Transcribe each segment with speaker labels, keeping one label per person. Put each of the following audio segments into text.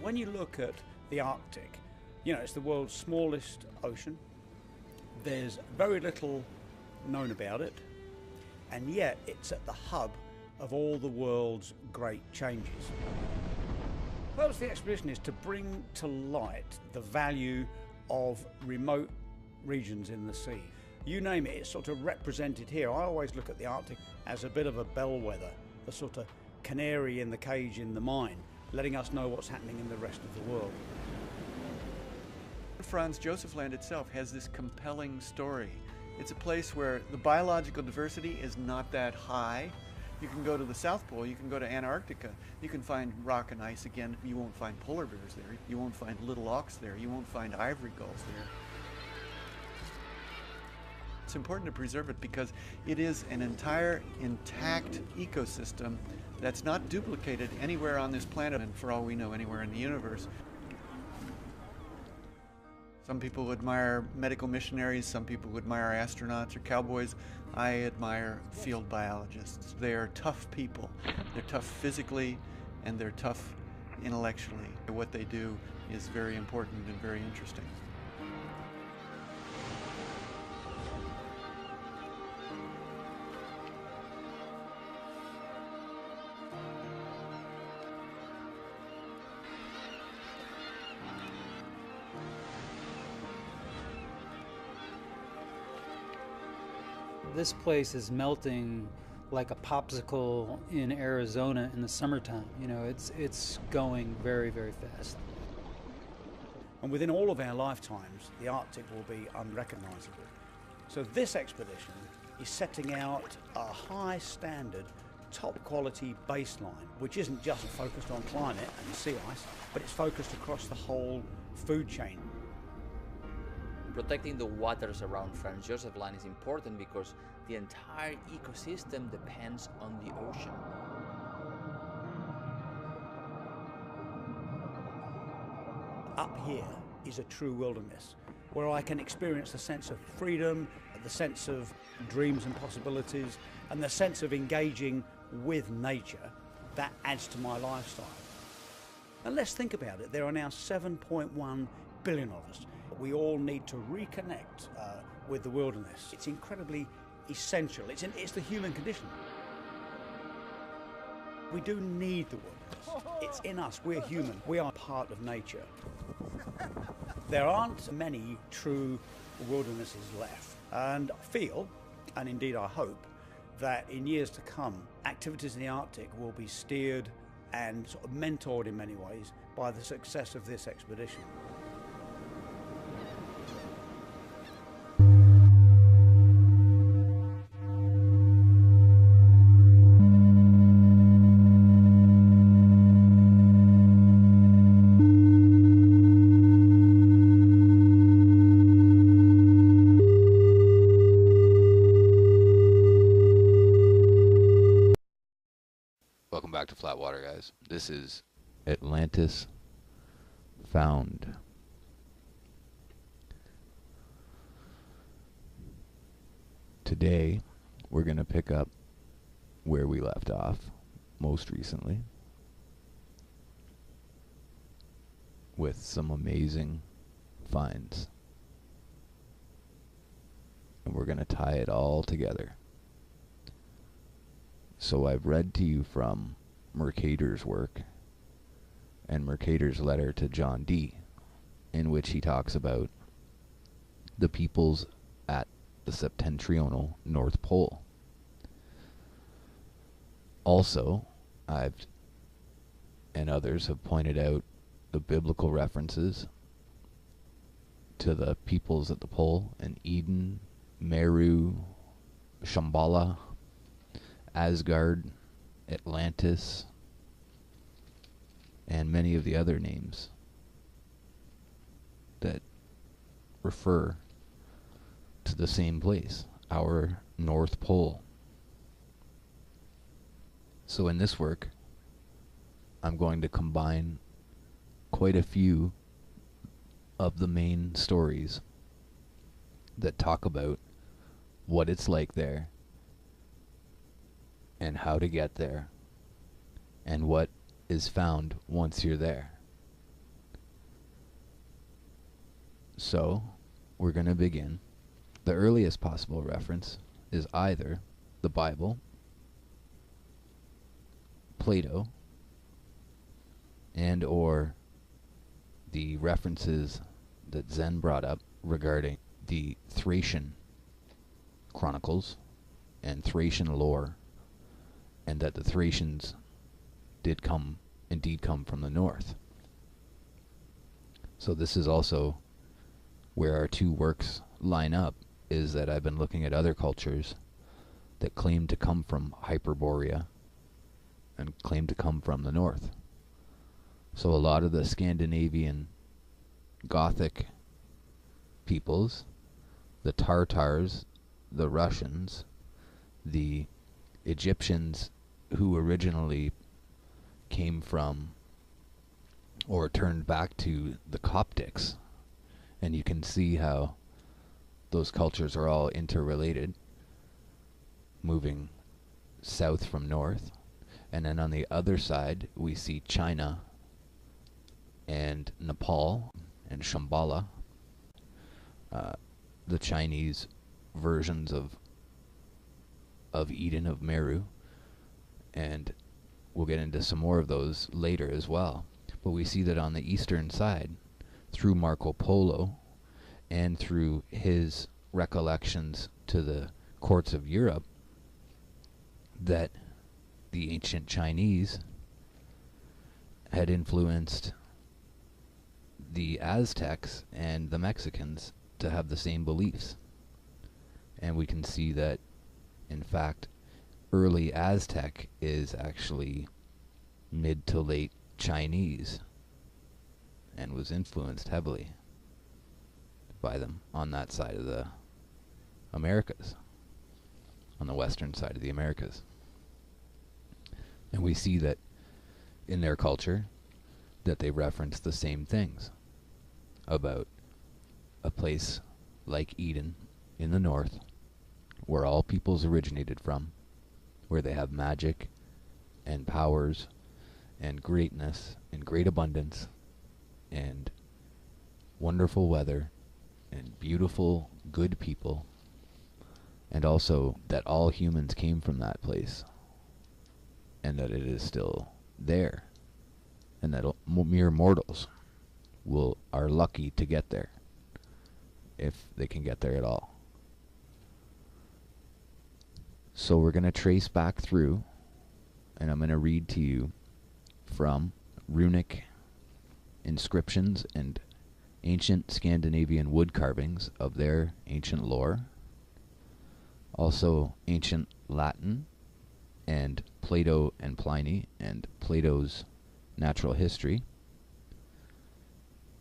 Speaker 1: When you look at the Arctic, you know, it's the world's smallest ocean. There's very little known about it, and yet it's at the hub of all the world's great changes. The purpose of the expedition is to bring to light the value of remote regions in the sea. You name it, it's sort of represented here. I always look at the Arctic as a bit of a bellwether, the sort of canary in the cage in the mine, letting us know what's happening in the rest of the world.
Speaker 2: Franz Josef Land itself has this compelling story. It's a place where the biological diversity is not that high. You can go to the South Pole, you can go to Antarctica, you can find rock and ice again. You won't find polar bears there, you won't find little auks there, you won't find ivory gulls there. It's important to preserve it because it is an entire intact ecosystem that's not duplicated anywhere on this planet, and for all we know, anywhere in the universe. Some people admire medical missionaries, some people admire astronauts or cowboys. I admire field biologists. They are tough people. They're tough physically and they're tough intellectually. What they do is very important and very interesting.
Speaker 3: This place is melting like a popsicle in Arizona in the summertime. You know, it's going very, very fast.
Speaker 1: And within all of our lifetimes, the Arctic will be unrecognizable. So this expedition is setting out a high standard, top quality baseline, which isn't just focused on climate and sea ice, but it's focused across the whole food chain.
Speaker 4: Protecting the waters around Franz Josef Land is important because the entire ecosystem depends on the ocean.
Speaker 1: Up here is a true wilderness where I can experience the sense of freedom, the sense of dreams and possibilities, and the sense of engaging with nature. That adds to my lifestyle. And let's think about it, there are now 7.1 billion of us. We all need to reconnect with the wilderness. It's incredibly essential. It's the human condition. We do need the wilderness. It's in us. We're human. We are part of nature. There aren't many true wildernesses left. And I feel, and indeed I hope, that in years to come, activities in the Arctic will be steered and sort of mentored in many ways by the success of this expedition.
Speaker 5: Welcome back to Flatwater, guys. This is Atlantis Found. Today, we're going to pick up where we left off most recently with some amazing finds. And we're going to tie it all together. So I've read to you from Mercator's work and Mercator's letter to John Dee, in which he talks about the peoples at the septentrional North Pole. Also, I've and others have pointed out the biblical references to the peoples at the pole in Eden, Meru, Shambhala, Asgard, Atlantis, and many of the other names that refer to the same place, our North Pole. So in this work, I'm going to combine quite a few of the main stories that talk about what it's like there and how to get there and what is found once you're there. So, we're going to begin. The earliest possible reference is either the Bible, Plato, and or the references that Zen brought up regarding the Thracian chronicles and Thracian lore, and that the Thracians indeed come from the north. So this is also where our two works line up, is that I've been looking at other cultures that claim to come from Hyperborea and claim to come from the north. So a lot of the Scandinavian Gothic peoples, the Tartars, the Russians, the Egyptians who originally came from or turned back to the Coptics, and you can see how those cultures are all interrelated, moving south from north. And then on the other side, we see China and Nepal and Shambhala, the Chinese versions of Eden, of Meru, and we'll get into some more of those later as well. But we see that on the eastern side, through Marco Polo and through his recollections to the courts of Europe, that the ancient Chinese had influenced the Aztecs and the Mexicans to have the same beliefs. And we can see that, in fact, early Aztec is actually mid to late Chinese and was influenced heavily by them on that side of the Americas, on the western side of the Americas. And we see that in their culture that they reference the same things about a place like Eden in the north, where all peoples originated from, where they have magic and powers and greatness and great abundance and wonderful weather and beautiful, good people, and also that all humans came from that place, and that it is still there, and that mere mortals are lucky to get there, if they can get there at all. So we're going to trace back through, and I'm going to read to you from runic inscriptions and ancient Scandinavian wood carvings of their ancient lore, also ancient Latin and Plato and Pliny and Plato's natural history,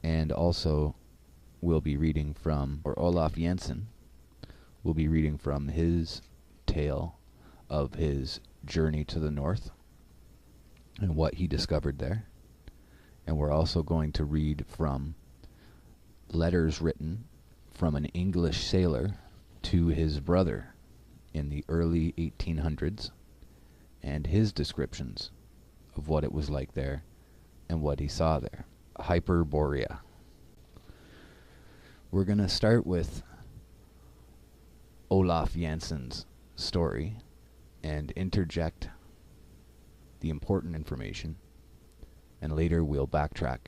Speaker 5: and also we'll be reading from, or Olaf Jensen will be reading from his tale of his journey to the north and what he discovered there. And we're also going to read from letters written from an English sailor to his brother in the early 1800s, and his descriptions of what it was like there and what he saw there. Hyperborea. We're going to start with Olaf Jensen's story and interject the important information, and later we'll backtrack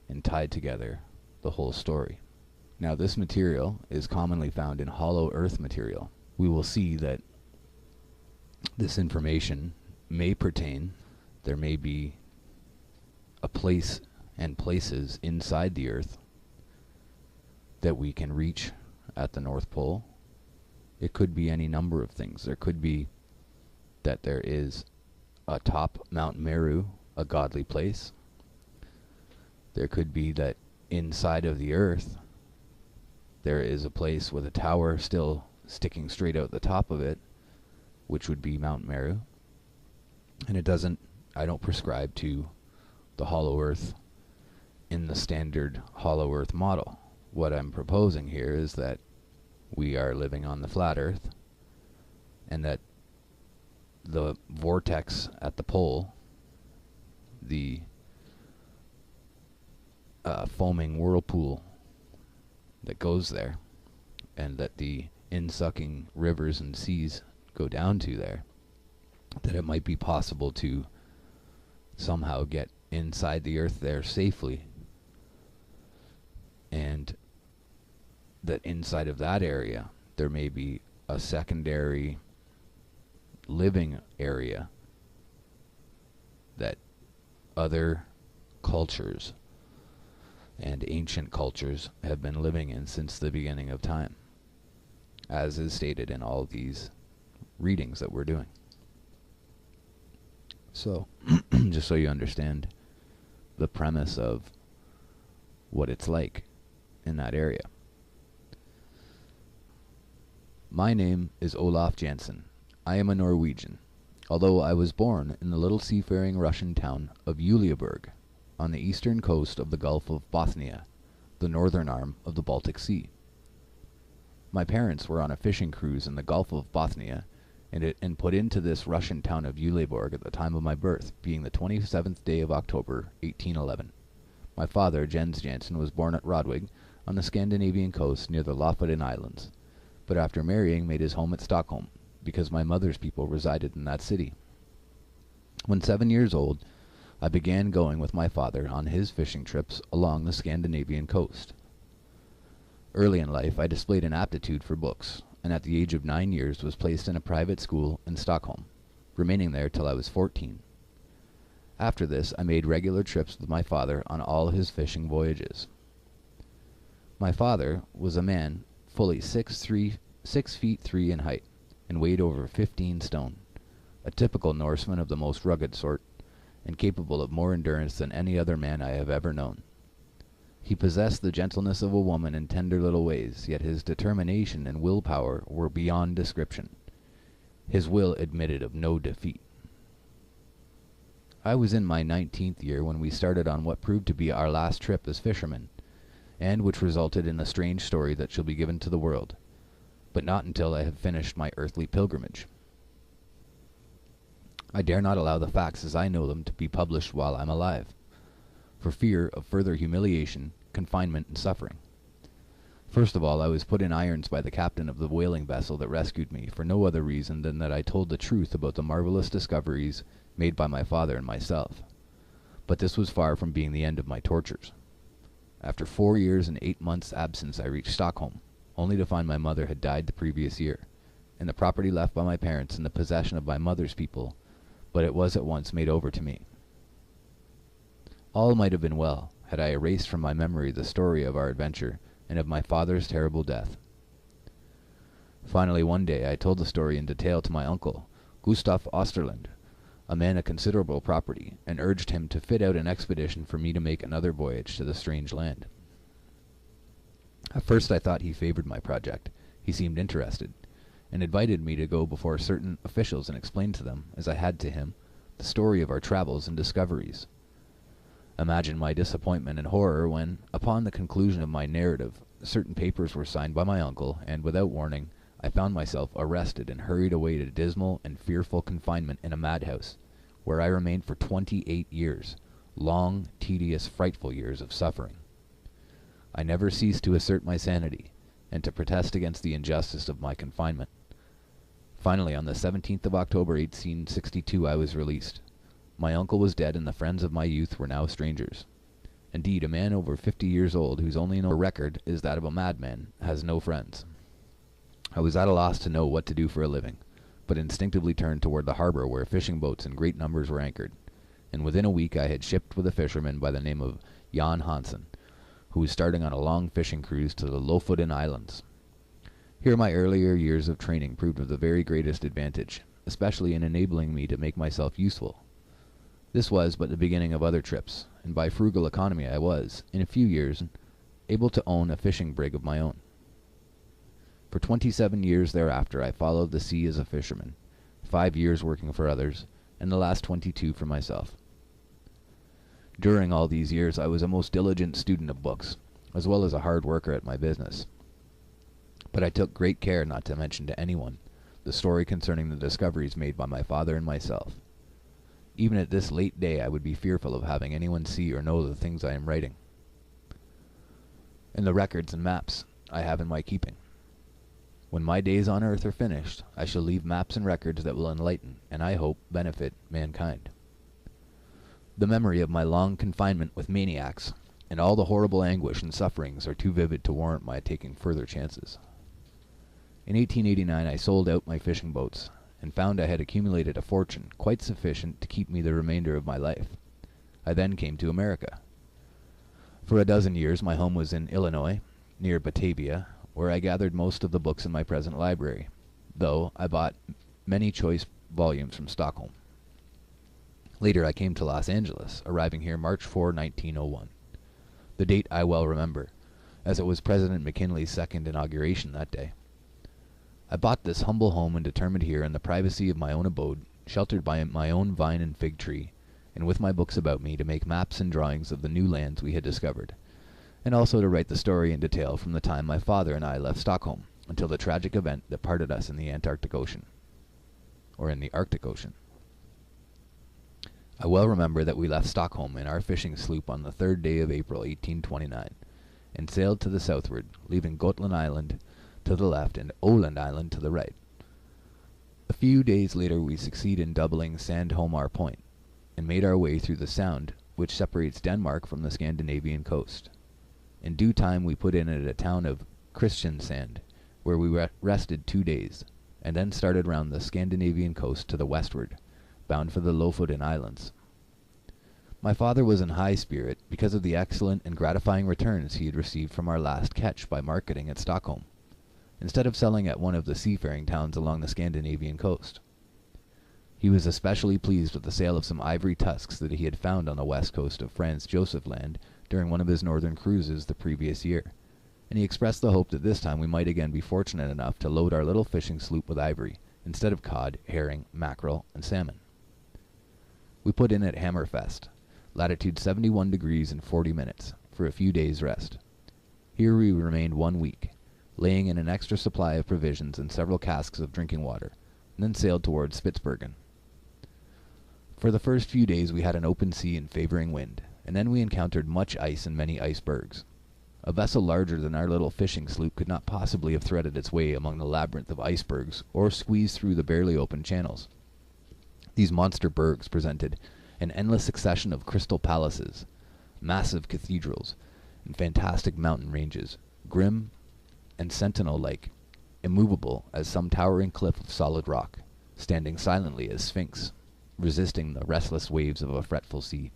Speaker 5: and tie together the whole story. Now, this material is commonly found in hollow earth material. We will see that this information may pertain, there may be a place and places inside the earth that we can reach at the North Pole. It could be any number of things. There could be that there is atop Mount Meru, a godly place. There could be that inside of the earth there is a place with a tower still sticking straight out the top of it, which would be Mount Meru. And I don't prescribe to the hollow earth in the standard hollow earth model. What I'm proposing here is that we are living on the flat earth, and that the vortex at the pole, the foaming whirlpool that goes there, and that the in-sucking rivers and seas go down to there, that it might be possible to somehow get inside the earth there safely, and that inside of that area there may be a secondary living area that other cultures and ancient cultures have been living in since the beginning of time, as is stated in all these readings that we're doing. So, just so you understand the premise of what it's like in that area. My name is Olaf Jansen. I am a Norwegian, although I was born in the little seafaring Russian town of Uleaborg, on the eastern coast of the Gulf of Bothnia, the northern arm of the Baltic Sea. My parents were on a fishing cruise in the Gulf of Bothnia, and put into this Russian town of Uleaborg at the time of my birth, being the 27th day of October, 1811. My father, Jens Jansen, was born at Rodwig, on the Scandinavian coast near the Lofoten Islands, but after marrying made his home at Stockholm, because my mother's people resided in that city. When 7 years old, I began going with my father on his fishing trips along the Scandinavian coast. Early in life, I displayed an aptitude for books, and at the age of 9 years was placed in a private school in Stockholm, remaining there till I was 14. After this, I made regular trips with my father on all his fishing voyages. My father was a man fully 6 feet 3 in height, and weighed over 15 stone, a typical Norseman of the most rugged sort, and capable of more endurance than any other man I have ever known. He possessed the gentleness of a woman in tender little ways, yet his determination and willpower were beyond description. His will admitted of no defeat. I was in my 19th year when we started on what proved to be our last trip as fishermen, and which resulted in a strange story that shall be given to the world, but not until I have finished my earthly pilgrimage. I dare not allow the facts as I know them to be published while I'm alive, for fear of further humiliation, confinement, and suffering. First of all, I was put in irons by the captain of the whaling vessel that rescued me, for no other reason than that I told the truth about the marvelous discoveries made by my father and myself. But this was far from being the end of my tortures. After 4 years and 8 months' absence, I reached Stockholm, only to find my mother had died the previous year, and the property left by my parents in the possession of my mother's people, but it was at once made over to me. All might have been well, had I erased from my memory the story of our adventure, and of my father's terrible death. Finally, one day, I told the story in detail to my uncle, Gustav Osterland, a man of considerable property, and urged him to fit out an expedition for me to make another voyage to the strange land. At first I thought he favored my project. He seemed interested, and invited me to go before certain officials and explain to them, as I had to him, the story of our travels and discoveries. Imagine my disappointment and horror when, upon the conclusion of my narrative, certain papers were signed by my uncle, and without warning, I found myself arrested and hurried away to dismal and fearful confinement in a madhouse, where I remained for 28 years, long, tedious, frightful years of suffering. I never ceased to assert my sanity, and to protest against the injustice of my confinement. Finally, on the 17th of October, 1862, I was released. My uncle was dead, and the friends of my youth were now strangers. Indeed, a man over 50 years old, whose only known record is that of a madman, has no friends. I was at a loss to know what to do for a living, but instinctively turned toward the harbor where fishing boats in great numbers were anchored, and within a week I had shipped with a fisherman by the name of Jan Hansen, who was starting on a long fishing cruise to the Lofoten Islands. Here my earlier years of training proved of the very greatest advantage, especially in enabling me to make myself useful. This was but the beginning of other trips, and by frugal economy I was, in a few years, able to own a fishing brig of my own. For 27 years thereafter I followed the sea as a fisherman, 5 years working for others, and the last 22 for myself. During all these years I was a most diligent student of books, as well as a hard worker at my business. But I took great care not to mention to anyone the story concerning the discoveries made by my father and myself. Even at this late day I would be fearful of having anyone see or know the things I am writing. In the records and maps I have in my keeping. When my days on earth are finished, I shall leave maps and records that will enlighten, and I hope benefit, mankind. The memory of my long confinement with maniacs, and all the horrible anguish and sufferings are too vivid to warrant my taking further chances. In 1889 I sold out my fishing boats, and found I had accumulated a fortune quite sufficient to keep me the remainder of my life. I then came to America. For a dozen years my home was in Illinois, near Batavia, where I gathered most of the books in my present library, though I bought many choice volumes from Stockholm. Later I came to Los Angeles, arriving here March 4, 1901. The date I well remember, as it was President McKinley's second inauguration that day. I bought this humble home and determined here in the privacy of my own abode, sheltered by my own vine and fig tree, and with my books about me, to make maps and drawings of the new lands we had discovered, and also to write the story in detail from the time my father and I left Stockholm until the tragic event that parted us in the Antarctic Ocean, or in the Arctic Ocean. I well remember that we left Stockholm in our fishing sloop on the 3rd day of April, 1829, and sailed to the southward, leaving Gotland Island to the left and Åland Island to the right. A few days later we succeed in doubling Sandholmar Point, and made our way through the sound which separates Denmark from the Scandinavian coast. In due time we put in at a town of Kristiansand, where we rested 2 days, and then started round the Scandinavian coast to the westward, bound for the Lofoten Islands. My father was in high spirit because of the excellent and gratifying returns he had received from our last catch by marketing at Stockholm, instead of selling at one of the seafaring towns along the Scandinavian coast. He was especially pleased with the sale of some ivory tusks that he had found on the west coast of Franz Josef Land during one of his northern cruises the previous year, and he expressed the hope that this time we might again be fortunate enough to load our little fishing sloop with ivory, instead of cod, herring, mackerel, and salmon. We put in at Hammerfest, latitude 71 degrees and 40 minutes, for a few days' rest. Here we remained 1 week, laying in an extra supply of provisions and several casks of drinking water, and then sailed towards Spitzbergen. For the first few days we had an open sea and favoring wind, and then we encountered much ice and many icebergs. A vessel larger than our little fishing sloop could not possibly have threaded its way among the labyrinth of icebergs or squeezed through the barely open channels. These monster bergs presented an endless succession of crystal palaces, massive cathedrals, and fantastic mountain ranges, grim and sentinel-like, immovable as some towering cliff of solid rock, standing silently as sphinx, resisting the restless waves of a fretful sea.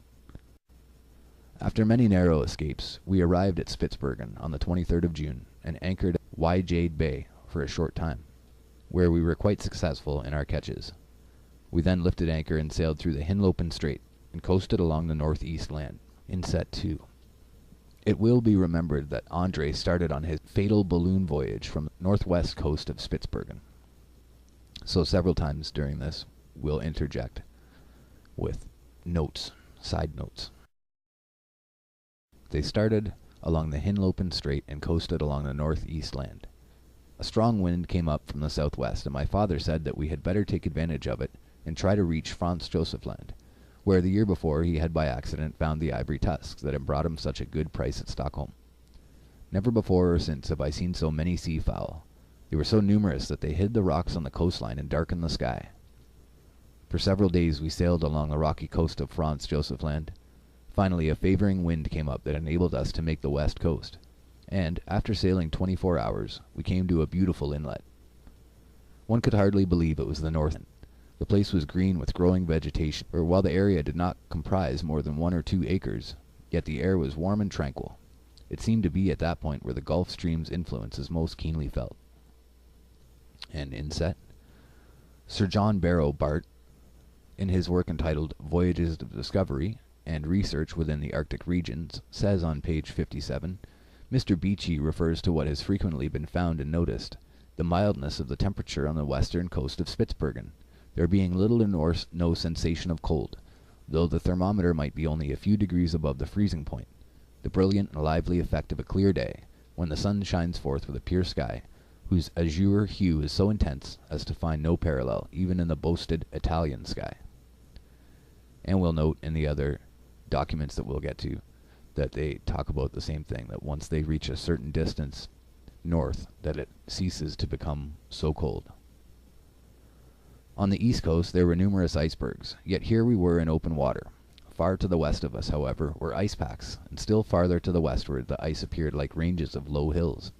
Speaker 5: After many narrow escapes, we arrived at Spitzbergen on the 23rd of June, and anchored at Wyjade Bay for a short time, where we were quite successful in our catches. We then lifted anchor and sailed through the Hinlopen Strait, and coasted along the northeast land, inset 2. It will be remembered that Andre started on his fatal balloon voyage from the northwest coast of Spitzbergen. So several times during this, we'll interject with notes, side notes. They started along the Hinlopen Strait and coasted along the northeast land. A strong wind came up from the southwest, and my father said that we had better take advantage of it and try to reach Franz Josef Land, where the year before he had by accident found the ivory tusks that had brought him such a good price at Stockholm. Never before or since have I seen so many seafowl. They were so numerous that they hid the rocks on the coastline and darkened the sky. For several days we sailed along the rocky coast of Franz Josef Land. Finally, a favoring wind came up that enabled us to make the west coast, and, after sailing 24 hours, we came to a beautiful inlet. One could hardly believe it was the north end. The place was green with growing vegetation, for while the area did not comprise more than 1 or 2 acres, yet the air was warm and tranquil. It seemed to be at that point where the Gulf Stream's influence is most keenly felt. And inset, Sir John Barrow Bart, in his work entitled Voyages of Discovery and Research within the Arctic Regions, says on page 57, Mr. Beechey refers to what has frequently been found and noticed, the mildness of the temperature on the western coast of Spitzbergen, there being little or no sensation of cold, though the thermometer might be only a few degrees above the freezing point. The brilliant and lively effect of a clear day, when the sun shines forth with a pure sky, whose azure hue is so intense as to find no parallel even in the boasted Italian sky. And we'll note in the other documents that we'll get to that they talk about the same thing, that once they reach a certain distance, north that it ceases to become so cold. On the east coast there were numerous icebergs, yet here we were in open water. Far to the west of us, however, were ice packs, and still farther to the westward the ice appeared like ranges of low hills.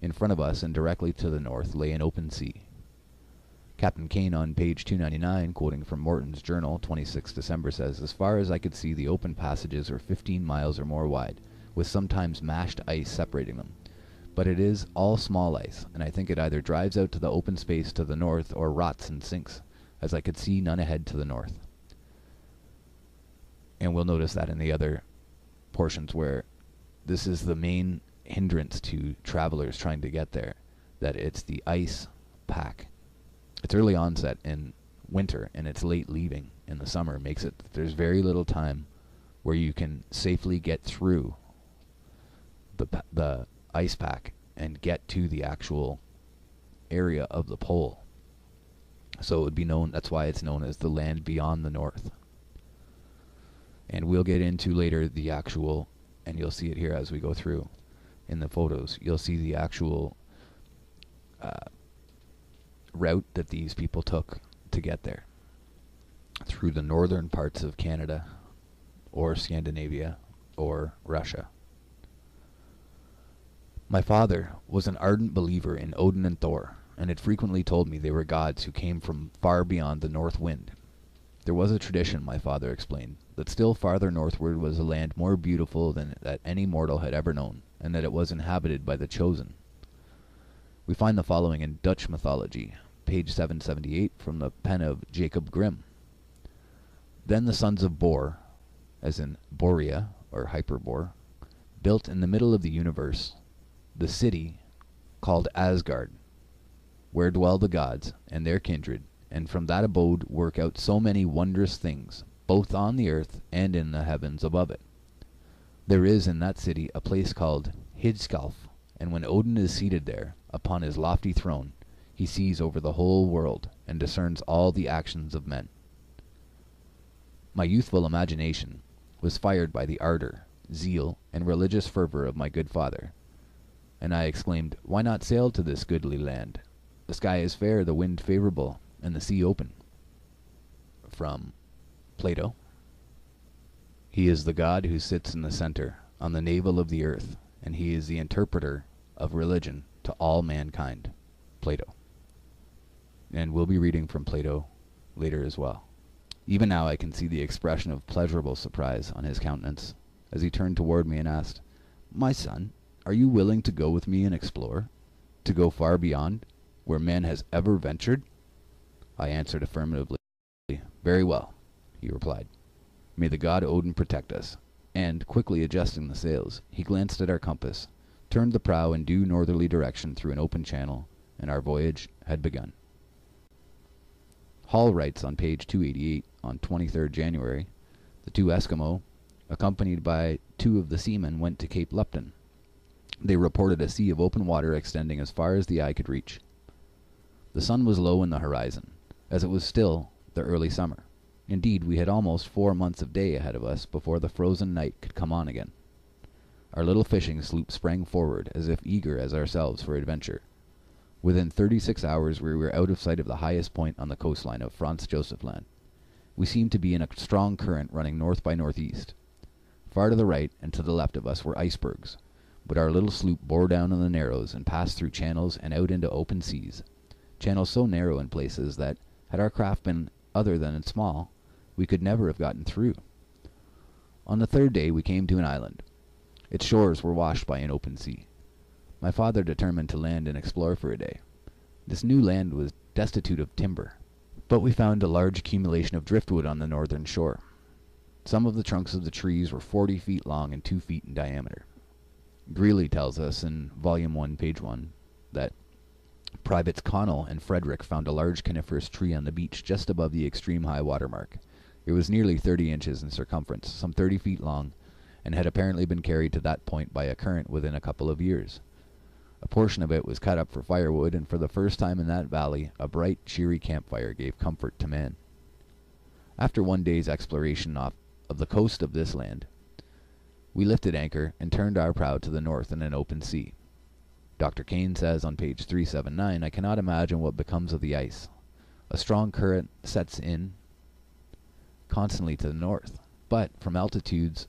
Speaker 5: In front of us and directly to the north lay an open sea. Captain Kane on page 299, quoting from Morton's journal, 26 December, says, "As far as I could see, the open passages were 15 miles or more wide, with sometimes mashed ice separating them. But it is all small ice, and I think it either drives out to the open space to the north or rots and sinks, as I could see none ahead to the north." And we'll notice that in the other portions where this is the main hindrance to travelers trying to get there, that it's the ice pack. Its early onset in winter and its late leaving in the summer makes it that there's very little time where you can safely get through the ice pack and get to the actual area of the pole. So it would be known, that's why it's known as the land beyond the north. And we'll get into later the actual, and you'll see it here as we go through in the photos, you'll see the actual route that these people took to get there through the northern parts of Canada or Scandinavia or Russia. My father was an ardent believer in Odin and Thor, and had frequently told me they were gods who came from far beyond the north wind. There was a tradition, my father explained, that still farther northward was a land more beautiful than that any mortal had ever known, and that it was inhabited by the chosen. We find the following in Dutch mythology, page 778, from the pen of Jacob Grimm. "Then the sons of Bor," as in Borea, or Hyperbore, "built in the middle of the universe the city called Asgard, where dwell the gods and their kindred, and from that abode work out so many wondrous things, both on the earth and in the heavens above it. There is in that city a place called Hidskalf, and when Odin is seated there, upon his lofty throne, he sees over the whole world, and discerns all the actions of men." My youthful imagination was fired by the ardor, zeal, and religious fervor of my good father, and I exclaimed, "Why not sail to this goodly land? The sky is fair, the wind favorable, and the sea open." From Plato. "He is the god who sits in the center, on the navel of the earth, and he is the interpreter of religion to all mankind." Plato. And we'll be reading from Plato later as well. Even now I can see the expression of pleasurable surprise on his countenance as he turned toward me and asked, "My son, are you willing to go with me and explore? To go far beyond, where man has ever ventured?" I answered affirmatively. "Very well," he replied. "May the god Odin protect us." And, quickly adjusting the sails, he glanced at our compass, turned the prow in due northerly direction through an open channel, and our voyage had begun. Hall writes on page 288, on 23rd January, "The two Eskimo, accompanied by two of the seamen, went to Cape Lupton. They reported a sea of open water extending as far as the eye could reach. The sun was low in the horizon, as it was still the early summer. Indeed, we had almost 4 months of day ahead of us before the frozen night could come on again. Our little fishing sloop sprang forward, as if eager as ourselves for adventure. Within 36 hours we were out of sight of the highest point on the coastline of Franz Josef Land. We seemed to be in a strong current running north by northeast. Far to the right and to the left of us were icebergs, but our little sloop bore down on the narrows and passed through channels and out into open seas, channels so narrow in places that, had our craft been other than small, we could never have gotten through. On the third day we came to an island. Its shores were washed by an open sea. My father determined to land and explore for a day. This new land was destitute of timber, but we found a large accumulation of driftwood on the northern shore. Some of the trunks of the trees were 40 feet long and 2 feet in diameter. Greeley tells us in Volume 1, page 1, that Privates Connell and Frederick found a large coniferous tree on the beach just above the extreme high water mark. It was nearly 30 inches in circumference, some 30 feet long, and had apparently been carried to that point by a current within a couple of years. A portion of it was cut up for firewood, and for the first time in that valley, a bright, cheery campfire gave comfort to man. After one day's exploration of the coast of this land, we lifted anchor and turned our prow to the north in an open sea. Dr. Kane says on page 379, I cannot imagine what becomes of the ice. A strong current sets in constantly to the north, but from altitudes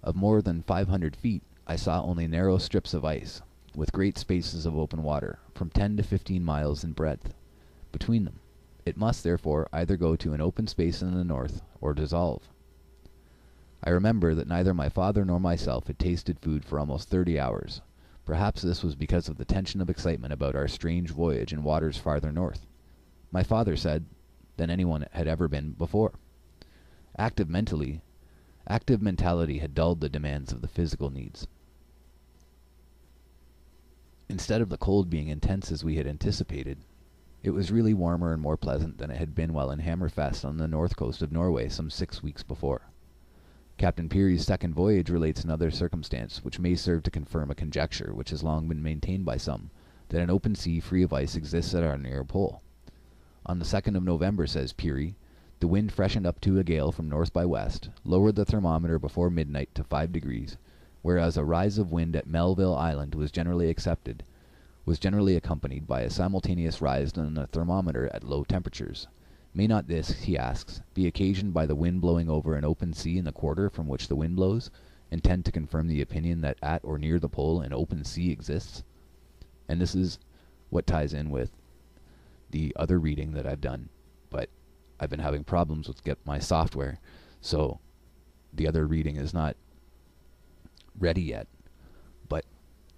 Speaker 5: of more than 500 feet, I saw only narrow strips of ice, with great spaces of open water, from 10 to 15 miles in breadth, between them. It must, therefore, either go to an open space in the north, or dissolve. I remember that neither my father nor myself had tasted food for almost 30 hours. Perhaps this was because of the tension of excitement about our strange voyage in waters farther north. My father said than anyone had ever been before. Active mentality had dulled the demands of the physical needs. Instead of the cold being intense as we had anticipated, it was really warmer and more pleasant than it had been while in Hammerfest on the north coast of Norway some 6 weeks before. Captain Peary's second voyage relates another circumstance which may serve to confirm a conjecture which has long been maintained by some, that an open sea free of ice exists at our near pole. On the 2nd of November, says Peary, the wind freshened up to a gale from north by west, lowered the thermometer before midnight to 5 degrees, whereas a rise of wind at Melville Island was generally accompanied by a simultaneous rise in the thermometer at low temperatures. May not this, he asks, be occasioned by the wind blowing over an open sea in the quarter from which the wind blows, and tend to confirm the opinion that at or near the pole an open sea exists? And this is what ties in with the other reading that I've done, but I've been having problems with my software, so the other reading is not ready yet. But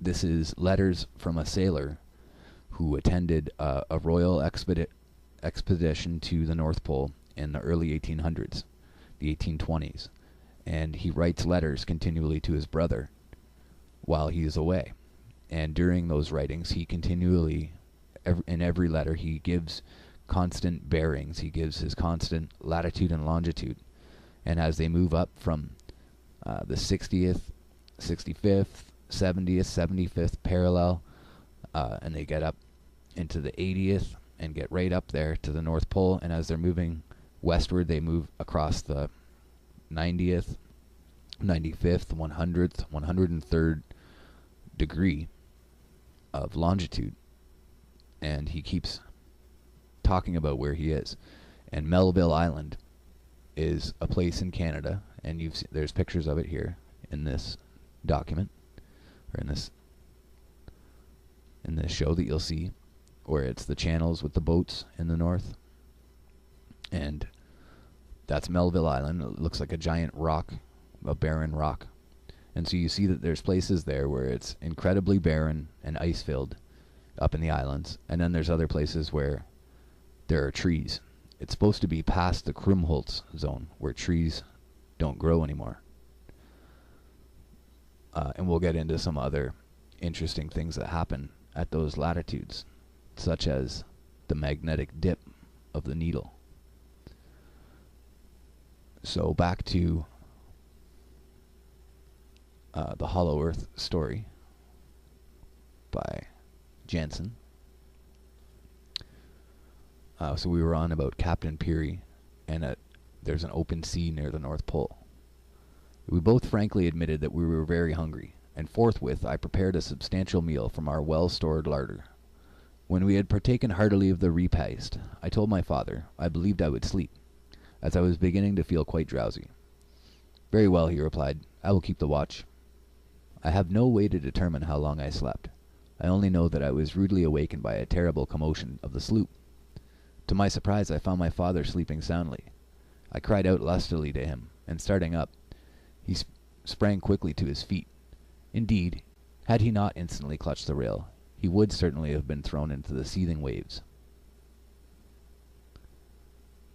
Speaker 5: this is letters from a sailor who attended a royal expedition to the North Pole in the early 1800s, the 1820s, and he writes letters continually to his brother while he is away. And during those writings, he continually, in every letter, he gives constant bearings. He gives his constant latitude and longitude. And as they move up from the 60th, 65th, 70th, 75th parallel, and they get up into the 80th and get right up there to the North Pole, and as they're moving westward, they move across the 90th, 95th, 100th, 103rd degree of longitude, and he keeps talking about where he is. And Melville Island is a place in Canada, and there's pictures of it here in this document, or in this show that you'll see, where it's the channels with the boats in the north. And that's Melville Island. It looks like a giant rock, a barren rock. And so you see that there's places there where it's incredibly barren and ice-filled up in the islands. And then there's other places where there are trees. It's supposed to be past the Krumholtz zone, where trees don't grow anymore. And we'll get into some other interesting things that happen at those latitudes, such as the magnetic dip of the needle. So back to the Hollow Earth story by Jansen. So we were on about Captain Peary, and there's an open sea near the North Pole. We both frankly admitted that we were very hungry, and forthwith I prepared a substantial meal from our well-stored larder. When we had partaken heartily of the repast, I told my father I believed I would sleep, as I was beginning to feel quite drowsy. Very well, he replied, I will keep the watch. I have no way to determine how long I slept. I only know that I was rudely awakened by a terrible commotion of the sloop. To my surprise, I found my father sleeping soundly. I cried out lustily to him, and starting up, he sprang quickly to his feet. Indeed, had he not instantly clutched the rail, he would certainly have been thrown into the seething waves.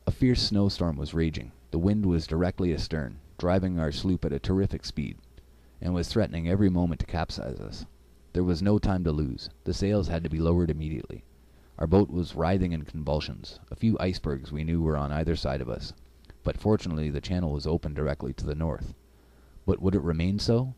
Speaker 5: A fierce snowstorm was raging. The wind was directly astern, driving our sloop at a terrific speed, and was threatening every moment to capsize us. There was no time to lose. The sails had to be lowered immediately. Our boat was writhing in convulsions. A few icebergs we knew were on either side of us, but fortunately the channel was open directly to the north. But would it remain so?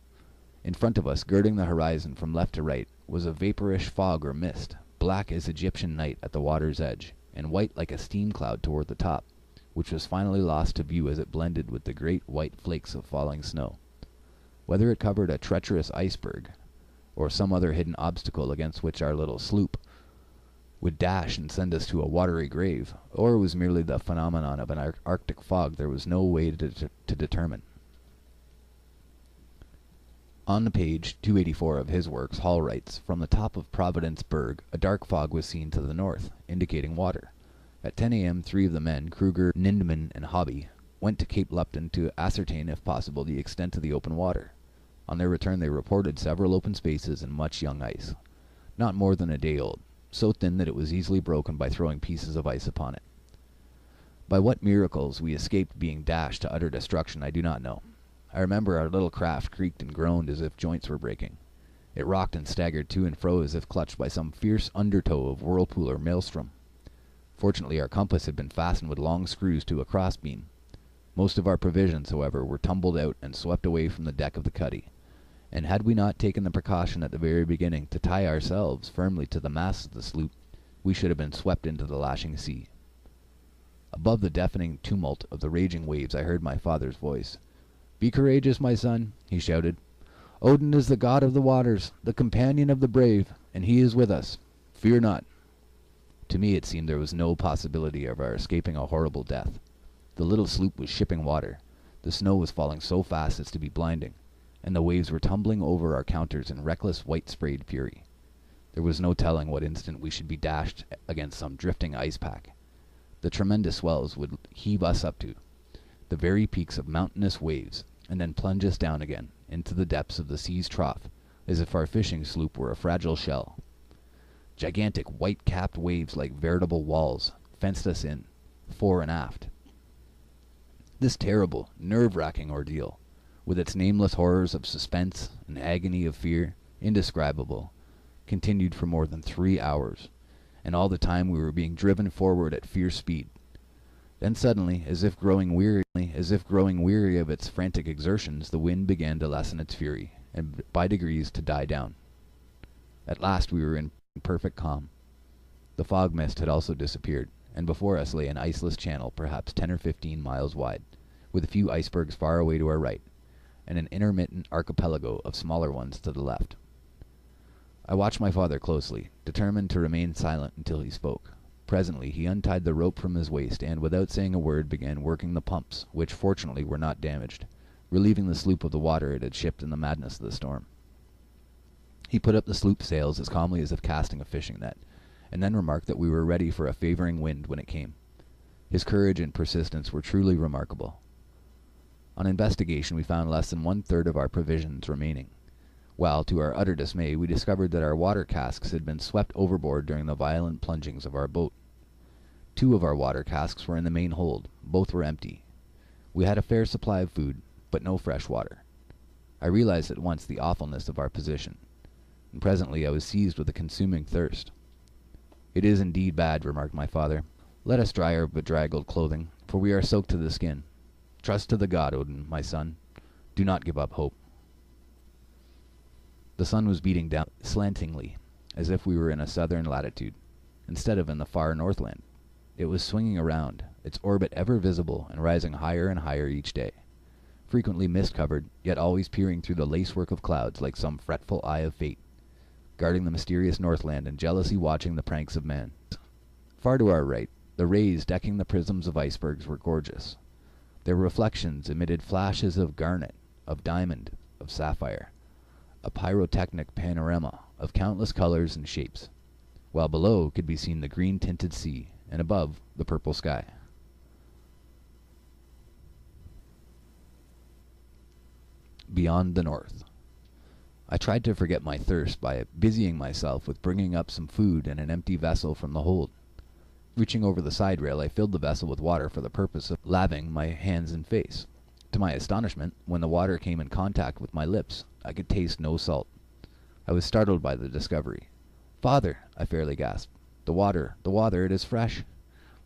Speaker 5: In front of us, girding the horizon from left to right, was a vaporish fog or mist, black as Egyptian night at the water's edge, and white like a steam cloud toward the top, which was finally lost to view as it blended with the great white flakes of falling snow. Whether it covered a treacherous iceberg, or some other hidden obstacle against which our little sloop would dash and send us to a watery grave, or it was merely the phenomenon of an Arctic fog, there was no way to determine. On the page 284 of his works, Hall writes, "From the top of Providence Berg, a dark fog was seen to the north, indicating water. At 10 a.m., 3 of the men, Kruger, Nindemann, and Hobby, went to Cape Lupton to ascertain, if possible, the extent of the open water. On their return they reported several open spaces and much young ice, not more than a day old, so thin that it was easily broken by throwing pieces of ice upon it. By what miracles we escaped being dashed to utter destruction I do not know. I remember our little craft creaked and groaned as if joints were breaking. It rocked and staggered to and fro as if clutched by some fierce undertow of whirlpool or maelstrom. Fortunately our compass had been fastened with long screws to a crossbeam. Most of our provisions, however, were tumbled out and swept away from the deck of the cuddy, and had we not taken the precaution at the very beginning to tie ourselves firmly to the mast of the sloop, we should have been swept into the lashing sea. Above the deafening tumult of the raging waves I heard my father's voice. 'Be courageous, my son,' he shouted. 'Odin is the god of the waters, the companion of the brave, and he is with us. Fear not.' To me it seemed there was no possibility of our escaping a horrible death. The little sloop was shipping water. The snow was falling so fast as to be blinding, and the waves were tumbling over our counters in reckless white-sprayed fury. There was no telling what instant we should be dashed against some drifting ice pack. The tremendous swells would heave us up to the very peaks of mountainous waves, and then plunge us down again into the depths of the sea's trough, as if our fishing sloop were a fragile shell. Gigantic white-capped waves like veritable walls fenced us in, fore and aft. This terrible, nerve-wracking ordeal, with its nameless horrors of suspense and agony of fear, indescribable, continued for more than 3 hours, and all the time we were being driven forward at fierce speed. Then suddenly, as if growing weary of its frantic exertions, the wind began to lessen its fury, and by degrees to die down. At last we were in perfect calm. The fog mist had also disappeared, and before us lay an iceless channel perhaps 10 or 15 miles wide, with a few icebergs far away to our right, and an intermittent archipelago of smaller ones to the left. I watched my father closely, determined to remain silent until he spoke. Presently he untied the rope from his waist and, without saying a word, began working the pumps, which fortunately were not damaged, relieving the sloop of the water it had shipped in the madness of the storm. He put up the sloop's sails as calmly as if casting a fishing net, and then remarked that we were ready for a favoring wind when it came. His courage and persistence were truly remarkable. On investigation we found less than 1/3 of our provisions remaining, while, to our utter dismay, we discovered that our water casks had been swept overboard during the violent plungings of our boat. 2 of our water casks were in the main hold. Both were empty. We had a fair supply of food, but no fresh water. I realized at once the awfulness of our position, and presently I was seized with a consuming thirst. "It is indeed bad," remarked my father. "Let us dry our bedraggled clothing, for we are soaked to the skin. Trust to the god, Odin, my son. Do not give up hope." The sun was beating down slantingly, as if we were in a southern latitude, instead of in the far northland. It was swinging around, its orbit ever visible and rising higher and higher each day, frequently mist-covered, yet always peering through the lacework of clouds like some fretful eye of fate, guarding the mysterious northland and jealously watching the pranks of man. Far to our right, the rays decking the prisms of icebergs were gorgeous. Their reflections emitted flashes of garnet, of diamond, of sapphire, a pyrotechnic panorama of countless colors and shapes, while below could be seen the green-tinted sea, and above, the purple sky. Beyond the north. I tried to forget my thirst by busying myself with bringing up some food in an empty vessel from the hold. Reaching over the side rail, I filled the vessel with water for the purpose of laving my hands and face. To my astonishment, when the water came in contact with my lips, I could taste no salt. I was startled by the discovery. "Father," I fairly gasped. The water, it is fresh."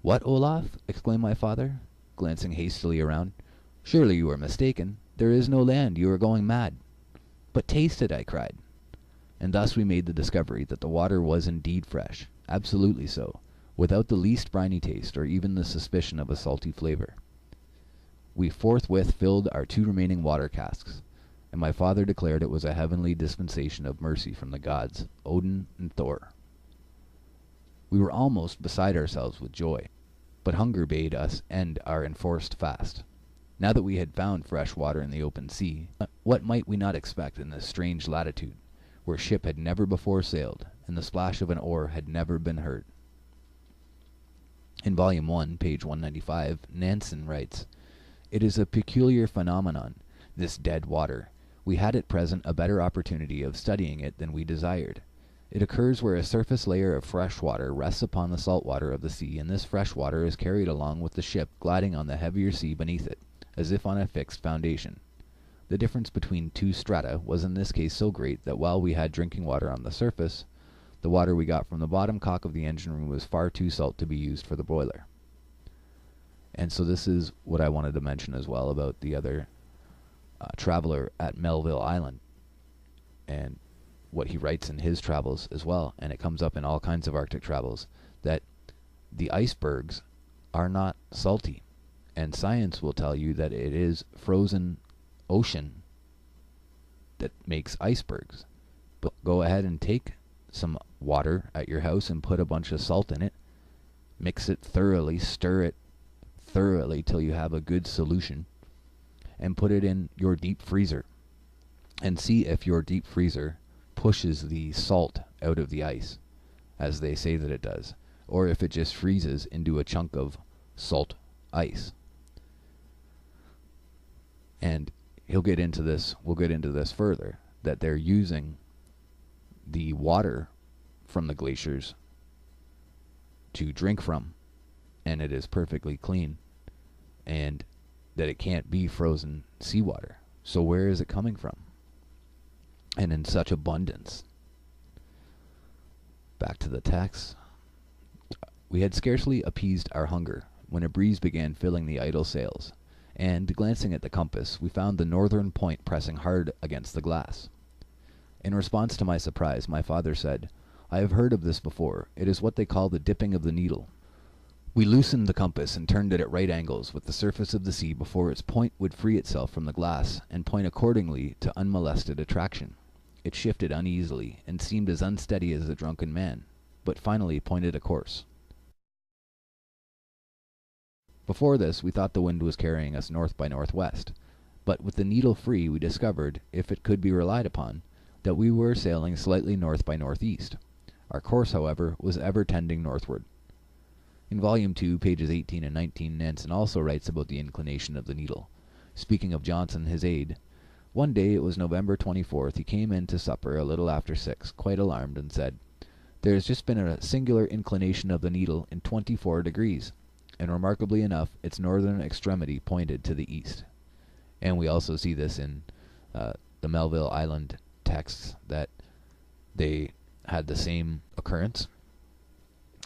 Speaker 5: "What, Olaf?" exclaimed my father, glancing hastily around. "Surely you are mistaken. There is no land. You are going mad." "But taste it," I cried. And thus we made the discovery that the water was indeed fresh, absolutely so, without the least briny taste or even the suspicion of a salty flavor. We forthwith filled our 2 remaining water casks. and my father declared it was a heavenly dispensation of mercy from the gods, Odin and Thor. We were almost beside ourselves with joy, but hunger bade us end our enforced fast. Now that we had found fresh water in the open sea, what might we not expect in this strange latitude, where ship had never before sailed, and the splash of an oar had never been heard? In Volume 1, page 195, Nansen writes, "It is a peculiar phenomenon, this dead water. We had at present a better opportunity of studying it than we desired. It occurs where a surface layer of fresh water rests upon the salt water of the sea, and this fresh water is carried along with the ship, gliding on the heavier sea beneath it, as if on a fixed foundation. The difference between two strata was in this case so great that while we had drinking water on the surface, the water we got from the bottom cock of the engine room was far too salt to be used for the boiler." And so this is what I wanted to mention as well about the other traveler at Melville Island and what he writes in his travels as well, and it comes up in all kinds of Arctic travels, that the icebergs are not salty, and science will tell you that it is frozen ocean that makes icebergs. But go ahead and take some water at your house and put a bunch of salt in it, mix it thoroughly, stir it thoroughly till you have a good solution, and put it in your deep freezer, and see if your deep freezer pushes the salt out of the ice, as they say that it does, or if it just freezes into a chunk of salt ice. And we'll get into this further, that they're using the water from the glaciers to drink from, and it is perfectly clean, and that it can't be frozen seawater. So where is it coming from? And in such abundance. Back to the text. We had scarcely appeased our hunger when a breeze began filling the idle sails, and, glancing at the compass, we found the northern point pressing hard against the glass. In response to my surprise, my father said, "I have heard of this before. It is what they call the dipping of the needle." We loosened the compass and turned it at right angles with the surface of the sea before its point would free itself from the glass and point accordingly to unmolested attraction. It shifted uneasily and seemed as unsteady as a drunken man, but finally pointed a course. Before this, we thought the wind was carrying us north by northwest, but with the needle free we discovered, if it could be relied upon, that we were sailing slightly north by northeast. Our course, however, was ever tending northward. In Volume 2, pages 18 and 19, Nansen also writes about the inclination of the needle. Speaking of Johnson, his aide, "One day, it was November 24th, he came in to supper a little after 6, quite alarmed, and said, 'There has just been a singular inclination of the needle in 24 degrees, and remarkably enough, its northern extremity pointed to the east.'" And we also see this in the Melville Island texts, that they had the same occurrence.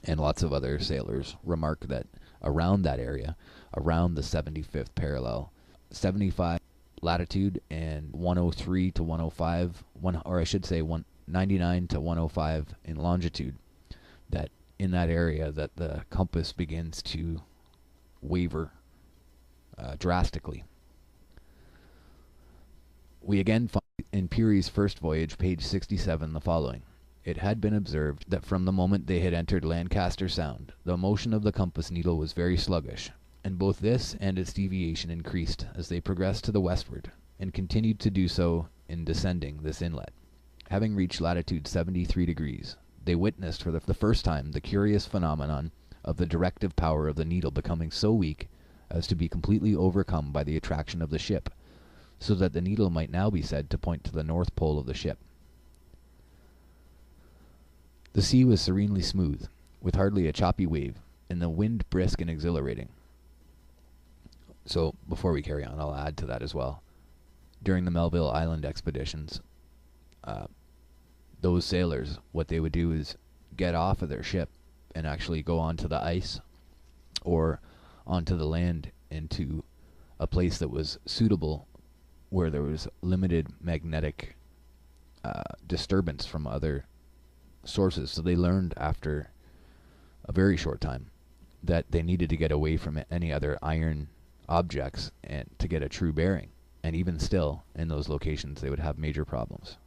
Speaker 5: And lots of other sailors remark that around that area, around the 75th parallel, 75 latitude and 103 to 105, or I should say 199 to 105 in longitude, that in that area that the compass begins to waver drastically. We again find in Peary's first voyage, page 67, the following. "It had been observed that from the moment they had entered Lancaster Sound, the motion of the compass needle was very sluggish, and both this and its deviation increased as they progressed to the westward, and continued to do so in descending this inlet. Having reached latitude 73 degrees, they witnessed for the first time the curious phenomenon of the directive power of the needle becoming so weak as to be completely overcome by the attraction of the ship, so that the needle might now be said to point to the north pole of the ship. The sea was serenely smooth, with hardly a choppy wave, and the wind brisk and exhilarating." So, before we carry on, I'll add to that as well. During the Melville Island expeditions, those sailors, what they would do is get off of their ship and actually go onto the ice or onto the land into a place that was suitable where there was limited magnetic disturbance from other sources. So they learned after a very short time that they needed to get away from any other iron objects and to get a true bearing. and even still, in those locations, they would have major problems.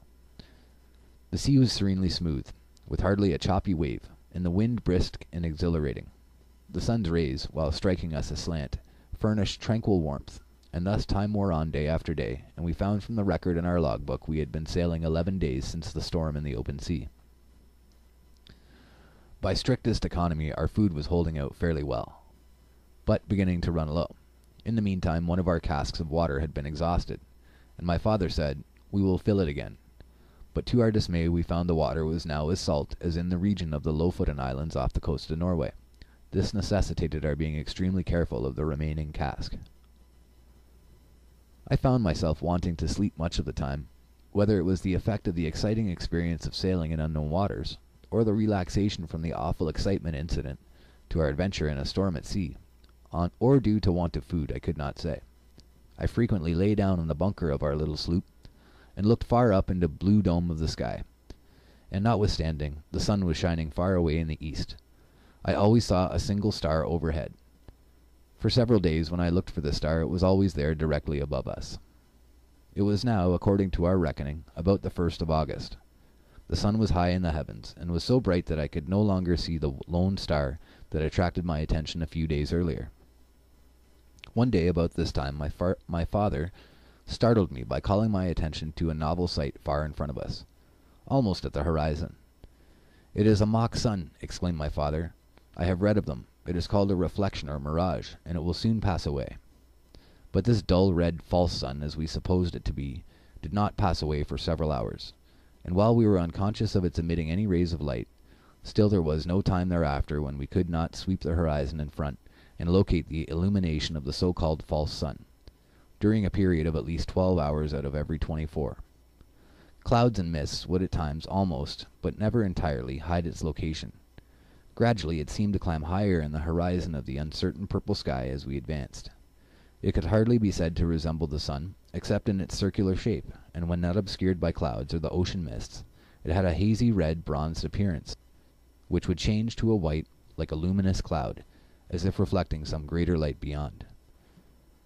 Speaker 5: The sea was serenely smooth, with hardly a choppy wave, and the wind brisk and exhilarating. The sun's rays, while striking us aslant, furnished tranquil warmth, and thus time wore on day after day, and we found from the record in our logbook we had been sailing 11 days since the storm in the open sea. By strictest economy, our food was holding out fairly well, but beginning to run low. In the meantime, one of our casks of water had been exhausted, and my father said, "We will fill it again." But to our dismay we found the water was now as salt as in the region of the Lofoten Islands off the coast of Norway. This necessitated our being extremely careful of the remaining cask. I found myself wanting to sleep much of the time, whether it was the effect of the exciting experience of sailing in unknown waters, or the relaxation from the awful excitement incident to our adventure in a storm at sea, or due to want of food, I could not say. I frequently lay down in the bunker of our little sloop, and looked far up into the blue dome of the sky, and notwithstanding the sun was shining far away in the east, I always saw a single star overhead. For several days when I looked for the star, it was always there directly above us. It was now, according to our reckoning, about the 1st of August. The sun was high in the heavens, and was so bright that I could no longer see the lone star that attracted my attention a few days earlier. One day about this time my father startled me by calling my attention to a novel sight far in front of us, almost at the horizon. "It is a mock sun," exclaimed my father. "I have read of them. It is called a reflection or mirage, and it will soon pass away." But this dull red false sun, as we supposed it to be, did not pass away for several hours, and while we were unconscious of its emitting any rays of light, still there was no time thereafter when we could not sweep the horizon in front and locate the illumination of the so-called false sun, during a period of at least 12 hours out of every 24. Clouds and mists would at times almost, but never entirely, hide its location. Gradually it seemed to climb higher in the horizon of the uncertain purple sky as we advanced. It could hardly be said to resemble the sun, except in its circular shape, and when not obscured by clouds or the ocean mists, it had a hazy red bronzed appearance, which would change to a white like a luminous cloud, as if reflecting some greater light beyond.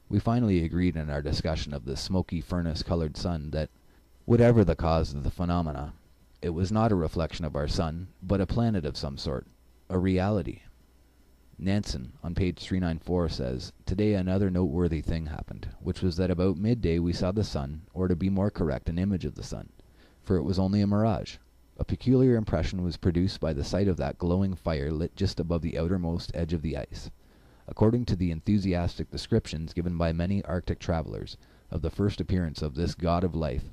Speaker 5: We finally agreed in our discussion of this smoky furnace-colored sun that, whatever the cause of the phenomena, it was not a reflection of our sun, but a planet of some sort, a reality. Nansen, on page 394, says, "Today another noteworthy thing happened, which was that about midday we saw the sun, or to be more correct, an image of the sun, for it was only a mirage. A peculiar impression was produced by the sight of that glowing fire lit just above the outermost edge of the ice. According to the enthusiastic descriptions given by many Arctic travelers of the first appearance of this god of life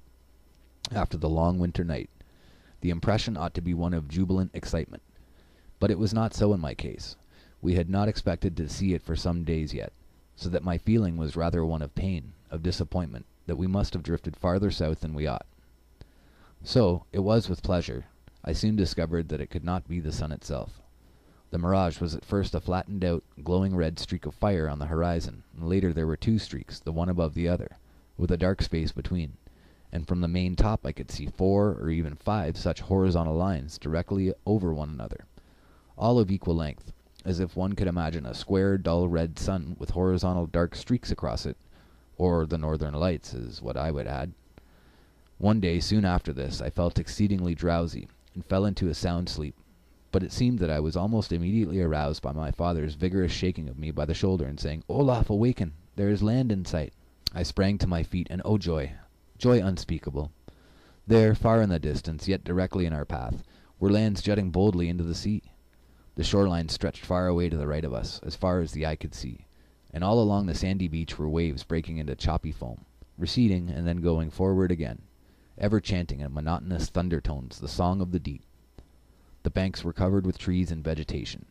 Speaker 5: after the long winter night, the impression ought to be one of jubilant excitement. But it was not so in my case. We had not expected to see it for some days yet, so that my feeling was rather one of pain, of disappointment, that we must have drifted farther south than we ought. So, it was with pleasure I soon discovered that it could not be the sun itself. The mirage was at first a flattened out, glowing red streak of fire on the horizon, and later there were two streaks, the one above the other, with a dark space between, and from the main top I could see 4 or even 5 such horizontal lines directly over one another, all of equal length, as if one could imagine a square, dull red sun with horizontal dark streaks across it, or the northern lights, is what I would add. One day soon after this I felt exceedingly drowsy, and fell into a sound sleep, but it seemed that I was almost immediately aroused by my father's vigorous shaking of me by the shoulder and saying, "Olaf, awaken! There is land in sight." I sprang to my feet, and oh joy! Joy unspeakable! There, far in the distance, yet directly in our path, were lands jutting boldly into the sea. The shoreline stretched far away to the right of us, as far as the eye could see, and all along the sandy beach were waves breaking into choppy foam, receding and then going forward again, ever chanting in monotonous thunder tones the song of the deep. The banks were covered with trees and vegetation.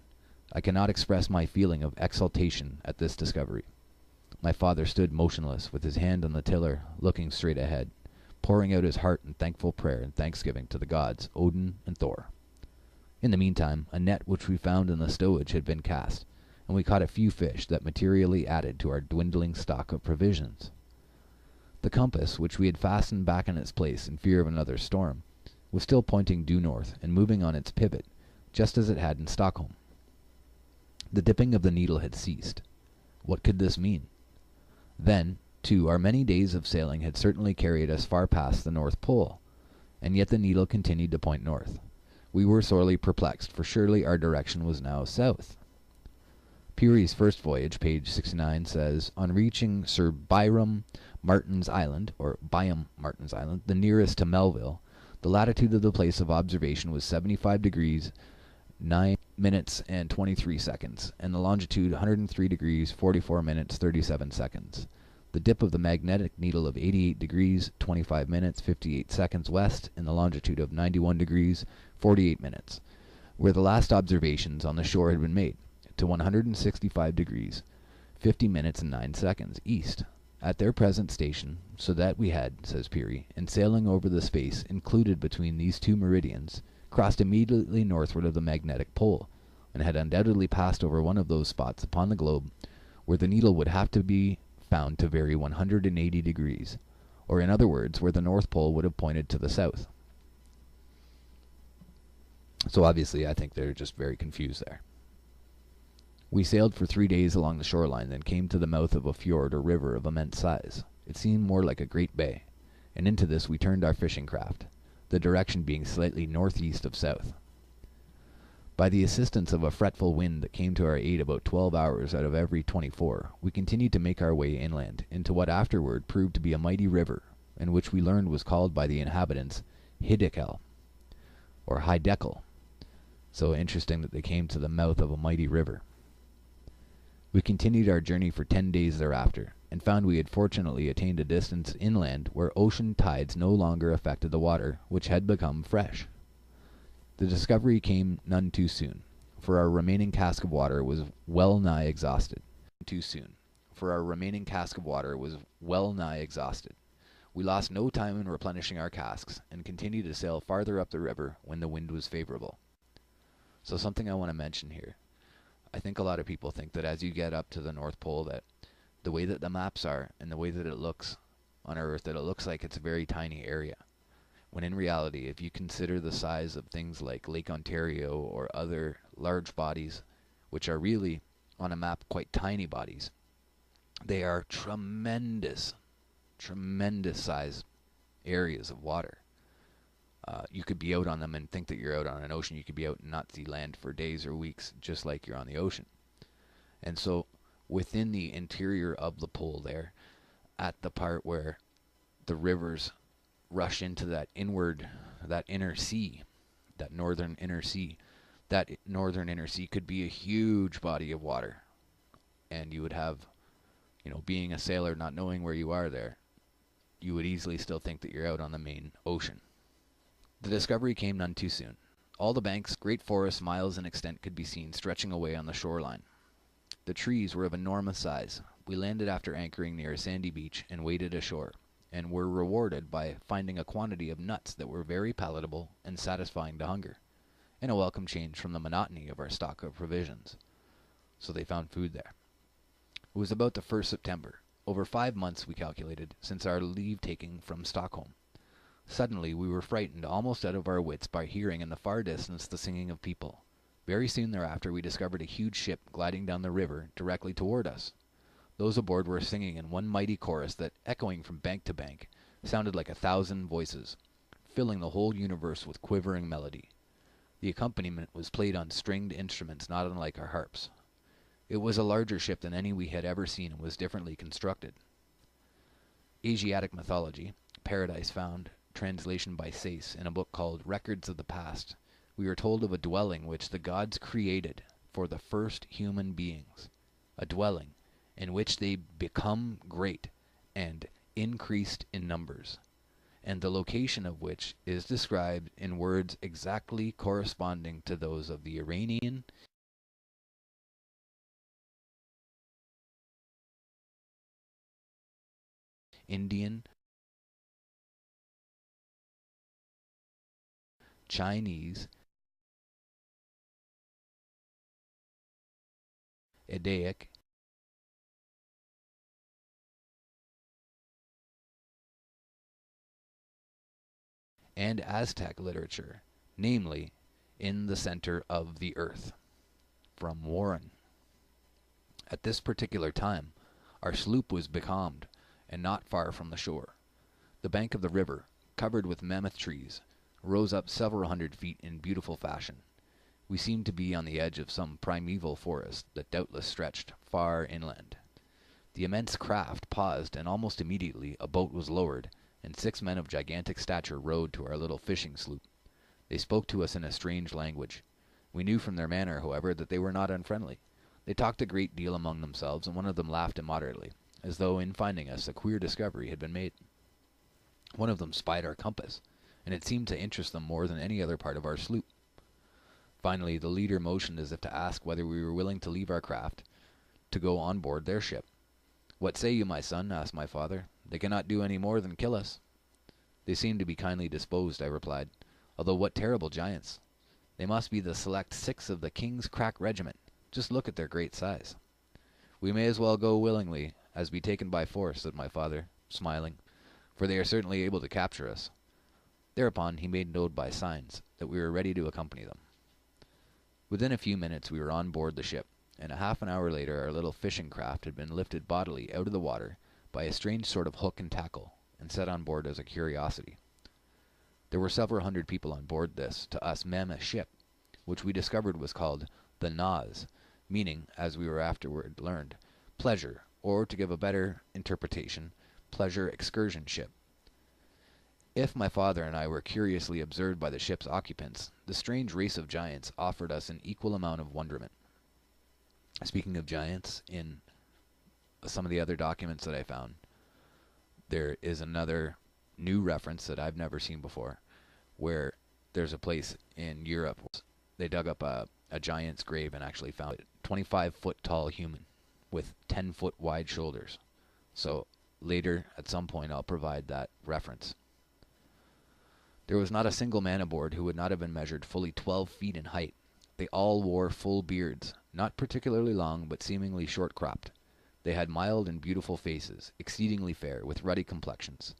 Speaker 5: I cannot express my feeling of exultation at this discovery. My father stood motionless, with his hand on the tiller, looking straight ahead, pouring out his heart in thankful prayer and thanksgiving to the gods, Odin and Thor. In the meantime, a net which we found in the stowage had been cast, and we caught a few fish that materially added to our dwindling stock of provisions. The compass, which we had fastened back in its place in fear of another storm, was still pointing due north and moving on its pivot, just as it had in Stockholm. The dipping of the needle had ceased. What could this mean? Then, 2. Our many days of sailing had certainly carried us far past the North Pole, and yet the needle continued to point north. We were sorely perplexed, for surely our direction was now south. Peary's first voyage, page 69, says, on reaching Sir Byram Martin's Island, or Byam Martin's Island, the nearest to Melville, the latitude of the place of observation was 75 degrees 9 minutes and 23 seconds, and the longitude 103 degrees 44 minutes 37 seconds. The dip of the magnetic needle of 88 degrees 25 minutes 58 seconds west, in the longitude of 91 degrees 48 minutes, where the last observations on the shore had been made, to 165 degrees 50 minutes and 9 seconds east, at their present station, so that we had, says Peary, in sailing over the space included between these two meridians, crossed immediately northward of the magnetic pole, and had undoubtedly passed over one of those spots upon the globe where the needle would have to be found to vary 180 degrees, or in other words, where the North Pole would have pointed to the south. So obviously I think they're just very confused there. We sailed for 3 days along the shoreline, then came to the mouth of a fjord or river of immense size. It seemed more like a great bay, and into this we turned our fishing craft, the direction being slightly northeast of south. By the assistance of a fretful wind that came to our aid about 12 hours out of every 24, we continued to make our way inland into what afterward proved to be a mighty river, and which we learned was called by the inhabitants Hiddekel, or Hiddekel. So interesting that they came to the mouth of a mighty river. We continued our journey for 10 days thereafter, and found we had fortunately attained a distance inland where ocean tides no longer affected the water, which had become fresh. The discovery came none too soon, for our remaining cask of water was well nigh exhausted. We lost no time in replenishing our casks, and continued to sail farther up the river when the wind was favorable. So something I want to mention here. I think a lot of people think that as you get up to the North Pole, that the way that the maps are and the way that it looks on Earth, that it looks like it's a very tiny area. When in reality, if you consider the size of things like Lake Ontario or other large bodies, which are really on a map quite tiny bodies, they are tremendous size areas of water. You could be out on them and think that you're out on an ocean. You could be out and not see land for days or weeks, just like you're on the ocean. And so within the interior of the pole there, at the part where the rivers rush into that inner sea, that northern inner sea could be a huge body of water. And you would have, being a sailor, not knowing where you are there, you would easily still think that you're out on the main ocean. The discovery came none too soon. All the banks, great forests miles in extent, could be seen stretching away on the shoreline. The trees were of enormous size. We landed after anchoring near a sandy beach and waded ashore, and were rewarded by finding a quantity of nuts that were very palatable and satisfying to hunger, and a welcome change from the monotony of our stock of provisions. So they found food there. It was about the 1st September, over 5 months we calculated, since our leave-taking from Stockholm. Suddenly we were frightened almost out of our wits by hearing in the far distance the singing of people. Very soon thereafter we discovered a huge ship gliding down the river directly toward us. Those aboard were singing in one mighty chorus that, echoing from bank to bank, sounded like 1,000 voices, filling the whole universe with quivering melody. The accompaniment was played on stringed instruments not unlike our harps. It was a larger ship than any we had ever seen and was differently constructed. Asiatic Mythology, Paradise Found, translation by Sayce, in a book called Records of the Past, we are told of a dwelling which the gods created for the first human beings, a dwelling in which they become great and increased in numbers, and the location of which is described in words exactly corresponding to those of the Iranian, Indian, Chinese, Eddaic, and Aztec literature, namely, in the center of the earth. From Warren. At this particular time, our sloop was becalmed, and not far from the shore. The bank of the river, covered with mammoth trees, rose up several hundred feet in beautiful fashion. We seemed to be on the edge of some primeval forest that doubtless stretched far inland. The immense craft paused, and almost immediately a boat was lowered, and 6 men of gigantic stature rowed to our little fishing sloop. They spoke to us in a strange language. We knew from their manner, however, that they were not unfriendly. They talked a great deal among themselves, and one of them laughed immoderately, as though in finding us a queer discovery had been made. One of them spied our compass, and it seemed to interest them more than any other part of our sloop. Finally, the leader motioned as if to ask whether we were willing to leave our craft to go on board their ship. "What say you, my son?" asked my father. "They cannot do any more than kill us." "They seem to be kindly disposed," I replied, "although what terrible giants! They must be the select 6 of the King's crack regiment. Just look at their great size." "We may as well go willingly as be taken by force," said my father, smiling, "for they are certainly able to capture us." Thereupon he made known by signs that we were ready to accompany them. Within a few minutes we were on board the ship, and a half an hour later our little fishing craft had been lifted bodily out of the water by a strange sort of hook and tackle, and set on board as a curiosity. There were several hundred people on board this, to us, mammoth ship, which we discovered was called the Naz, meaning, as we were afterward learned, pleasure, or, to give a better interpretation, pleasure excursion ship. If my father and I were curiously observed by the ship's occupants, the strange race of giants offered us an equal amount of wonderment. Speaking of giants, in some of the other documents that I found, there is another new reference that I've never seen before, where there's a place in Europe where they dug up a giant's grave and actually found a 25-foot tall human with 10-foot wide shoulders. So later, at some point, I'll provide that reference. There was not a single man aboard who would not have been measured fully 12 feet in height. They all wore full beards, not particularly long, but seemingly short-cropped. They had mild and beautiful faces, exceedingly fair, with ruddy complexions.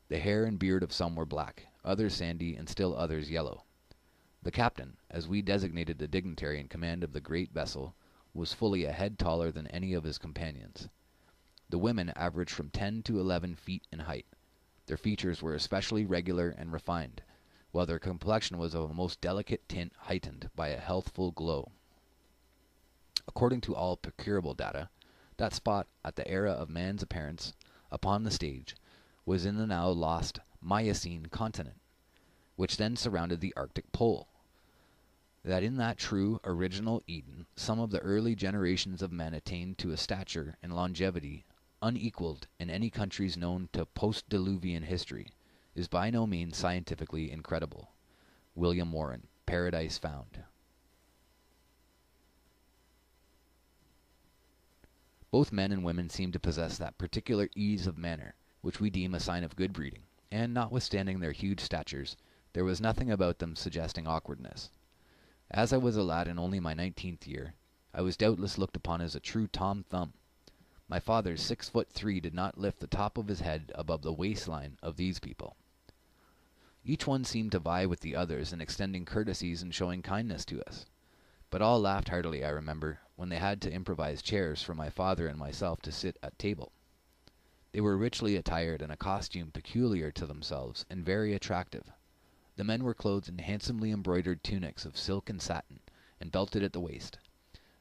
Speaker 5: The hair and beard of some were black, others sandy, and still others yellow. The captain, as we designated the dignitary in command of the great vessel, was fully a head taller than any of his companions. The women averaged from 10 to 11 feet in height. Their features were especially regular and refined, while their complexion was of a most delicate tint heightened by a healthful glow. According to all procurable data, that spot at the era of man's appearance upon the stage was in the now lost Miocene continent, which then surrounded the Arctic pole. That in that true original Eden, some of the early generations of men attained to a stature and longevity unequaled in any countries known to post-Diluvian history, is by no means scientifically incredible. William Warren, Paradise Found. Both men and women seem to possess that particular ease of manner which we deem a sign of good breeding, and notwithstanding their huge statures, there was nothing about them suggesting awkwardness. As I was a lad in only my 19th year, I was doubtless looked upon as a true Tom Thumb. My father's 6'3" did not lift the top of his head above the waistline of these people. Each one seemed to vie with the others in extending courtesies and showing kindness to us. But all laughed heartily, I remember, when they had to improvise chairs for my father and myself to sit at table. They were richly attired in a costume peculiar to themselves and very attractive. The men were clothed in handsomely embroidered tunics of silk and satin, and belted at the waist.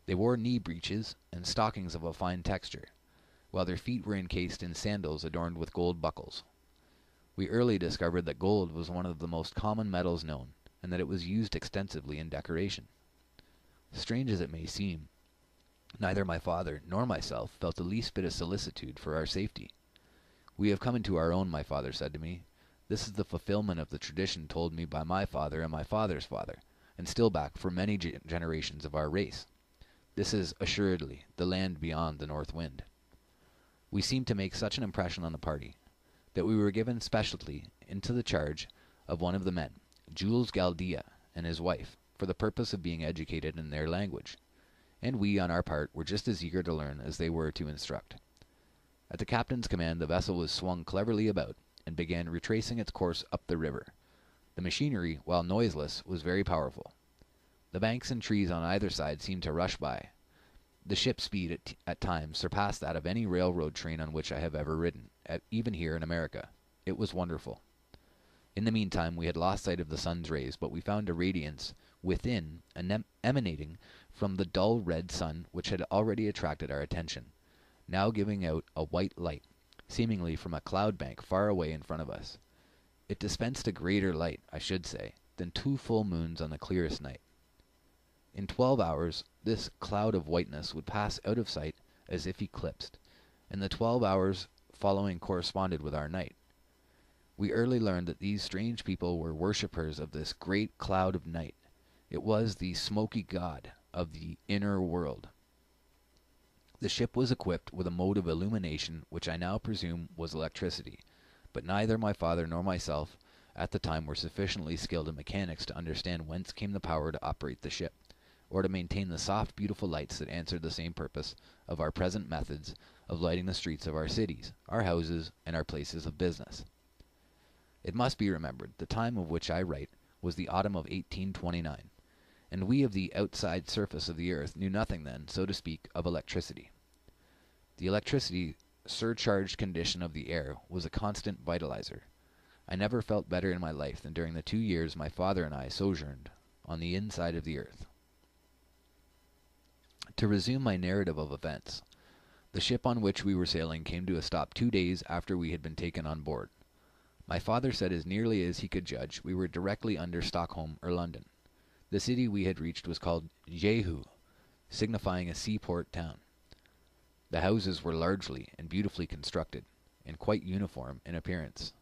Speaker 5: They wore knee breeches and stockings of a fine texture, while their feet were encased in sandals adorned with gold buckles. We early discovered that gold was one of the most common metals known, and that it was used extensively in decoration. Strange as it may seem, neither my father nor myself felt the least bit of solicitude for our safety. "We have come into our own," my father said to me. "This is the fulfillment of the tradition told me by my father and my father's father, and still back for many generations of our race. This is, assuredly, the land beyond the north wind." We seemed to make such an impression on the party, that we were given specially into the charge of one of the men, Jules Galdia, and his wife, for the purpose of being educated in their language, and we, on our part, were just as eager to learn as they were to instruct. At the captain's command the vessel was swung cleverly about, and began retracing its course up the river. The machinery, while noiseless, was very powerful. The banks and trees on either side seemed to rush by. The ship's speed at times surpassed that of any railroad train on which I have ever ridden, even here in America. It was wonderful. In the meantime, we had lost sight of the sun's rays, but we found a radiance within, emanating from the dull red sun which had already attracted our attention, now giving out a white light, seemingly from a cloud bank far away in front of us. It dispensed a greater light, I should say, than 2 full moons on the clearest night. In 12 hours, this cloud of whiteness would pass out of sight as if eclipsed, and the 12 hours following corresponded with our night. We early learned that these strange people were worshippers of this great cloud of night. It was the smoky god of the inner world. The ship was equipped with a mode of illumination which I now presume was electricity, but neither my father nor myself at the time were sufficiently skilled in mechanics to understand whence came the power to operate the ship, or to maintain the soft, beautiful lights that answered the same purpose of our present methods of lighting the streets of our cities, our houses, and our places of business. It must be remembered, the time of which I write was the autumn of 1829, and we of the outside surface of the earth knew nothing then, so to speak, of electricity. The electricity surcharged condition of the air was a constant vitalizer. I never felt better in my life than during the 2 years my father and I sojourned on the inside of the earth. To resume my narrative of events, the ship on which we were sailing came to a stop 2 days after we had been taken on board. My father said as nearly as he could judge we were directly under Stockholm or London. The city we had reached was called Jehu, signifying a seaport town. The houses were largely and beautifully constructed, and quite uniform in appearance,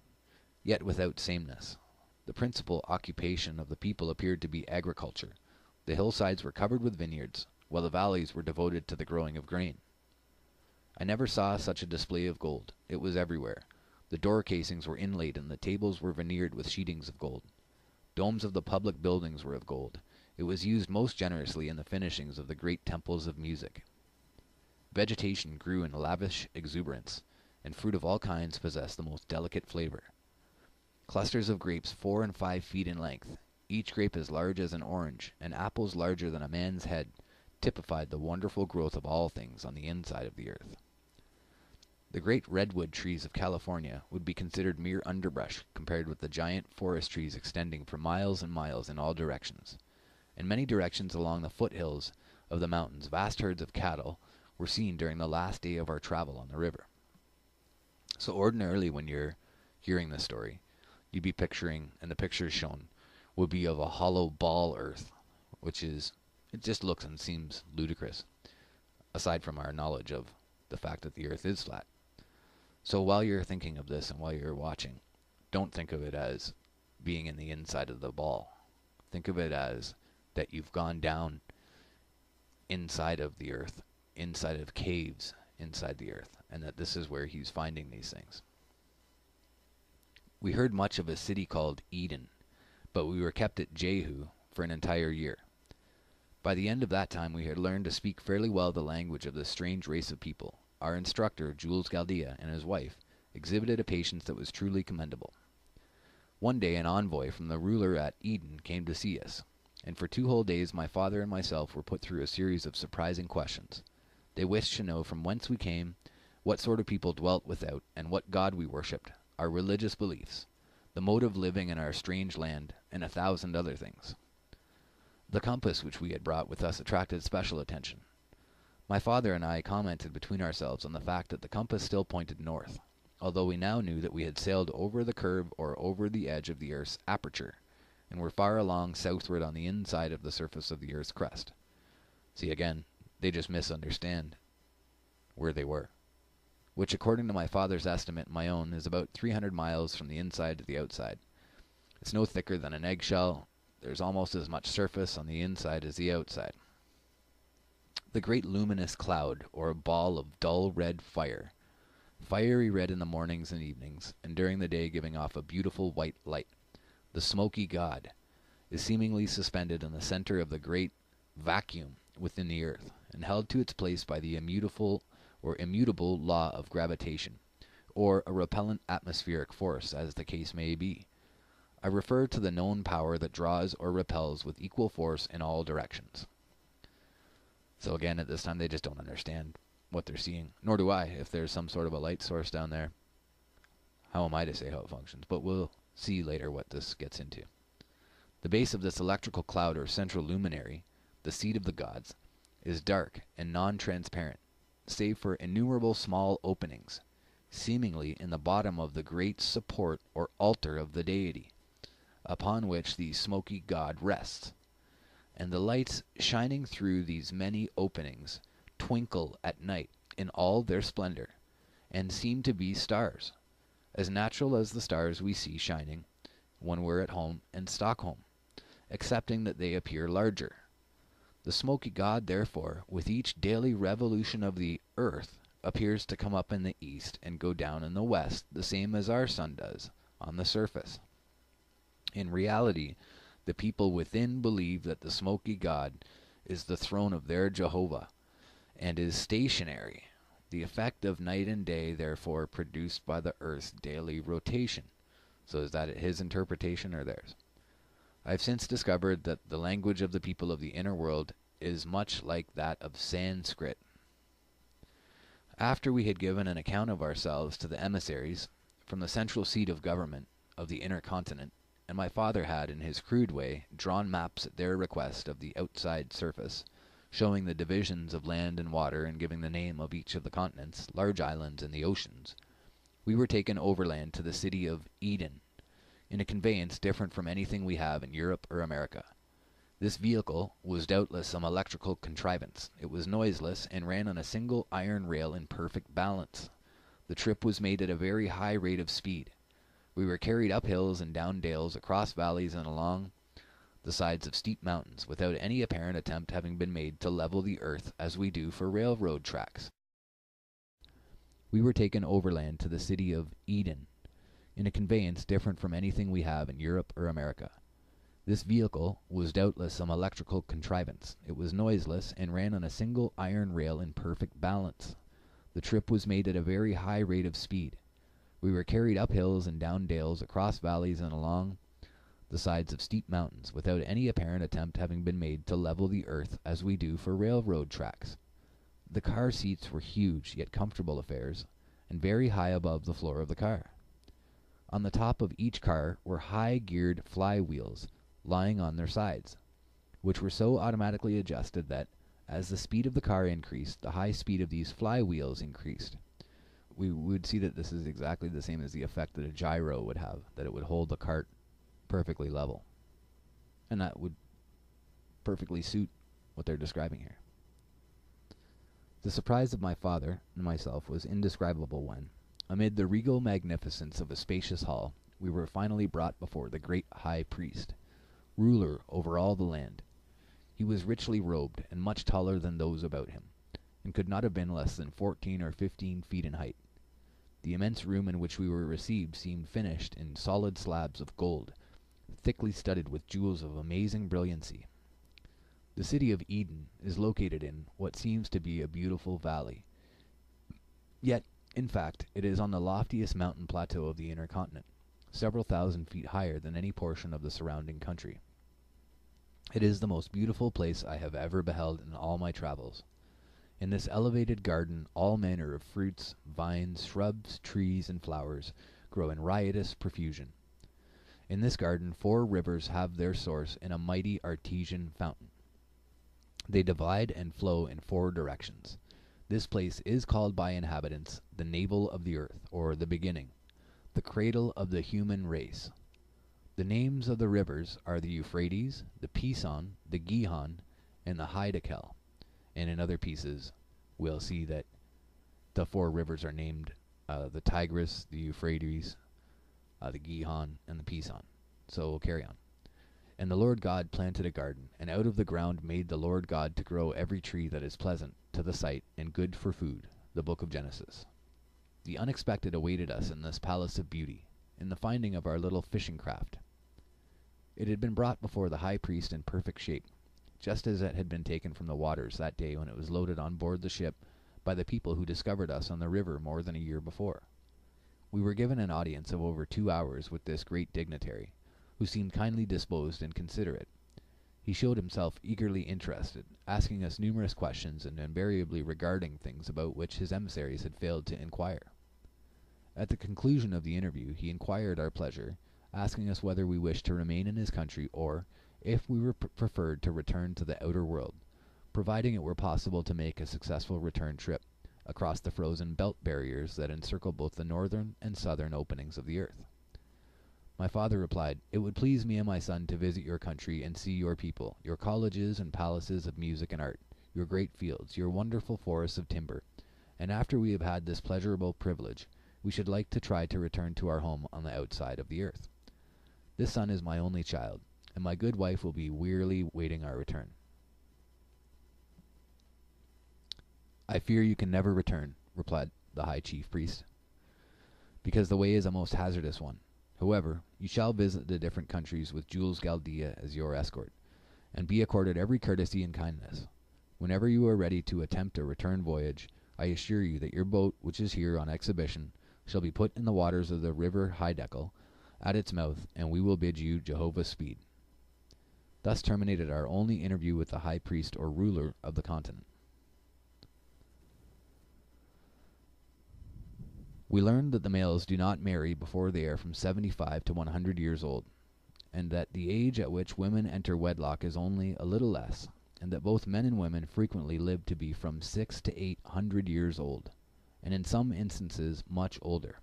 Speaker 5: yet without sameness. The principal occupation of the people appeared to be agriculture. The hillsides were covered with vineyards, while the valleys were devoted to the growing of grain. I never saw such a display of gold. It was everywhere. The door casings were inlaid, and the tables were veneered with sheetings of gold. Domes of the public buildings were of gold. It was used most generously in the finishings of the great temples of music. Vegetation grew in lavish exuberance, and fruit of all kinds possessed the most delicate flavor. Clusters of grapes 4 and 5 feet in length, each grape as large as an orange, and apples larger than a man's head, typified the wonderful growth of all things on the inside of the earth. The great redwood trees of California would be considered mere underbrush compared with the giant forest trees extending for miles and miles in all directions. In many directions along the foothills of the mountains, vast herds of cattle were seen during the last day of our travel on the river. So ordinarily when you're hearing this story, you'd be picturing, and the pictures shown would be of a hollow ball earth, which is, it just looks and seems ludicrous, aside from our knowledge of the fact that the earth is flat. So while you're thinking of this and while you're watching, don't think of it as being in the inside of the ball. Think of it as that you've gone down inside of the earth, inside of caves inside the earth, and that this is where he's finding these things. We heard much of a city called Eden, but we were kept at Jehu for an entire year. By the end of that time we had learned to speak fairly well the language of this strange race of people. Our instructor, Jules Galdea, and his wife, exhibited a patience that was truly commendable. One day an envoy from the ruler at Eden came to see us, and for 2 whole days my father and myself were put through a series of surprising questions. They wished to know from whence we came, what sort of people dwelt without, and what god we worshipped, our religious beliefs, the mode of living in our strange land, and 1,000 other things. The compass which we had brought with us attracted special attention. My father and I commented between ourselves on the fact that the compass still pointed north, although we now knew that we had sailed over the curve or over the edge of the Earth's aperture, and were far along southward on the inside of the surface of the Earth's crust. See, again, they just misunderstand where they were, which according to my father's estimate and my own is about 300 miles from the inside to the outside. It's no thicker than an eggshell. There's almost as much surface on the inside as the outside. The great luminous cloud, or a ball of dull red fire, fiery red in the mornings and evenings, and during the day giving off a beautiful white light, the smoky god, is seemingly suspended in the center of the great vacuum within the earth, and held to its place by the immutable law of gravitation, or a repellent atmospheric force, as the case may be. I refer to the known power that draws or repels with equal force in all directions. So again, at this time, they just don't understand what they're seeing. Nor do I. If there's some sort of a light source down there, how am I to say how it functions? But we'll see later what this gets into. The base of this electrical cloud or central luminary, the seat of the gods, is dark and non-transparent, save for innumerable small openings, seemingly in the bottom of the great support or altar of the deity, upon which the smoky god rests. And the lights shining through these many openings twinkle at night in all their splendor, and seem to be stars, as natural as the stars we see shining when we're at home in Stockholm, excepting that they appear larger. The smoky god, therefore, with each daily revolution of the earth, appears to come up in the east and go down in the west, the same as our sun does on the surface. In reality, the people within believe that the smoky god is the throne of their Jehovah, and is stationary, the effect of night and day, therefore, produced by the earth's daily rotation. So is that his interpretation or theirs? I've since discovered that the language of the people of the inner world is much like that of Sanskrit. After we had given an account of ourselves to the emissaries from the central seat of government of the inner continent, and my father had, in his crude way, drawn maps at their request of the outside surface, showing the divisions of land and water and giving the name of each of the continents, large islands, and the oceans, we were taken overland to the city of Eden, in a conveyance different from anything we have in Europe or America. This vehicle was doubtless some electrical contrivance. It was noiseless and ran on a single iron rail in perfect balance. The trip was made at a very high rate of speed. We were carried up hills and down dales, across valleys and along the sides of steep mountains, without any apparent attempt having been made to level the earth as we do for railroad tracks. We were taken overland to the city of Eden, in a conveyance different from anything we have in Europe or America. This vehicle was doubtless some electrical contrivance. It was noiseless and ran on a single iron rail in perfect balance. The trip was made at a very high rate of speed. We were carried up hills and down dales, across valleys and along the sides of steep mountains, without any apparent attempt having been made to level the earth as we do for railroad tracks. The car seats were huge, yet comfortable affairs, and very high above the floor of the car. On the top of each car were high-geared flywheels lying on their sides, which were so automatically adjusted that, as the speed of the car increased, the high speed of these flywheels increased. We would see that this is exactly the same as the effect that a gyro would have, that it would hold the cart perfectly level. And that would perfectly suit what they're describing here. The surprise of my father and myself was indescribable when, amid the regal magnificence of a spacious hall, we were finally brought before the great high priest, ruler over all the land. He was richly robed and much taller than those about him, and could not have been less than 14 or 15 feet in height. The immense room in which we were received seemed finished in solid slabs of gold, thickly studded with jewels of amazing brilliancy. The city of Eden is located in what seems to be a beautiful valley. Yet, in fact, it is on the loftiest mountain plateau of the inner continent, several thousand feet higher than any portion of the surrounding country. It is the most beautiful place I have ever beheld in all my travels. In this elevated garden all manner of fruits, vines, shrubs, trees, and flowers grow in riotous profusion. In this garden 4 rivers have their source in a mighty artesian fountain. They divide and flow in 4 directions. This place is called by inhabitants the navel of the earth, or the beginning, the cradle of the human race. The names of the rivers are the Euphrates, the Pison, the Gihon, and the Hiddekel. And in other pieces, we'll see that the 4 rivers are named the Tigris, the Euphrates, the Gihon, and the Pison. So we'll carry on. And the Lord God planted a garden, and out of the ground made the Lord God to grow every tree that is pleasant to the sight and good for food. The book of Genesis. The unexpected awaited us in this palace of beauty, in the finding of our little fishing craft. It had been brought before the high priest in perfect shape, just as it had been taken from the waters that day when it was loaded on board the ship by the people who discovered us on the river more than a year before. We were given an audience of over 2 hours with this great dignitary, who seemed kindly disposed and considerate. He showed himself eagerly interested, asking us numerous questions and invariably regarding things about which his emissaries had failed to inquire. At the conclusion of the interview, he inquired our pleasure, asking us whether we wished to remain in his country or, if we were preferred, to return to the outer world, providing it were possible to make a successful return trip across the frozen belt barriers that encircle both the northern and southern openings of the earth. My father replied, "It would please me and my son to visit your country and see your people, your colleges and palaces of music and art, your great fields, your wonderful forests of timber, and after we have had this pleasurable privilege, we should like to try to return to our home on the outside of the earth. This son is my only child, and my good wife will be wearily waiting our return." "I fear you can never return," replied the high chief priest, "because the way is a most hazardous one. However, you shall visit the different countries with Jules Galdea as your escort, and be accorded every courtesy and kindness. Whenever you are ready to attempt a return voyage, I assure you that your boat, which is here on exhibition, shall be put in the waters of the river Hydekal at its mouth, and we will bid you Jehovah's speed." Thus terminated our only interview with the high priest or ruler of the continent. We learned that the males do not marry before they are from 75 to 100 years old, and that the age at which women enter wedlock is only a little less, and that both men and women frequently live to be from 600 to 800 years old, and in some instances much older.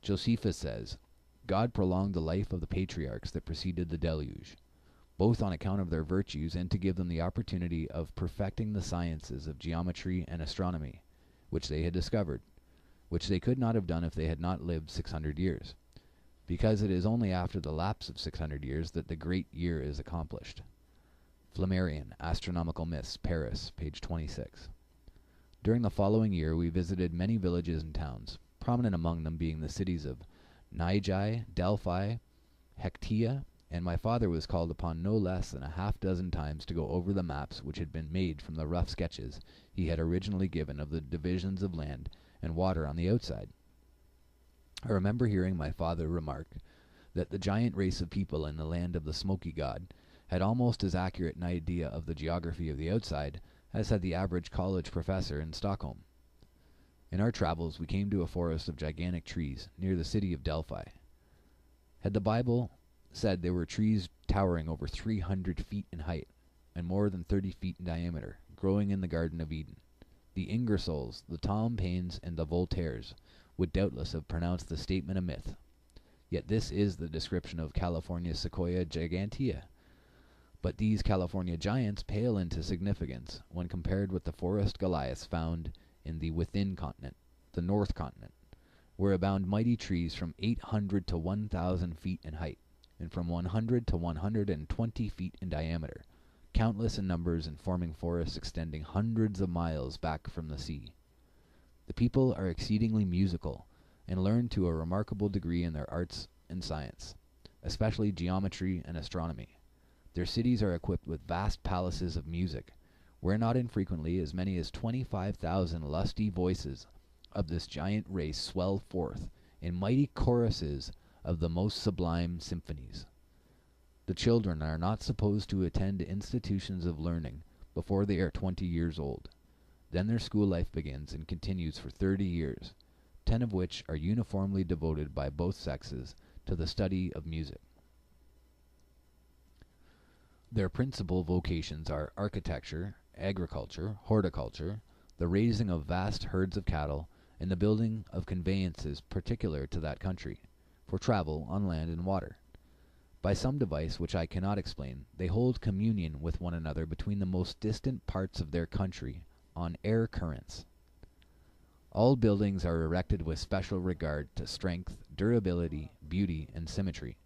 Speaker 5: Josephus says, "God prolonged the life of the patriarchs that preceded the deluge, both on account of their virtues and to give them the opportunity of perfecting the sciences of geometry and astronomy, which they had discovered, which they could not have done if they had not lived 600 years, because it is only after the lapse of 600 years that the great year is accomplished." Flammarion, Astronomical Myths, Paris, page 26. During the following year we visited many villages and towns, prominent among them being the cities of Nigai, Delphi, Hectia, and my father was called upon no less than a half-dozen times to go over the maps which had been made from the rough sketches he had originally given of the divisions of land and water on the outside. I remember hearing my father remark that the giant race of people in the land of the Smoky God had almost as accurate an idea of the geography of the outside as had the average college professor in Stockholm. In our travels we came to a forest of gigantic trees near the city of Delphi. Had the Bible said there were trees towering over 300 feet in height and more than 30 feet in diameter, growing in the Garden of Eden, the Ingersolls, the Tom Paines, and the Voltaires would doubtless have pronounced the statement a myth. Yet this is the description of California's Sequoia gigantea. But these California giants pale into significance when compared with the forest Goliaths found in the within continent, the North Continent, where abound mighty trees from 800 to 1,000 feet in height, and from 100 to 120 feet in diameter, countless in numbers and forming forests extending hundreds of miles back from the sea. The people are exceedingly musical, and learn to a remarkable degree in their arts and science, especially geometry and astronomy. Their cities are equipped with vast palaces of music, where not infrequently as many as 25,000 lusty voices of this giant race swell forth in mighty choruses of the most sublime symphonies. The children are not supposed to attend institutions of learning before they are 20 years old. Then their school life begins and continues for 30 years, 10 of which are uniformly devoted by both sexes to the study of music. Their principal vocations are architecture, agriculture, horticulture, the raising of vast herds of cattle, and the building of conveyances particular to that country, for travel on land and water. By some device which I cannot explain, they hold communion with one another between the most distant parts of their country on air currents. All buildings are erected with special regard to strength, durability, beauty, and symmetry,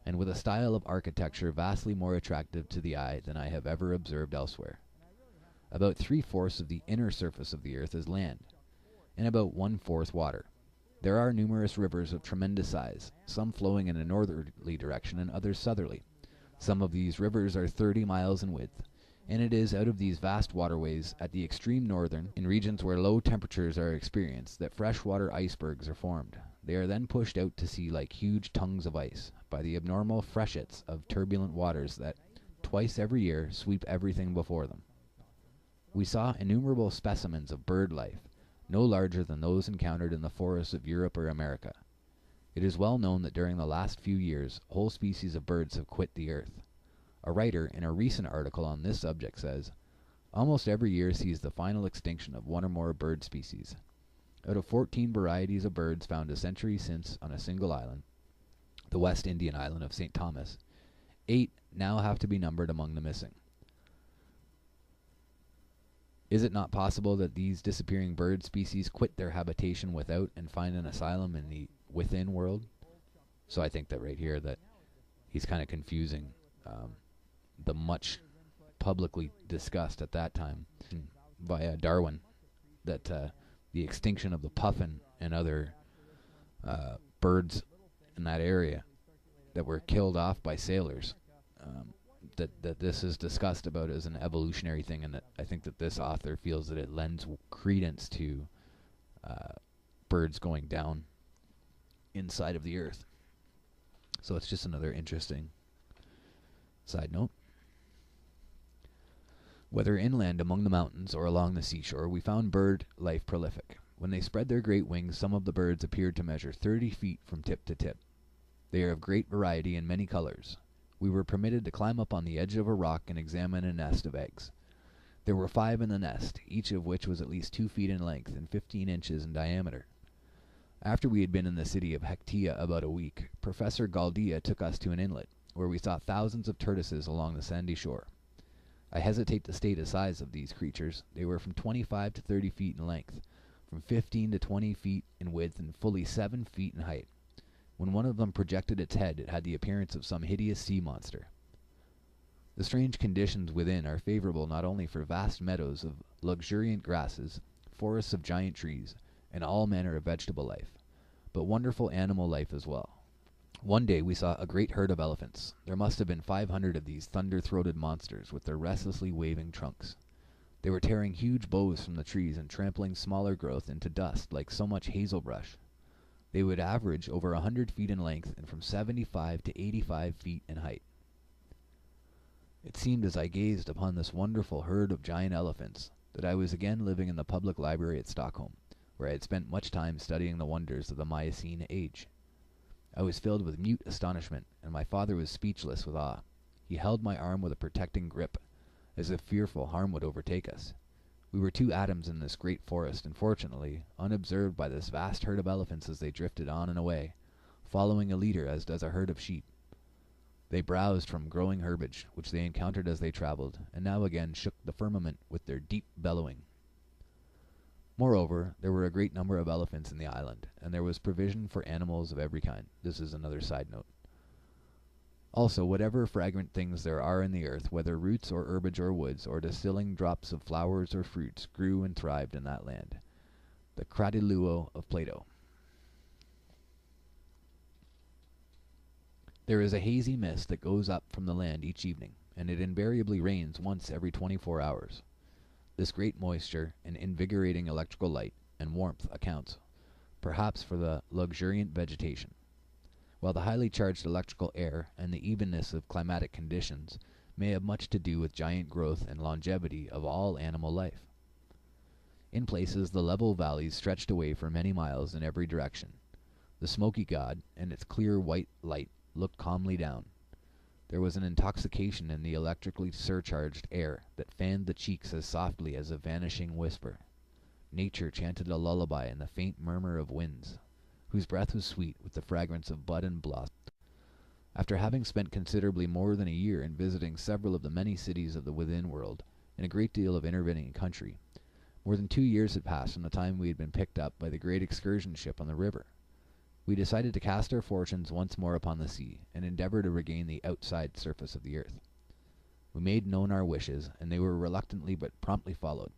Speaker 5: and with a style of architecture vastly more attractive to the eye than I have ever observed elsewhere. About 3/4 of the inner surface of the earth is land, and about 1/4 water. There are numerous rivers of tremendous size, some flowing in a northerly direction and others southerly. Some of these rivers are 30 miles in width, And it is out of these vast waterways at the extreme northern, in regions where low temperatures are experienced, that freshwater icebergs are formed. They are then pushed out to sea like huge tongues of ice by the abnormal freshets of turbulent waters that, twice every year, sweep everything before them. We saw innumerable specimens of bird life, no larger than those encountered in the forests of Europe or America. It is well known that during the last few years, whole species of birds have quit the earth. A writer in a recent article on this subject says, "Almost every year sees the final extinction of one or more bird species. Out of 14 varieties of birds found a century since on a single island, the West Indian island of St. Thomas, 8 now have to be numbered among the missing. Is it not possible that these disappearing bird species quit their habitation without and find an asylum in the within world?" So I think that right here that he's kind of confusing the much publicly discussed at that time by Darwin, that the extinction of the puffin and other birds in that area that were killed off by sailors, that this is discussed about as an evolutionary thing, and that I think that this author feels that it lends credence to birds going down inside of the earth. So it's just another interesting side note. Whether inland among the mountains or along the seashore, we found bird life prolific. When they spread their great wings, some of the birds appeared to measure 30 feet from tip to tip. They are of great variety and many colors. We were permitted to climb up on the edge of a rock and examine a nest of eggs. There were 5 in the nest, each of which was at least 2 feet in length and 15 inches in diameter. After we had been in the city of Hectea about a week, Professor Galdia took us to an inlet, where we saw thousands of tortoises along the sandy shore. I hesitate to state the size of these creatures. They were from 25 to 30 feet in length, from 15 to 20 feet in width, and fully 7 feet in height. When one of them projected its head, it had the appearance of some hideous sea monster. The strange conditions within are favorable not only for vast meadows of luxuriant grasses, forests of giant trees, and all manner of vegetable life, but wonderful animal life as well. One day we saw a great herd of elephants. There must have been 500 of these thunder-throated monsters with their restlessly waving trunks. They were tearing huge boughs from the trees and trampling smaller growth into dust like so much hazel brush. They would average over 100 feet in length and from 75 to 85 feet in height. It seemed as I gazed upon this wonderful herd of giant elephants that I was again living in the public library at Stockholm, where I had spent much time studying the wonders of the Miocene age. I was filled with mute astonishment, and my father was speechless with awe. He held my arm with a protecting grip, as if fearful harm would overtake us. We were 2 atoms in this great forest, and fortunately unobserved by this vast herd of elephants as they drifted on and away, following a leader as does a herd of sheep. They browsed from growing herbage, which they encountered as they traveled, and now again shook the firmament with their deep bellowing. Moreover, there were a great number of elephants in the island, and there was provision for animals of every kind. This is another side note. Also, whatever fragrant things there are in the earth, whether roots or herbage or woods, or distilling drops of flowers or fruits, grew and thrived in that land. The Kradiluo of Plato. There is a hazy mist that goes up from the land each evening, and it invariably rains once every 24 hours. This great moisture and invigorating electrical light and warmth accounts, perhaps, for the luxuriant vegetation, while the highly charged electrical air and the evenness of climatic conditions may have much to do with giant growth and longevity of all animal life. In places, the level valleys stretched away for many miles in every direction. The smoky god and its clear white light looked calmly down. There was an intoxication in the electrically surcharged air that fanned the cheeks as softly as a vanishing whisper. Nature chanted a lullaby in the faint murmur of winds, whose breath was sweet with the fragrance of bud and blossom. After having spent considerably more than a year in visiting several of the many cities of the within world, and a great deal of intervening country, more than 2 years had passed from the time we had been picked up by the great excursion ship on the river. We decided to cast our fortunes once more upon the sea, and endeavor to regain the outside surface of the earth. We made known our wishes, and they were reluctantly but promptly followed.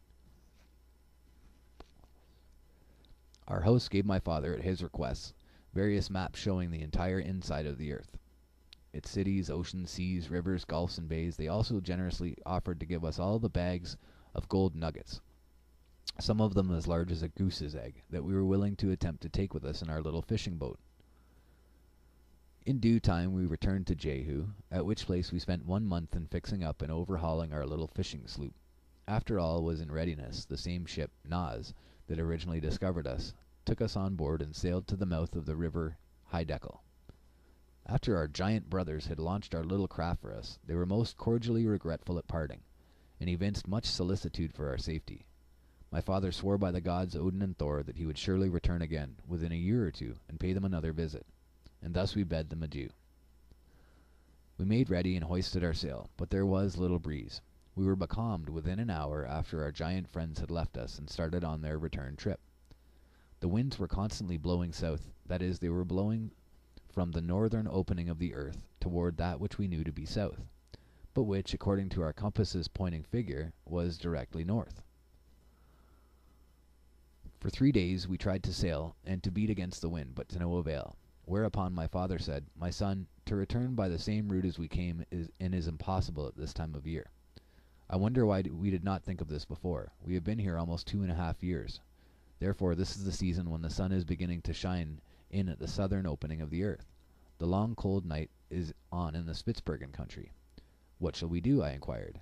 Speaker 5: Our host gave my father, at his request, various maps showing the entire inside of the earth. its cities, oceans, seas, rivers, gulfs, and bays, they also generously offered to give us all the bags of gold nuggets, some of them as large as a goose's egg, that we were willing to attempt to take with us in our little fishing boat. In due time we returned to Jehu, at which place we spent 1 month in fixing up and overhauling our little fishing sloop. After all was in readiness, the same ship, Naz, that originally discovered us, took us on board and sailed to the mouth of the river Hiddekel. After our giant brothers had launched our little craft for us, they were most cordially regretful at parting, and evinced much solicitude for our safety. My father swore by the gods Odin and Thor that he would surely return again, within a year or two, and pay them another visit, and thus we bade them adieu. We made ready and hoisted our sail, but there was little breeze. We were becalmed within an hour after our giant friends had left us and started on their return trip. The winds were constantly blowing south, that is, they were blowing from the northern opening of the earth toward that which we knew to be south, but which, according to our compass's pointing figure, was directly north. For 3 days we tried to sail and to beat against the wind, but to no avail. Whereupon my father said, "My son, to return by the same route as we came is impossible at this time of year. I wonder why we did not think of this before. We have been here almost 2.5 years. Therefore this is the season when the sun is beginning to shine in at the southern opening of the earth. The long cold night is on in the Spitzbergen country. What shall we do?" I inquired.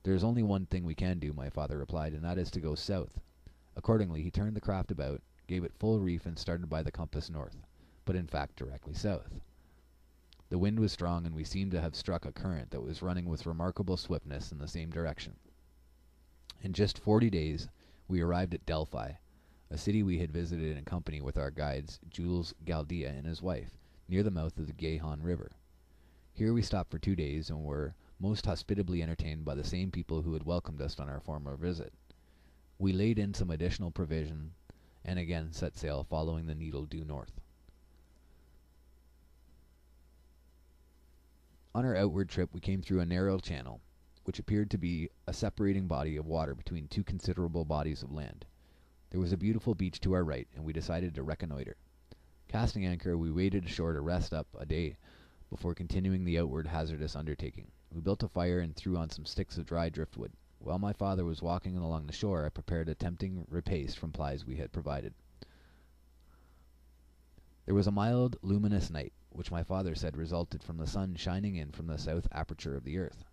Speaker 5: "There is only one thing we can do," my father replied, "and that is to go south." Accordingly he turned the craft about, gave it full reef, and started by the compass north, but in fact directly south. The wind was strong, and we seemed to have struck a current that was running with remarkable swiftness in the same direction. In just 40 days we arrived at Delphi, a city we had visited in company with our guides, Jules Galdea and his wife, near the mouth of the Gihon River. Here we stopped for 2 days, and were most hospitably entertained by the same people who had welcomed us on our former visit. We laid in some additional provision, and again set sail, following the needle due north. On our outward trip we came through a narrow channel, which appeared to be a separating body of water between two considerable bodies of land. There was a beautiful beach to our right, and we decided to reconnoiter. Casting anchor, we waded ashore to rest up a day before continuing the outward hazardous undertaking. We built a fire and threw on some sticks of dry driftwood. While my father was walking along the shore, I prepared a tempting repast from plies we had provided. There was a mild, luminous night, which my father said resulted from the sun shining in from the south aperture of the earth.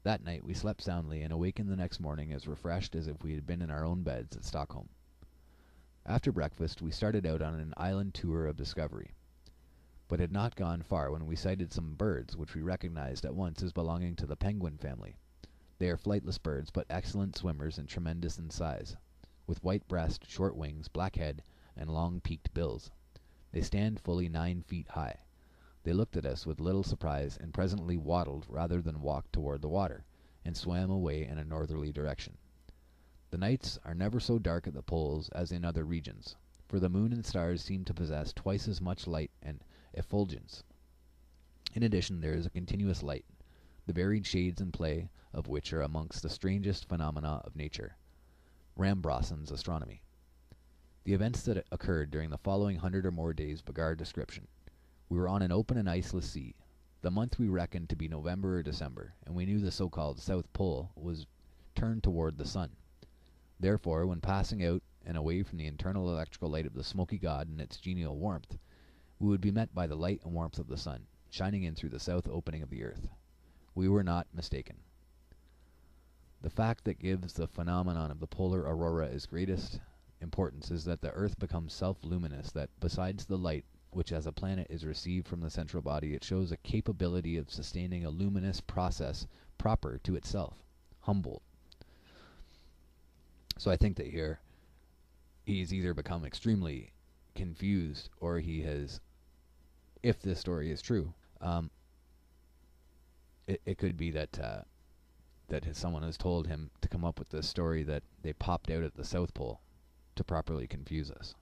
Speaker 5: That night we slept soundly, and awakened the next morning as refreshed as if we had been in our own beds at Stockholm. After breakfast we started out on an island tour of discovery, but had not gone far when we sighted some birds which we recognized at once as belonging to the penguin family. They are flightless birds, but excellent swimmers and tremendous in size, with white breast, short wings, black head, and long peaked bills. They stand fully 9 feet high. They looked at us with little surprise, and presently waddled rather than walked toward the water, and swam away in a northerly direction. The nights are never so dark at the poles as in other regions, for the moon and stars seem to possess twice as much light and effulgence. In addition, there is a continuous light, the varied shades and play of which are amongst the strangest phenomena of nature. Rambrassen's astronomy. The events that occurred during the following 100 or more days begar description. We were on an open and iceless sea. The month we reckoned to be November or December, and we knew the so-called South Pole was turned toward the sun. Therefore, when passing out and away from the internal electrical light of the smoky god and its genial warmth, we would be met by the light and warmth of the sun, shining in through the south opening of the earth. We were not mistaken. The fact that gives the phenomenon of the polar aurora its greatest importance is that the earth becomes self-luminous, that besides the light which as a planet is received from the central body, it shows a capability of sustaining a luminous process proper to itself. Humboldt. So I think that here he's either become extremely confused, or he has, if this story is true, it could be that someone has told him to come up with this story that they popped out at the South Pole to properly confuse us.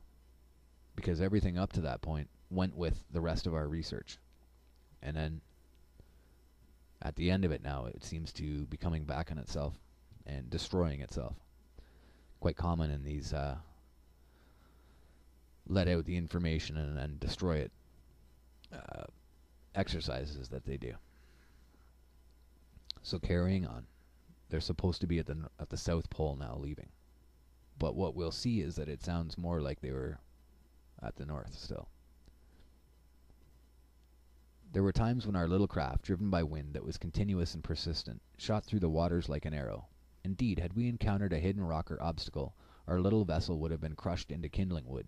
Speaker 5: Because everything up to that point went with the rest of our research. And then at the end of it now, it seems to be coming back on itself and destroying itself. Quite common in these let out the information and then destroy it exercises that they do. So carrying on, they're supposed to be at the South Pole now, leaving. But what we'll see is that it sounds more like they were at the North still. There were times when our little craft, driven by wind that was continuous and persistent, shot through the waters like an arrow. Indeed, had we encountered a hidden rock or obstacle, our little vessel would have been crushed into kindling wood.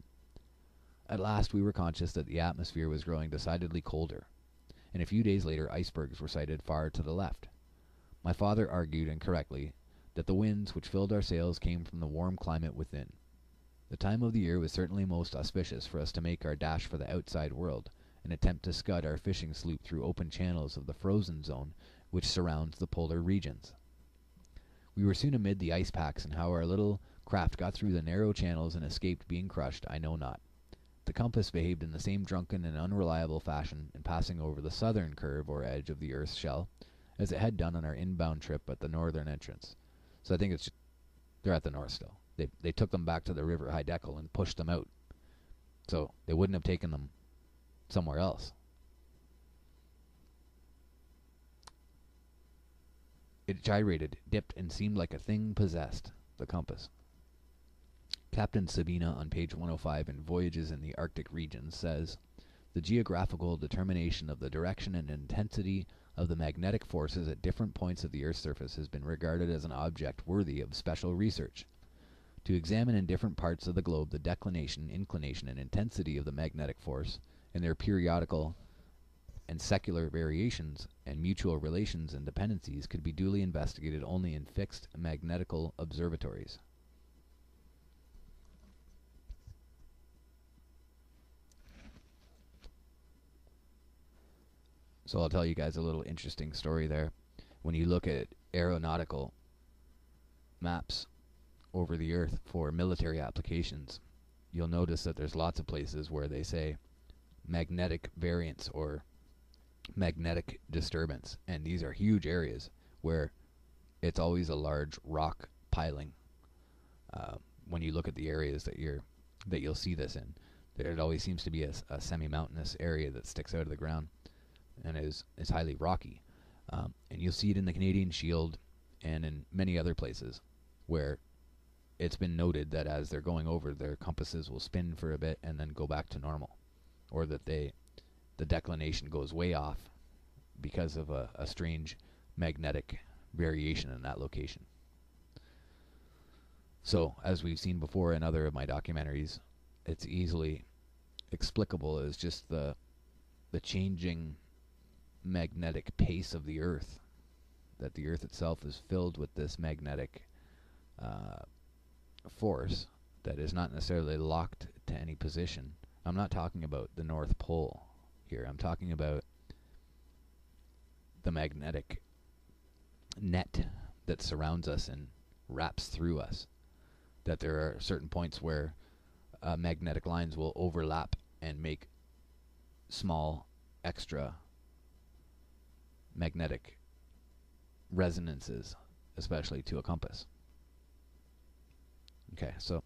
Speaker 5: At last we were conscious that the atmosphere was growing decidedly colder, and a few days later icebergs were sighted far to the left. My father argued, and correctly, that the winds which filled our sails came from the warm climate within. The time of the year was certainly most auspicious for us to make our dash for the outside world, and attempt to scud our fishing sloop through open channels of the frozen zone which surrounds the polar regions. We were soon amid the ice packs, and how our little craft got through the narrow channels and escaped being crushed, I know not. The compass behaved in the same drunken and unreliable fashion in passing over the southern curve or edge of the Earth's shell as it had done on our inbound trip at the northern entrance. So I think it's just, they're at the north still. They took them back to the river Hiddekel and pushed them out. So they wouldn't have taken them somewhere else. It gyrated, dipped, and seemed like a thing possessed, the compass. Captain Sabina on page 105 in Voyages in the Arctic Regions says, "The geographical determination of the direction and intensity of the magnetic forces at different points of the Earth's surface has been regarded as an object worthy of special research. To examine in different parts of the globe the declination, inclination, and intensity of the magnetic force, and their periodical and secular variations and mutual relations and dependencies could be duly investigated only in fixed magnetical observatories." So I'll tell you guys a little interesting story there. When you look at aeronautical maps over the Earth for military applications, you'll notice that there's lots of places where they say magnetic variance or magnetic disturbance, and these are huge areas where it's always a large rock piling. When you look at the areas that you'll see this in, there always seems to be a semi-mountainous area that sticks out of the ground and is highly rocky. And you'll see it in the Canadian Shield and in many other places where it's been noted that as they're going over, their compasses will spin for a bit and then go back to normal, or that the declination goes way off because of a strange magnetic variation in that location. So, as we've seen before in other of my documentaries, it's easily explicable as just the changing magnetic pace of the Earth, that the Earth itself is filled with this magnetic force that is not necessarily locked to any position. I'm not talking about the North Pole here. I'm talking about the magnetic net that surrounds us and wraps through us. That there are certain points where magnetic lines will overlap and make small extra magnetic resonances, especially to a compass. Okay, so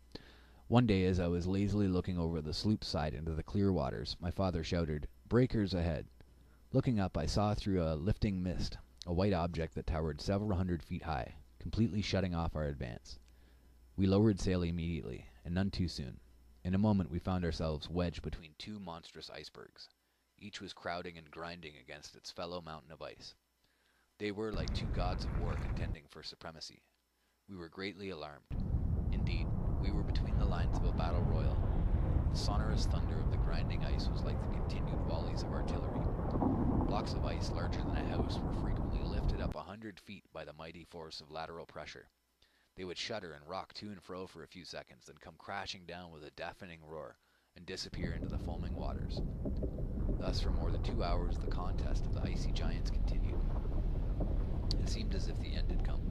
Speaker 5: one day as I was lazily looking over the sloop side into the clear waters, my father shouted, "Breakers ahead!" Looking up, I saw through a lifting mist a white object that towered several hundred feet high, completely shutting off our advance. We lowered sail immediately, and none too soon. In a moment we found ourselves wedged between two monstrous icebergs. Each was crowding and grinding against its fellow mountain of ice. They were like two gods of war contending for supremacy. We were greatly alarmed. Indeed, we were between the lines of a battle royal. The sonorous thunder of the grinding ice was like the continued volleys of artillery. Blocks of ice larger than a house were frequently lifted up 100 feet by the mighty force of lateral pressure. They would shudder and rock to and fro for a few seconds, then come crashing down with a deafening roar and disappear into the foaming waters. Thus, for more than 2 hours, the contest of the icy giants continued. It seemed as if the end had come.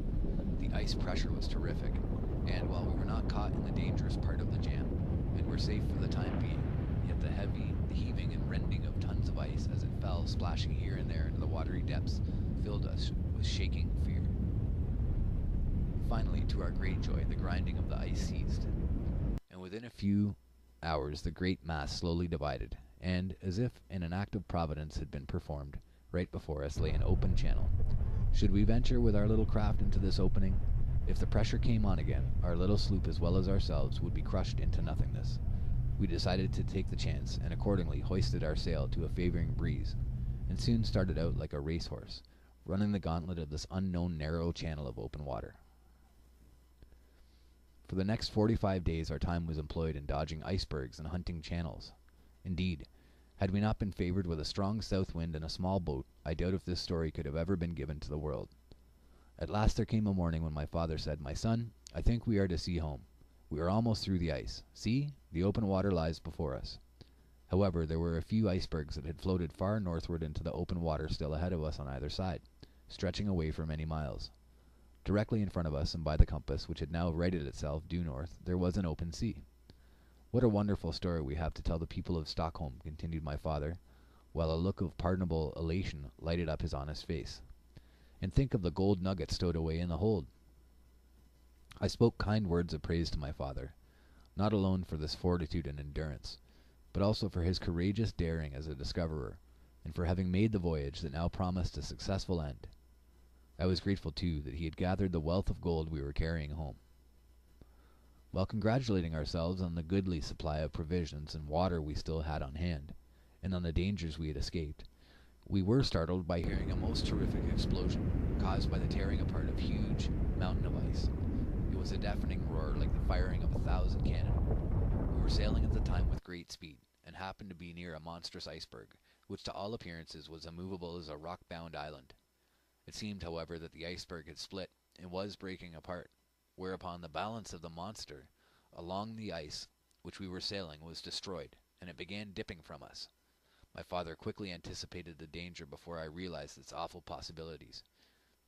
Speaker 5: The ice pressure was terrific, and while we were not caught in the dangerous part of the jam, and were safe for the time being, yet the heaving and rending of tons of ice as it fell, splashing here and there into the watery depths, filled us with shaking fear. Finally, to our great joy, the grinding of the ice ceased, and within a few hours the great mass slowly divided, and, as if in an act of providence had been performed, right before us lay an open channel. Should we venture with our little craft into this opening? If the pressure came on again, our little sloop as well as ourselves would be crushed into nothingness. We decided to take the chance, and accordingly hoisted our sail to a favoring breeze, and soon started out like a racehorse, running the gauntlet of this unknown narrow channel of open water. For the next 45 days our time was employed in dodging icebergs and hunting channels. Indeed, had we not been favored with a strong south wind and a small boat, I doubt if this story could have ever been given to the world. At last there came a morning when my father said, "My son, I think we are to see home. We are almost through the ice. See, the open water lies before us." However, there were a few icebergs that had floated far northward into the open water still ahead of us on either side, stretching away for many miles. Directly in front of us, and by the compass, which had now righted itself due north, there was an open sea. "What a wonderful story we have to tell the people of Stockholm," continued my father, while a look of pardonable elation lighted up his honest face. "And think of the gold nuggets stowed away in the hold." I spoke kind words of praise to my father, not alone for this fortitude and endurance, but also for his courageous daring as a discoverer, and for having made the voyage that now promised a successful end. I was grateful, too, that he had gathered the wealth of gold we were carrying home. While congratulating ourselves on the goodly supply of provisions and water we still had on hand, and on the dangers we had escaped, we were startled by hearing a most terrific explosion, caused by the tearing apart of a huge mountain of ice. It was a deafening roar like the firing of 1,000 cannon. We were sailing at the time with great speed, and happened to be near a monstrous iceberg, which to all appearances was immovable as a rock-bound island. It seemed, however, that the iceberg had split, and was breaking apart, whereupon the balance of the monster along the ice which we were sailing was destroyed, and it began dipping from us. My father quickly anticipated the danger before I realized its awful possibilities.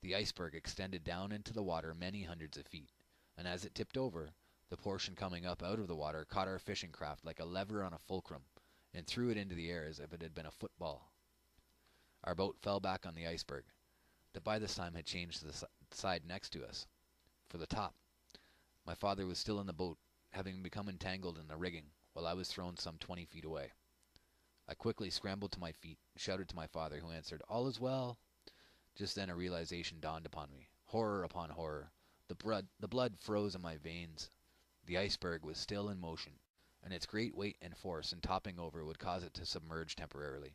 Speaker 5: The iceberg extended down into the water many hundreds of feet, and as it tipped over, the portion coming up out of the water caught our fishing craft like a lever on a fulcrum, and threw it into the air as if it had been a football. Our boat fell back on the iceberg, that by this time had changed to the side next to us, for the top. My father was still in the boat, having become entangled in the rigging, while I was thrown some 20 feet away. I quickly scrambled to my feet, and shouted to my father, who answered, "All is well." Just then a realization dawned upon me. Horror upon horror. The blood froze in my veins. The iceberg was still in motion, and its great weight and force in topping over would cause it to submerge temporarily.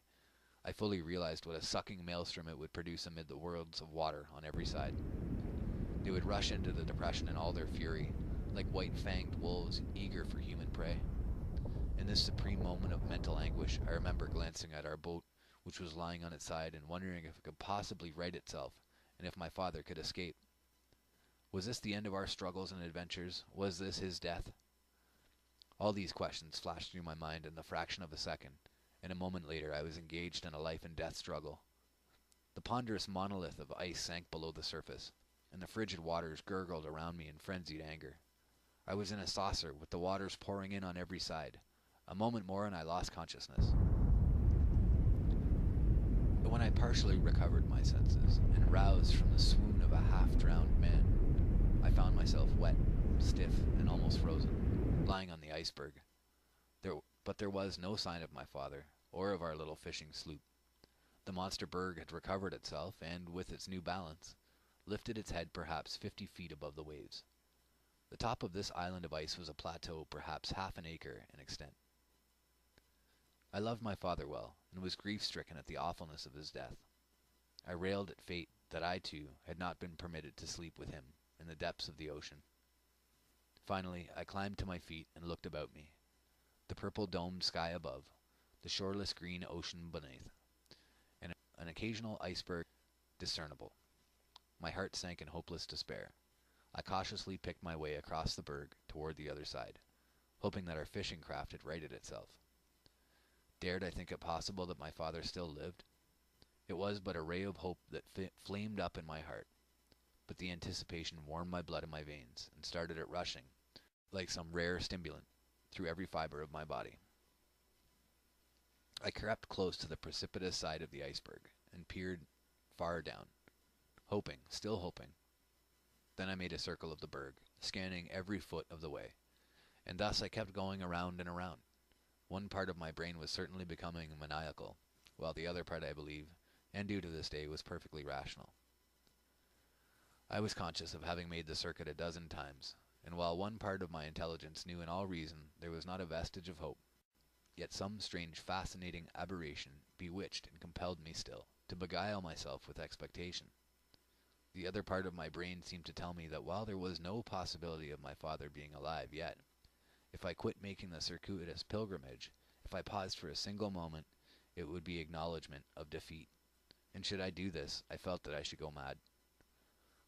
Speaker 5: I fully realized what a sucking maelstrom it would produce amid the worlds of water on every side. They would rush into the depression in all their fury, like white-fanged wolves eager for human prey. In this supreme moment of mental anguish, I remember glancing at our boat, which was lying on its side, and wondering if it could possibly right itself, and if my father could escape. Was this the end of our struggles and adventures? Was this his death? All these questions flashed through my mind in the fraction of a second, and a moment later I was engaged in a life-and-death struggle. The ponderous monolith of ice sank below the surface, and the frigid waters gurgled around me in frenzied anger. I was in a saucer, with the waters pouring in on every side. A moment more and I lost consciousness. But when I partially recovered my senses, and roused from the swoon of a half-drowned man, I found myself wet, stiff, and almost frozen, lying on the iceberg. But there was no sign of my father, or of our little fishing sloop. The monster berg had recovered itself, and, with its new balance, lifted its head perhaps 50 feet above the waves. The top of this island of ice was a plateau perhaps half an acre in extent. I loved my father well, and was grief-stricken at the awfulness of his death. I railed at fate that I, too, had not been permitted to sleep with him in the depths of the ocean. Finally, I climbed to my feet and looked about me. The purple-domed sky above, the shoreless green ocean beneath, and an occasional iceberg discernible. My heart sank in hopeless despair. I cautiously picked my way across the berg toward the other side, hoping that our fishing craft had righted itself. Dared I think it possible that my father still lived? It was but a ray of hope that flamed up in my heart, but the anticipation warmed my blood in my veins and started it rushing, like some rare stimulant, through every fiber of my body. I crept close to the precipitous side of the iceberg and peered far down, hoping, still hoping. Then I made a circle of the berg, scanning every foot of the way, and thus I kept going around and around. One part of my brain was certainly becoming maniacal, while the other part, I believe, and due to this day, was perfectly rational. I was conscious of having made the circuit a dozen times, and while one part of my intelligence knew in all reason there was not a vestige of hope, yet some strange fascinating aberration bewitched and compelled me still to beguile myself with expectation. The other part of my brain seemed to tell me that while there was no possibility of my father being alive yet, if I quit making the circuitous pilgrimage, if I paused for a single moment, it would be acknowledgment of defeat, and should I do this, I felt that I should go mad.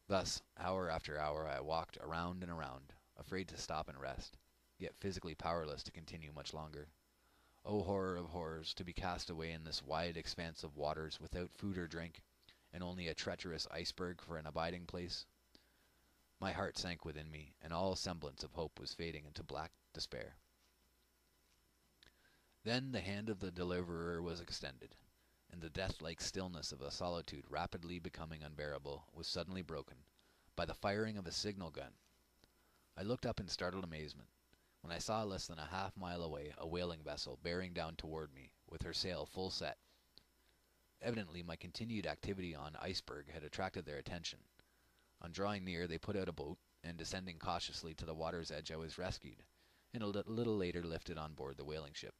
Speaker 5: Thus, hour after hour, I walked around and around, afraid to stop and rest, yet physically powerless to continue much longer. O horror of horrors, to be cast away in this wide expanse of waters without food or drink, and only a treacherous iceberg for an abiding place. My heart sank within me, and all semblance of hope was fading into black despair. Then the hand of the deliverer was extended, and the death-like stillness of a solitude rapidly becoming unbearable was suddenly broken by the firing of a signal gun. I looked up in startled amazement, when I saw less than a half-mile away a whaling vessel bearing down toward me, with her sail full set. Evidently my continued activity on iceberg had attracted their attention. On drawing near, they put out a boat, and descending cautiously to the water's edge, I was rescued, and a little later lifted on board the whaling ship.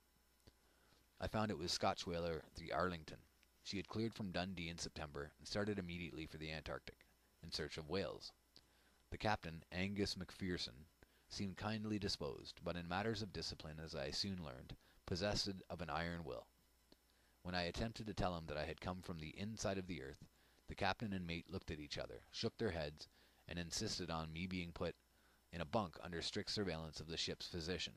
Speaker 5: I found it was Scotch whaler the Arlington. She had cleared from Dundee in September and started immediately for the Antarctic, in search of whales. The captain, Angus McPherson, seemed kindly disposed, but in matters of discipline, as I soon learned, possessed of an iron will. When I attempted to tell him that I had come from the inside of the earth, the captain and mate looked at each other, shook their heads, and insisted on me being put in a bunk under strict surveillance of the ship's physician.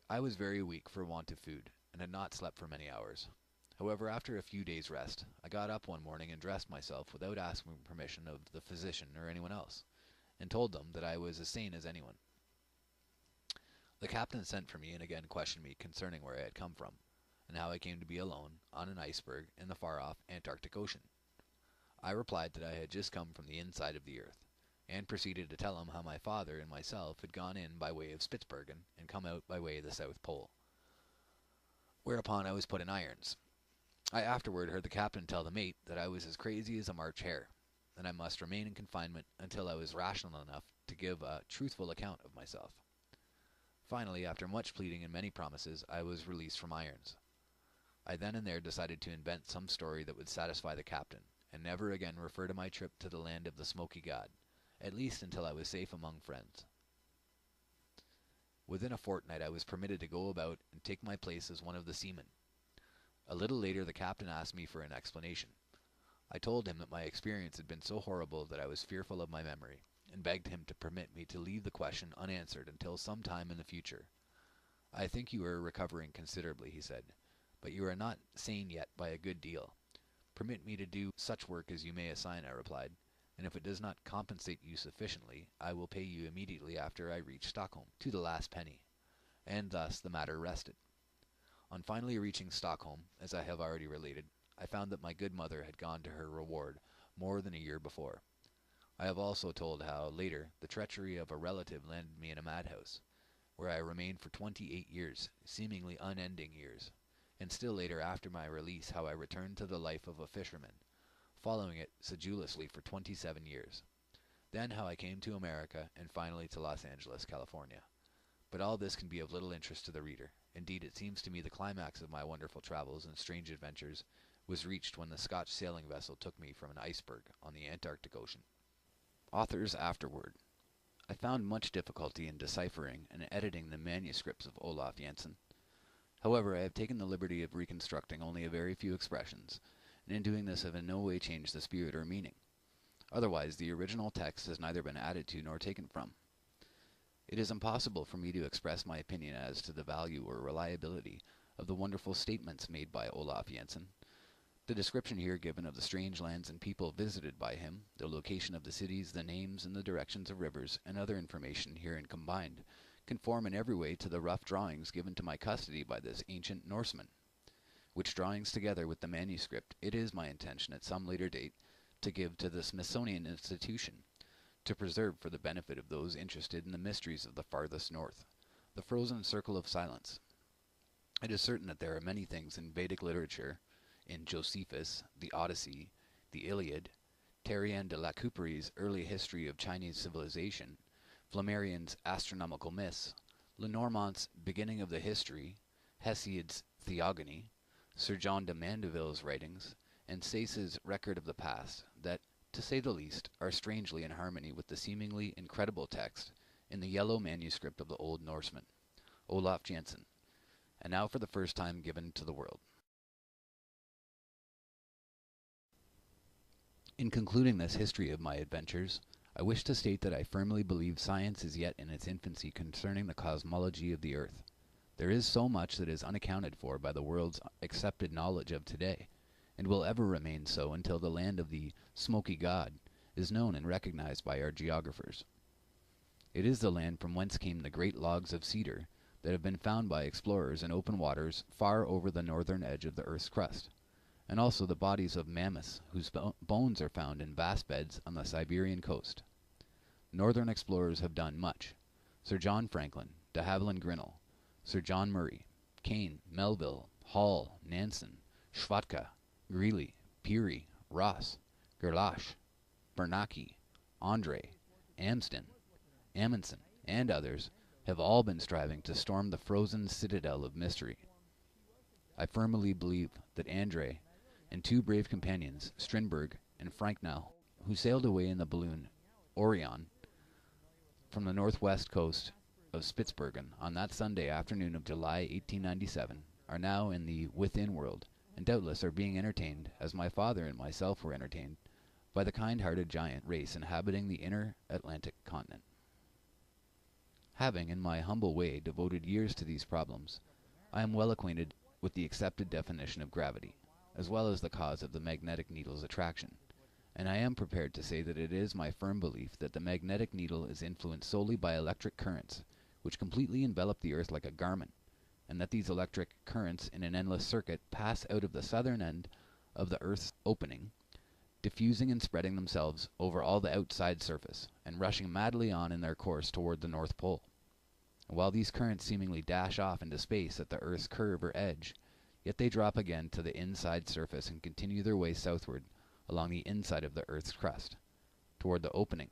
Speaker 5: I was very weak for want of food, and had not slept for many hours. However, after a few days' rest, I got up one morning and dressed myself without asking permission of the physician or anyone else, and told them that I was as sane as anyone. The captain sent for me and again questioned me concerning where I had come from, and how I came to be alone on an iceberg in the far-off Antarctic Ocean. I replied that I had just come from the inside of the earth, and proceeded to tell him how my father and myself had gone in by way of Spitzbergen and come out by way of the South Pole. Whereupon I was put in irons. I afterward heard the captain tell the mate that I was as crazy as a March hare, and I must remain in confinement until I was rational enough to give a truthful account of myself. Finally, after much pleading and many promises, I was released from irons. I then and there decided to invent some story that would satisfy the captain, and never again refer to my trip to the land of the Smoky God, at least until I was safe among friends. Within a fortnight I was permitted to go about and take my place as one of the seamen. A little later the captain asked me for an explanation. I told him that my experience had been so horrible that I was fearful of my memory, and begged him to permit me to leave the question unanswered until some time in the future. "I think you are recovering considerably," he said, "but you are not sane yet by a good deal. Permit me to do such work as you may assign," I replied, "and if it does not compensate you sufficiently, I will pay you immediately after I reach Stockholm, to the last penny." And thus the matter rested. On finally reaching Stockholm, as I have already related, I found that my good mother had gone to her reward more than a year before. I have also told how, later, the treachery of a relative landed me in a madhouse, where I remained for 28 years, seemingly unending years, and still later, after my release, how I returned to the life of a fisherman, following it sedulously for 27 years. Then how I came to America, and finally to Los Angeles, California. But all this can be of little interest to the reader. Indeed, it seems to me the climax of my wonderful travels and strange adventures was reached when the Scotch sailing vessel took me from an iceberg on the Antarctic Ocean. Authors afterward. I found much difficulty in deciphering and editing the manuscripts of Olaf Jensen. However, I have taken the liberty of reconstructing only a very few expressions, and in doing this have in no way changed the spirit or meaning. Otherwise, the original text has neither been added to nor taken from. It is impossible for me to express my opinion as to the value or reliability of the wonderful statements made by Olaf Jensen. The description here given of the strange lands and people visited by him, the location of the cities, the names and the directions of rivers, and other information herein combined, conform in every way to the rough drawings given to my custody by this ancient Norseman, which drawings, together with the manuscript, it is my intention at some later date to give to the Smithsonian Institution, to preserve for the benefit of those interested in the mysteries of the farthest north, the frozen circle of silence. It is certain that there are many things in Vedic literature, in Josephus, the Odyssey, the Iliad, Terrien de la Coupery's Early History of Chinese Civilization, Flammarion's Astronomical Myths, Lenormant's Beginning of the History, Hesiod's Theogony, Sir John de Mandeville's writings, and Sayce's Record of the Past, that, to say the least, are strangely in harmony with the seemingly incredible text in the yellow manuscript of the Old Norseman, Olaf Jansen, and now for the first time given to the world. In concluding this history of my adventures, I wish to state that I firmly believe science is yet in its infancy concerning the cosmology of the earth. There is so much that is unaccounted for by the world's accepted knowledge of today, and will ever remain so until the land of the smoky god is known and recognized by our geographers. It is the land from whence came the great logs of cedar that have been found by explorers in open waters far over the northern edge of the earth's crust, and also the bodies of mammoths whose bones are found in vast beds on the Siberian coast. Northern explorers have done much. Sir John Franklin, de Havilland Grinnell, Sir John Murray, Kane, Melville, Hall, Nansen, Schwatka, Greeley, Peary, Ross, Gerlache, Bernacchi, Andre, Amsden, Amundsen, and others have all been striving to storm the frozen citadel of mystery. I firmly believe that Andre and two brave companions, Strindberg and Franknell, who sailed away in the balloon Orion from the northwest coast of Spitzbergen on that Sunday afternoon of July 1897, are now in the within world, and doubtless are being entertained, as my father and myself were entertained, by the kind-hearted giant race inhabiting the inner Atlantic continent. Having, in my humble way, devoted years to these problems, I am well acquainted with the accepted definition of gravity, as well as the cause of the magnetic needle's attraction, and I am prepared to say that it is my firm belief that the magnetic needle is influenced solely by electric currents, which completely envelop the earth like a garment, and that these electric currents in an endless circuit pass out of the southern end of the earth's opening, diffusing and spreading themselves over all the outside surface, and rushing madly on in their course toward the North Pole. And while these currents seemingly dash off into space at the earth's curve or edge, yet they drop again to the inside surface and continue their way southward along the inside of the earth's crust, toward the opening.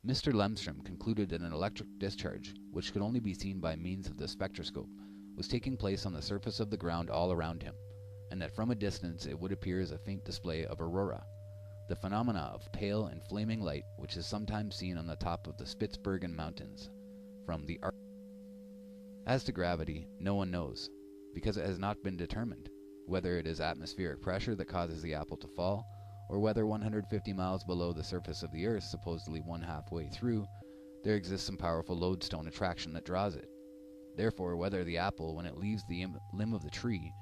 Speaker 5: Mr. Lemstrom concluded that an electric discharge, which could only be seen by means of the spectroscope, was taking place on the surface of the ground all around him, and that from a distance it would appear as a faint display of aurora, the phenomena of pale and flaming light which is sometimes seen on the top of the Spitzbergen mountains from the Arctic. As to gravity, no one knows, because it has not been determined, whether it is atmospheric pressure that causes the apple to fall, or whether 150 miles below the surface of the earth, supposedly one halfway through, there exists some powerful lodestone attraction that draws it. Therefore, whether the apple, when it leaves the limb of the tree,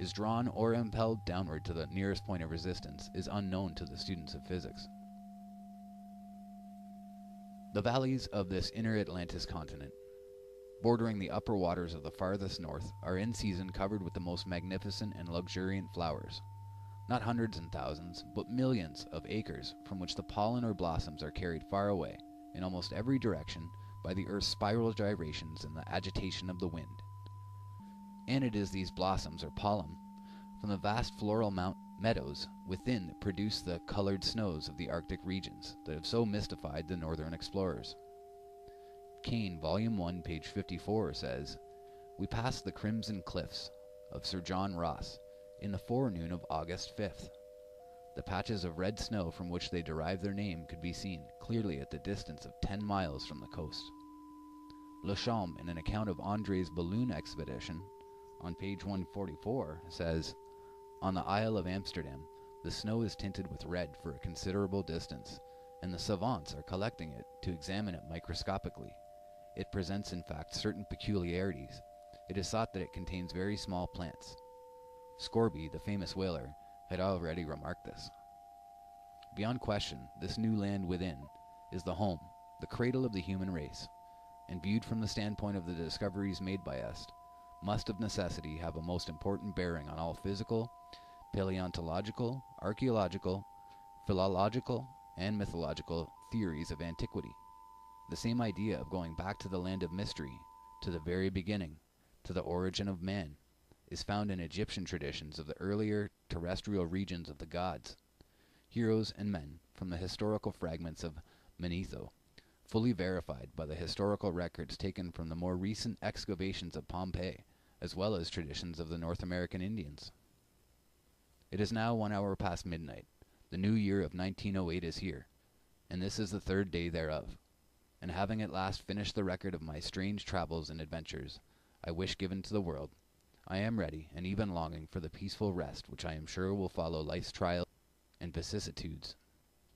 Speaker 5: is drawn or impelled downward to the nearest point of resistance is unknown to the students of physics. The valleys of this inner Atlantis continent, bordering the upper waters of the farthest north, are in season covered with the most magnificent and luxuriant flowers. Not hundreds and thousands, but millions of acres from which the pollen or blossoms are carried far away, in almost every direction, by the earth's spiral gyrations and the agitation of the wind. And it is these blossoms or pollen from the vast floral meadows within that produce the colored snows of the Arctic regions that have so mystified the northern explorers. Kane, Volume 1, page 54, says, "We passed the crimson cliffs of Sir John Ross in the forenoon of August 5th. The patches of red snow from which they derive their name could be seen clearly at the distance of 10 miles from the coast." Le Champ, in an account of André's balloon expedition, on page 144, says, "On the Isle of Amsterdam, the snow is tinted with red for a considerable distance, and the savants are collecting it to examine it microscopically. It presents, in fact, certain peculiarities. It is thought that it contains very small plants." Scorby, the famous whaler, had already remarked this. Beyond question, this new land within is the home, the cradle of the human race, and viewed from the standpoint of the discoveries made by us, must of necessity have a most important bearing on all physical, paleontological, archaeological, philological, and mythological theories of antiquity. The same idea of going back to the land of mystery, to the very beginning, to the origin of man is found in Egyptian traditions of the earlier terrestrial regions of the gods, heroes and men from the historical fragments of Manetho, fully verified by the historical records taken from the more recent excavations of Pompeii, as well as traditions of the North American Indians. It is now 1 hour past midnight. The new year of 1908 is here, and this is the third day thereof. And having at last finished the record of my strange travels and adventures I wish given to the world, I am ready and even longing for the peaceful rest which I am sure will follow life's trials and vicissitudes.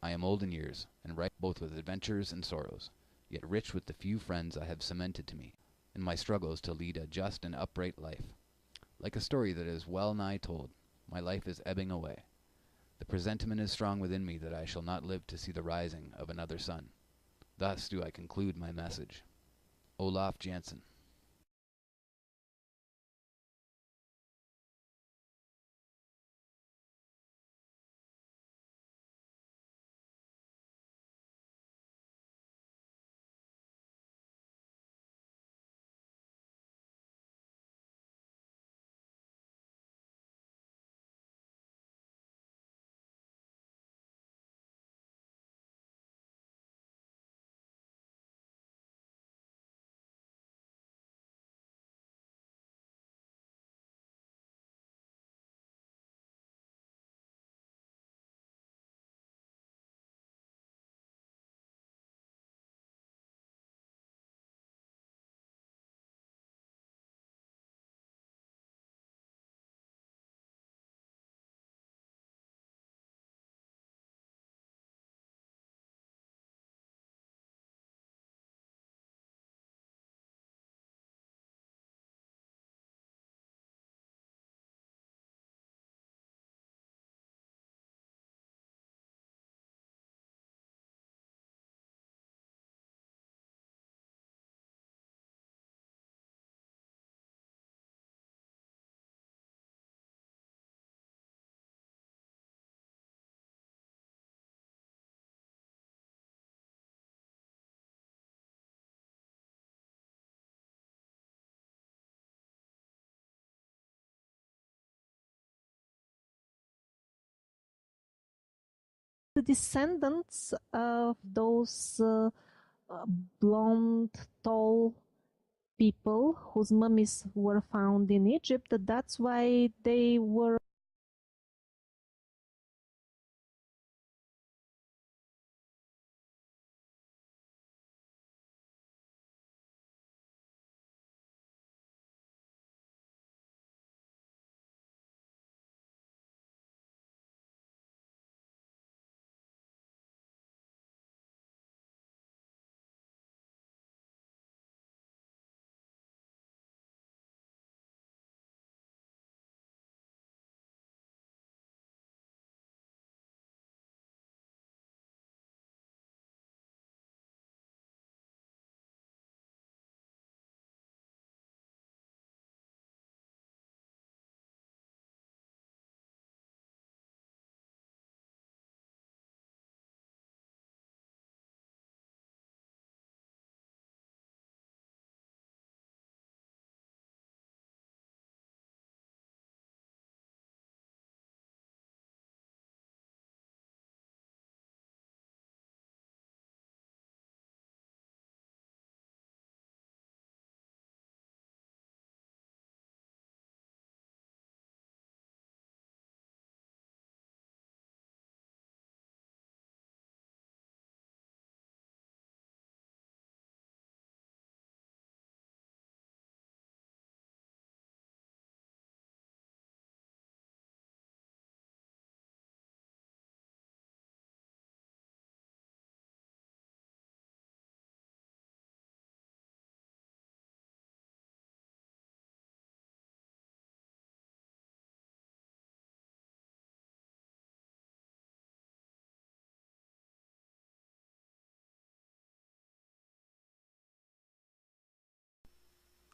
Speaker 5: I am old in years, and ripe both with adventures and sorrows, yet rich with the few friends I have cemented to me in my struggles to lead a just and upright life. Like a story that is well nigh told, my life is ebbing away. The presentiment is strong within me that I shall not live to see the rising of another sun. Thus do I conclude my message. Olaf Jansen.
Speaker 6: The descendants of those blonde, tall people whose mummies were found in Egypt. That's why they were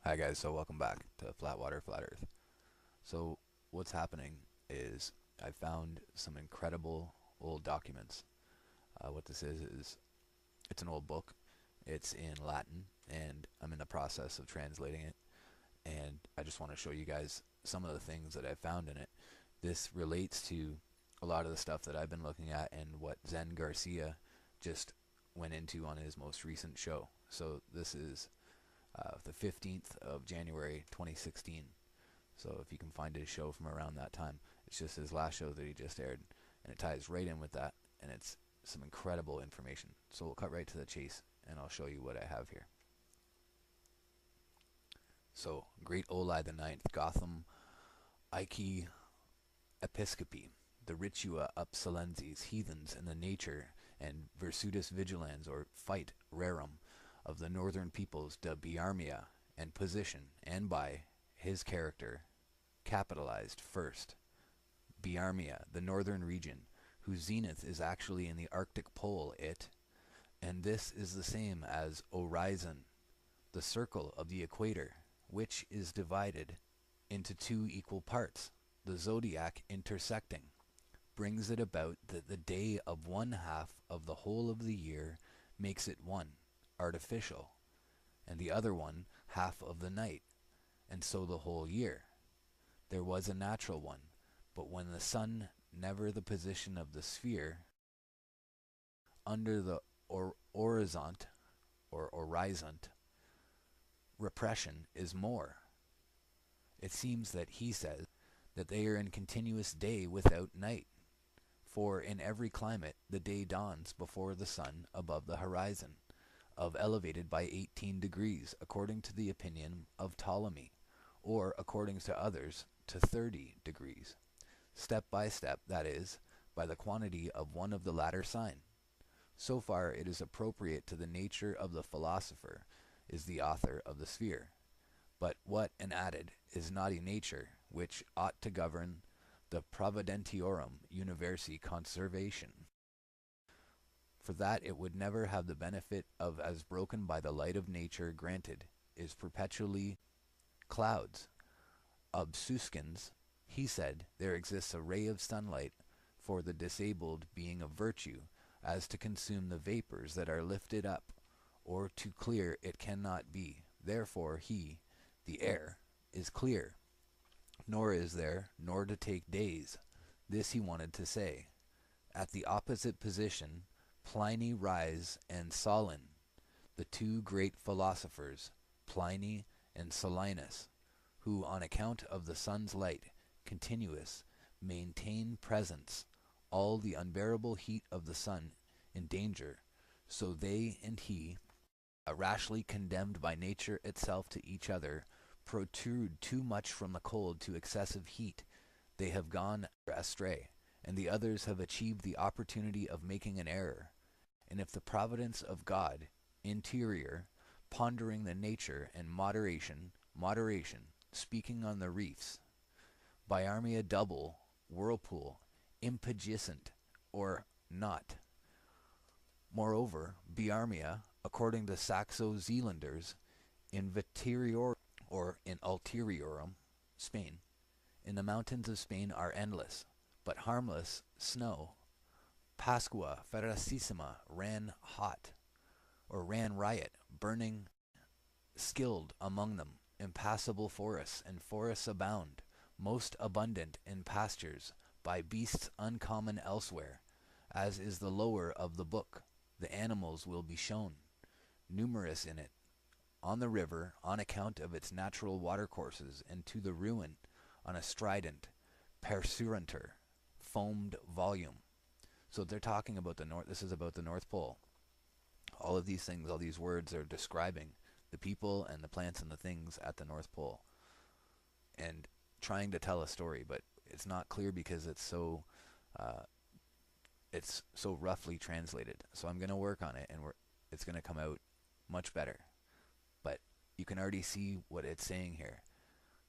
Speaker 5: Hi guys, so welcome back to Flatwater Flat Earth. So what's happening is I found some incredible old documents. What this is it's an old book. It's in Latin, and I'm in the process of translating it. and I just want to show you guys some of the things that I found in it. This relates to a lot of the stuff that I've been looking at and what Zen Garcia just went into on his most recent show. So this is the 15th of January 2016. So if you can find his show from around that time, it's just his last show that he just aired, and it ties right in with that, and it's some incredible information. So we'll cut right to the chase, and I'll show you what I have here. So, Great Olai the Ninth, Gotham Ike Episcopi, the Ritua Upsilenses, heathens in the nature and Virsutis Vigilans, or fight rerum, of the northern peoples de Biarmia, and position, and by his character, capitalized first. Biarmia, the northern region, whose zenith is actually in the Arctic pole, and this is the same as Horizon, the circle of the equator, which is divided into two equal parts, the zodiac intersecting, brings it about that the day of one half of the whole of the year makes it one, artificial, and the other one half of the night, and so the whole year. There was a natural one, but when the sun never the position of the sphere, under the horizont, or horizont, repression is more. It seems that he says that they are in continuous day without night, for in every climate the day dawns before the sun above the horizon, of elevated by 18 degrees, according to the opinion of Ptolemy, or according to others to 30 degrees, step by step, that is, by the quantity of one of the latter sign. So far it is appropriate to the nature of the philosopher, is the author of the sphere. But what, and added, is naughty nature, which ought to govern the providentiorum universi conservation? For that it would never have the benefit of as broken by the light of nature granted, is perpetually clouds. Obsuscens, he said, there exists a ray of sunlight for the disabled being of virtue, as to consume the vapors that are lifted up, or to clear it cannot be. Therefore he, the air, is clear, nor is there, nor to take days. This he wanted to say. At the opposite position, Pliny rise and Solon, the two great philosophers, Pliny and Solinus, who on account of the sun's light, continuous, maintain presence, all the unbearable heat of the sun in danger, so they and he, rashly condemned by nature itself to each other, protrude too much from the cold to excessive heat, they have gone astray, and the others have achieved the opportunity of making an error. And if the providence of God, interior, pondering the nature and moderation, speaking on the reefs, Biarmia double, whirlpool, impagicent, or not. Moreover, Biarmia, according to Saxo-Zealanders, in Viterior, or in Ulteriorum, Spain, in the mountains of Spain are endless, but harmless snow. Pasqua ferocissima ran hot, or ran riot, burning, skilled among them, impassable forests, and forests abound, most abundant in pastures, by beasts uncommon elsewhere, as is the lower of the book. The animals will be shown, numerous in it, on the river, on account of its natural watercourses, and to the ruin, on a strident, persuranter, foamed volume. So they're talking about the North, this is about the North Pole. All of these things, all these words are describing the people and the plants and the things at the North Pole, and trying to tell a story, but it's not clear because it's so roughly translated. So I'm going to work on it, and it's going to come out much better. But you can already see what it's saying here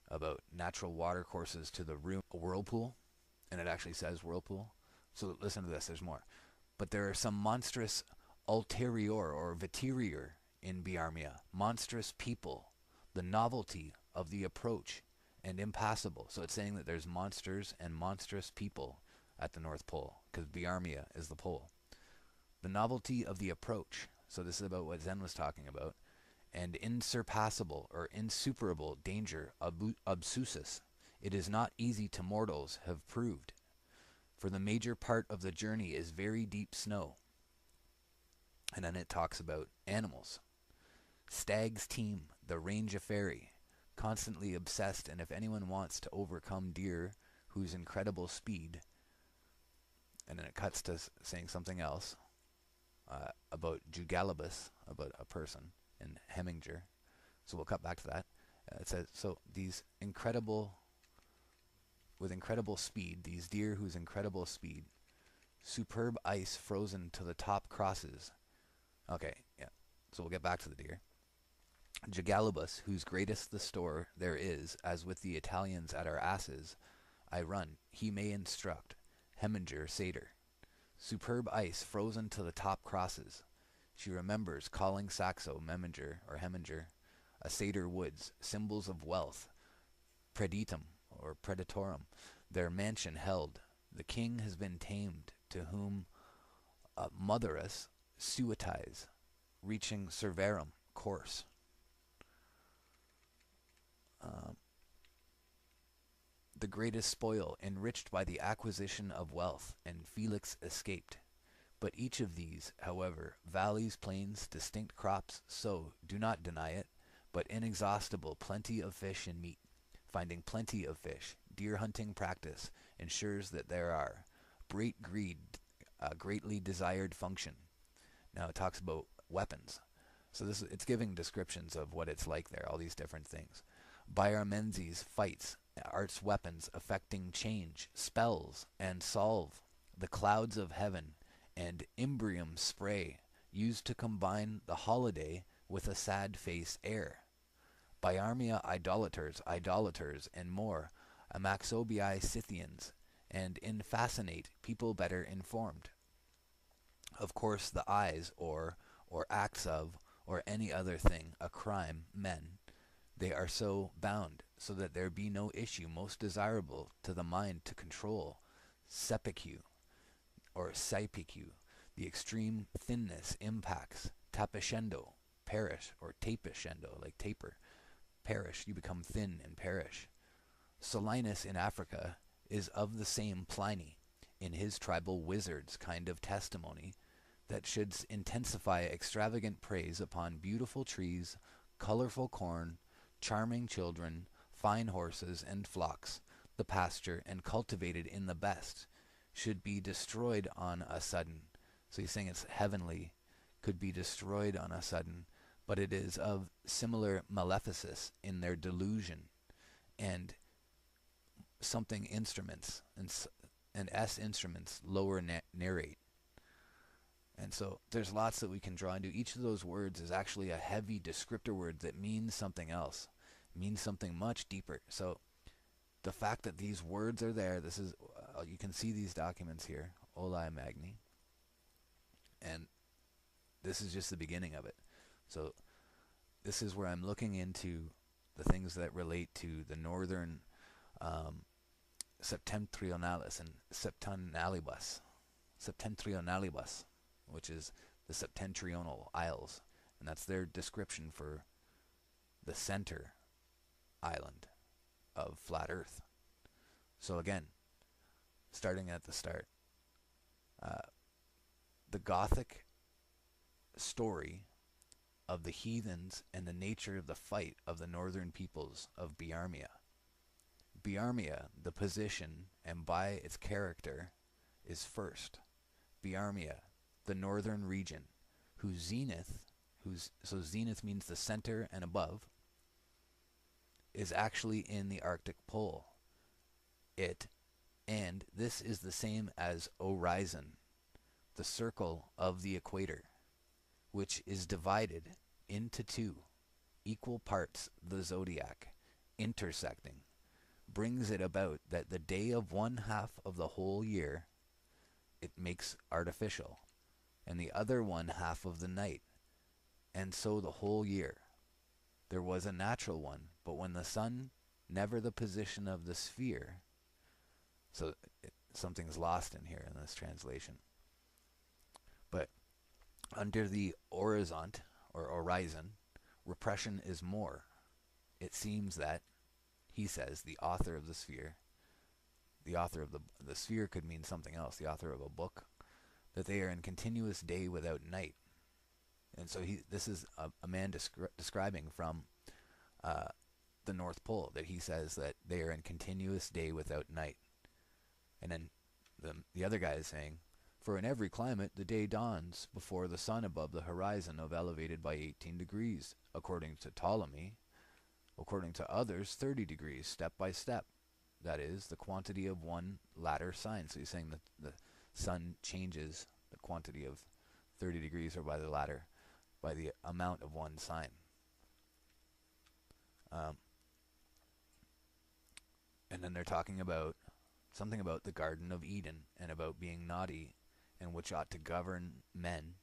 Speaker 5: about natural water courses to the whirlpool, and it actually says whirlpool. So listen to this, there's more. But there are some monstrous ulterior or viterior in Biarmia, monstrous people, the novelty of the approach, and impassable. So it's saying that there's monsters and monstrous people at the North Pole, because Biarmia is the pole. The novelty of the approach, so this is about what Zen was talking about, and insurpassable or insuperable danger obsusus, it is not easy to mortals have proved, for the major part of the journey is very deep snow. And then it talks about animals. Stags teem the range of fairy, constantly obsessed, and if anyone wants to overcome deer whose incredible speed, and then it cuts to saying something else about Jugalibus, about a person in Heminger. So we'll cut back to that. It says, so these with incredible speed, these deer whose incredible speed, superb ice frozen to the top crosses. Okay, yeah. So we'll get back to the deer. Jugalibus, whose greatest the store there is, as with the Italians at our asses, I run, he may instruct. Heminger, satyr. Superb ice frozen to the top crosses. She remembers calling Saxo, Meminger, or Heminger, a satyr woods, symbols of wealth, preditum, or predatorum, their mansion held. The king has been tamed, to whom motherus suetize, reaching servarum, course. The greatest spoil, enriched by the acquisition of wealth, and Felix escaped. But each of these, however, valleys, plains, distinct crops, so, do not deny it, but inexhaustible plenty of fish and meat. Finding plenty of fish, deer hunting practice ensures that there are great greed, greatly desired function. Now it talks about weapons. So it's giving descriptions of what it's like there, all these different things. Biarmenses fights, arts weapons affecting change, spells, and solve, the clouds of heaven, and imbrium spray, used to combine the holiday with a sad face air. Biarmia idolaters, and more, Amaxobii Scythians, and in fascinate people better informed. Of course the eyes, or acts of, or any other thing, a crime, men, they are so bound, so that there be no issue most desirable to the mind to control, sepicue, or saipicue, the extreme thinness impacts, tapicendo, perish, or tapicendo, like taper, perish, you become thin and perish. Solinus in Africa is of the same Pliny, in his tribal wizards kind of testimony, that should intensify extravagant praise upon beautiful trees, colorful corn, charming children, fine horses and flocks, the pasture, and cultivated in the best, should be destroyed on a sudden. So he's saying it's heavenly, could be destroyed on a sudden, but it is of similar maleficence in their delusion, and something instruments, and S instruments lower narrate. And so there's lots that we can draw into. Each of those words is actually a heavy descriptor word that means something else, means something much deeper. So the fact that these words are there, this is, you can see these documents here, Olae Magni, and this is just the beginning of it. So this is where I'm looking into the things that relate to the northern septentrionalis and septentrionalibus, which is the septentrional isles, and that's their description for the center island of flat Earth. So again, starting at the start, the Gothic story of the heathens and the nature of the fight of the northern peoples of Biarmia. Biarmia, the position, and by its character, is first. Biarmia, the northern region, whose zenith, so zenith means the center and above, is actually in the Arctic Pole. And this is the same as horizon, the circle of the equator, which is divided into two equal parts, the zodiac, intersecting, brings it about that the day of one half of the whole year it makes artificial, and the other one half of the night, and so the whole year. There was a natural one, but when the sun, never the position of the sphere, so something's lost in here in this translation. But under the horizont, or horizon, repression is more. It seems that, he says, the author of the sphere could mean something else, the author of a book, that they are in continuous day without night. And so this is a man describing from the North Pole, that he says that they are in continuous day without night. And then the other guy is saying, for in every climate the day dawns before the sun above the horizon of elevated by 18 degrees, according to Ptolemy, according to others 30 degrees, step by step. That is, the quantity of one latter sign. So he's saying that the sun changes the quantity of 30 degrees, or by the amount of one sign. And then they're talking about something about the Garden of Eden and about being naughty, and which ought to govern men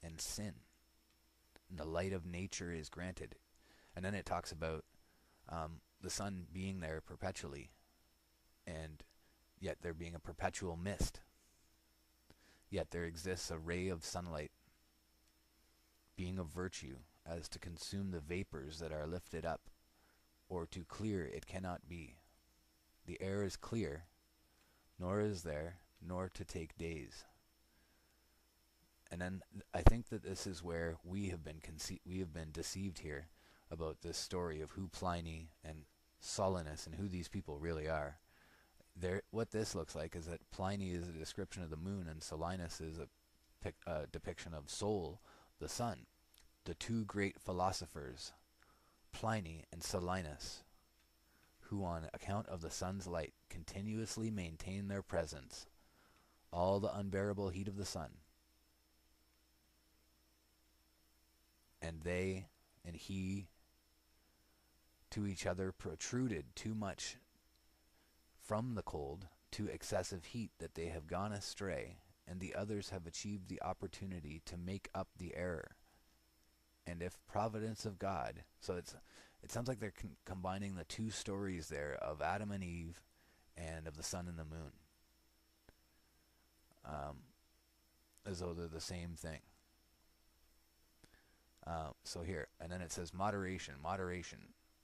Speaker 5: and sin. And the light of nature is granted. And then it talks about the sun being there perpetually, and yet there being a perpetual mist. Yet there exists a ray of sunlight, being of virtue, as to consume the vapors that are lifted up, or to clear it cannot be. The air is clear, nor is there, nor to take days. And then I think that this is where we have been deceived here about this story of who Pliny and Solinus and who these people really are. What this looks like is that Pliny is a description of the moon, and Solinus is a depiction of Sol, the sun. The two great philosophers, Pliny and Solinus, who on account of the sun's light continuously maintain their presence, all the unbearable heat of the sun. And they and he to each other protruded too much from the cold to excessive heat, that they have gone astray, and the others have achieved the opportunity to make up the error. And if providence of God, so it sounds like they're combining the two stories there of Adam and Eve and of the sun and the moon, as though they're the same thing. So here, and then it says moderation.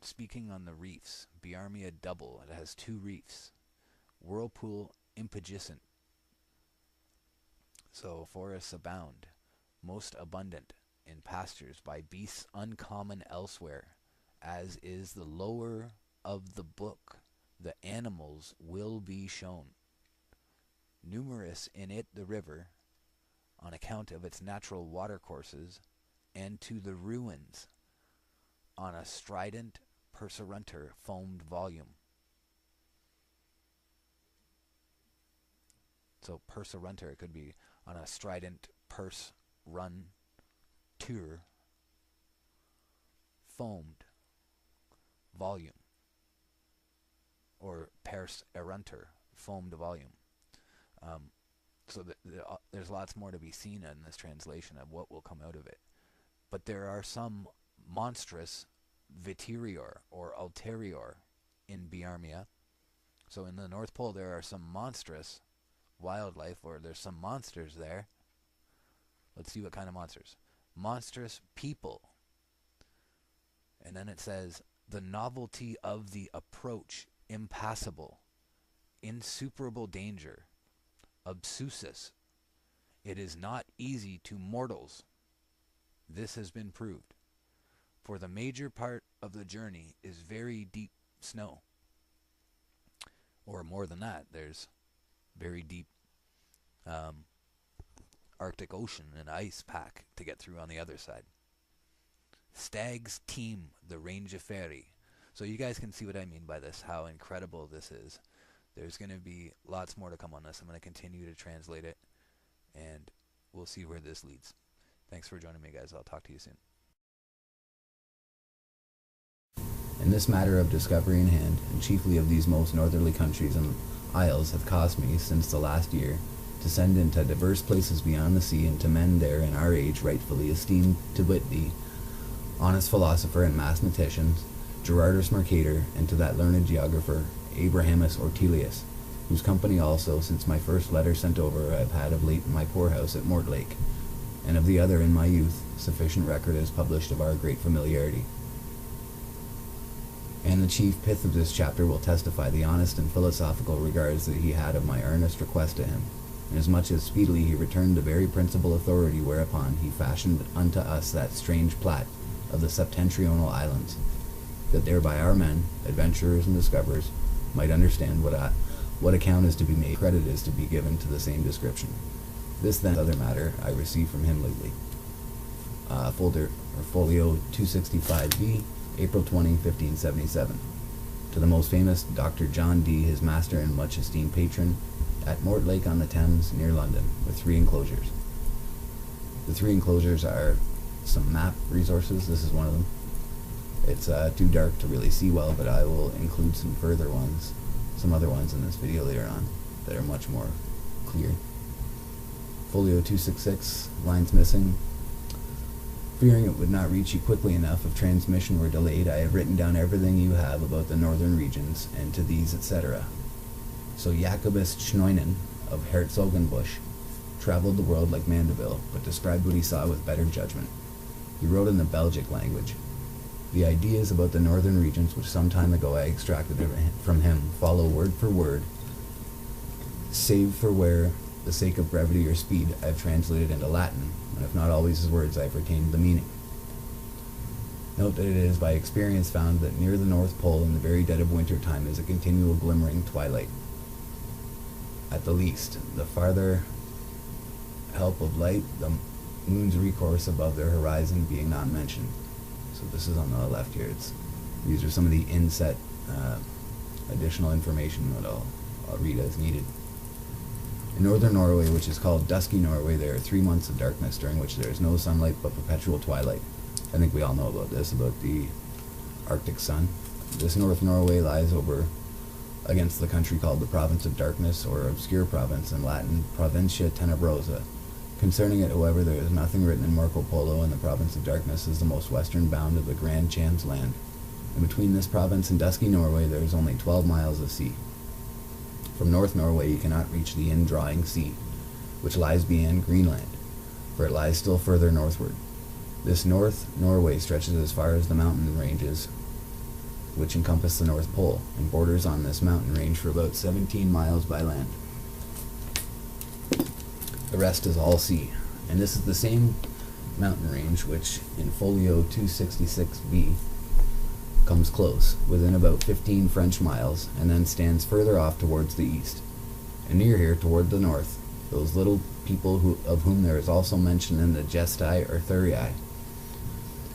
Speaker 5: Speaking on the reefs, Biarmia double, it has two reefs. Whirlpool impugicent. So forests abound, most abundant in pastures by beasts uncommon elsewhere, as is the lower of the book, the animals will be shown. Numerous in it the river, on account of its natural watercourses, and to the ruins, on a strident perserentor foamed volume. So perserentor, it could be on a strident purse run tour foamed volume, or pers erunter, foamed volume. So there's lots more to be seen in this translation of what will come out of it. But there are some monstrous viterior or ulterior in Biarmia. So in the North Pole there are some monstrous wildlife, or there's some monsters there. Let's see what kind of monsters. Monstrous people. And then it says, the novelty of the approach impassable, insuperable danger, obsusus. It is not easy to mortals. This has been proved. For the major part of the journey is very deep snow. Or more than that, there's very deep Arctic Ocean and ice pack to get through on the other side. Stags teem the range of ferry. So you guys can see what I mean by this, how incredible this is. There's going to be lots more to come on this. I'm going to continue to translate it, and we'll see where this leads. Thanks for joining me, guys. I'll talk to you soon.
Speaker 7: In this matter of discovery in hand, and chiefly of these most northerly countries and isles, hath caused me, since the last year, to send into divers places beyond the sea, and to men there in our age rightfully esteemed, to wit the honest philosopher and mathematicians, Gerardus Mercator, and to that learned geographer, Abrahamus Ortelius, whose company also, since my first letter sent over, I have had of late in my poor house at Mortlake, and of the other in my youth, sufficient record is published of our great familiarity. And the chief pith of this chapter will testify the honest and philosophical regards that he had of my earnest request to him, inasmuch as speedily he returned the very principal authority whereupon he fashioned unto us that strange plat of the septentrional islands, that thereby our men, adventurers and discoverers, might understand what account is to be made, credit is to be given to the same description. This then other matter I received from him lately. Folder or folio 265B, April 20, 1577. To the most famous Dr. John D, his master and much esteemed patron, at Mortlake on the Thames, near London, with 3 enclosures. The 3 enclosures are some map resources. This is one of them. It's too dark to really see well, but I will include some other ones in this video later on that are much more clear. Folio 266, lines missing. Fearing it would not reach you quickly enough if transmission were delayed, I have written down everything you have about the northern regions, and to these, etc. So Jacobus Schnoinen of Herzogenbusch traveled the world like Mandeville, but described what he saw with better judgment. He wrote in the Belgic language. The ideas about the northern regions, which some time ago I extracted from him, follow word for word, save for where, the sake of brevity or speed, I have translated into Latin, and if not always his words, I have retained the meaning. Note that it is by experience found that near the North Pole in the very dead of winter time is a continual glimmering twilight. At the least, the farther help of light, the moon's recourse above their horizon being not mentioned. So this is on the left here. These are some of the inset additional information that I'll read as needed. In northern Norway, which is called dusky Norway, there are 3 months of darkness during which there is no sunlight but perpetual twilight. I think we all know about this, about the Arctic sun. This North Norway lies over against the country called the Province of Darkness, or Obscure Province, in Latin, Provincia Tenebrosa. Concerning it, however, there is nothing written in Marco Polo, and the Province of Darkness is the most western bound of the Grand Cham's land. And between this province and dusky Norway there is only 12 miles of sea. From North Norway you cannot reach the indrawing sea, which lies beyond Greenland, for it lies still further northward. This North Norway stretches as far as the mountain ranges which encompass the North Pole, and borders on this mountain range for about 17 miles by land. The rest is all sea, and this is the same mountain range which in folio 266b comes close, within about 15 French miles, and then stands further off towards the east. And near here, toward the north, those little people of whom there is also mention in the Gestae or Thurii,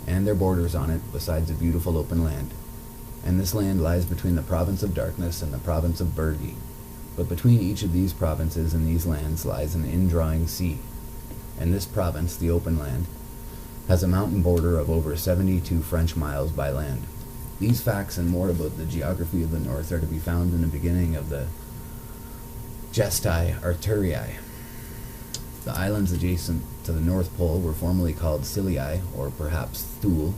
Speaker 7: and their borders on it, besides a beautiful open land. And this land lies between the province of Darkness and the province of Burgi. But between each of these provinces and these lands lies an indrawing sea. And this province, the open land, has a mountain border of over 72 French miles by land. These facts and more about the geography of the north are to be found in the beginning of the Gestae or Thurii. The islands adjacent to the North Pole were formerly called Scilii, or perhaps Thule,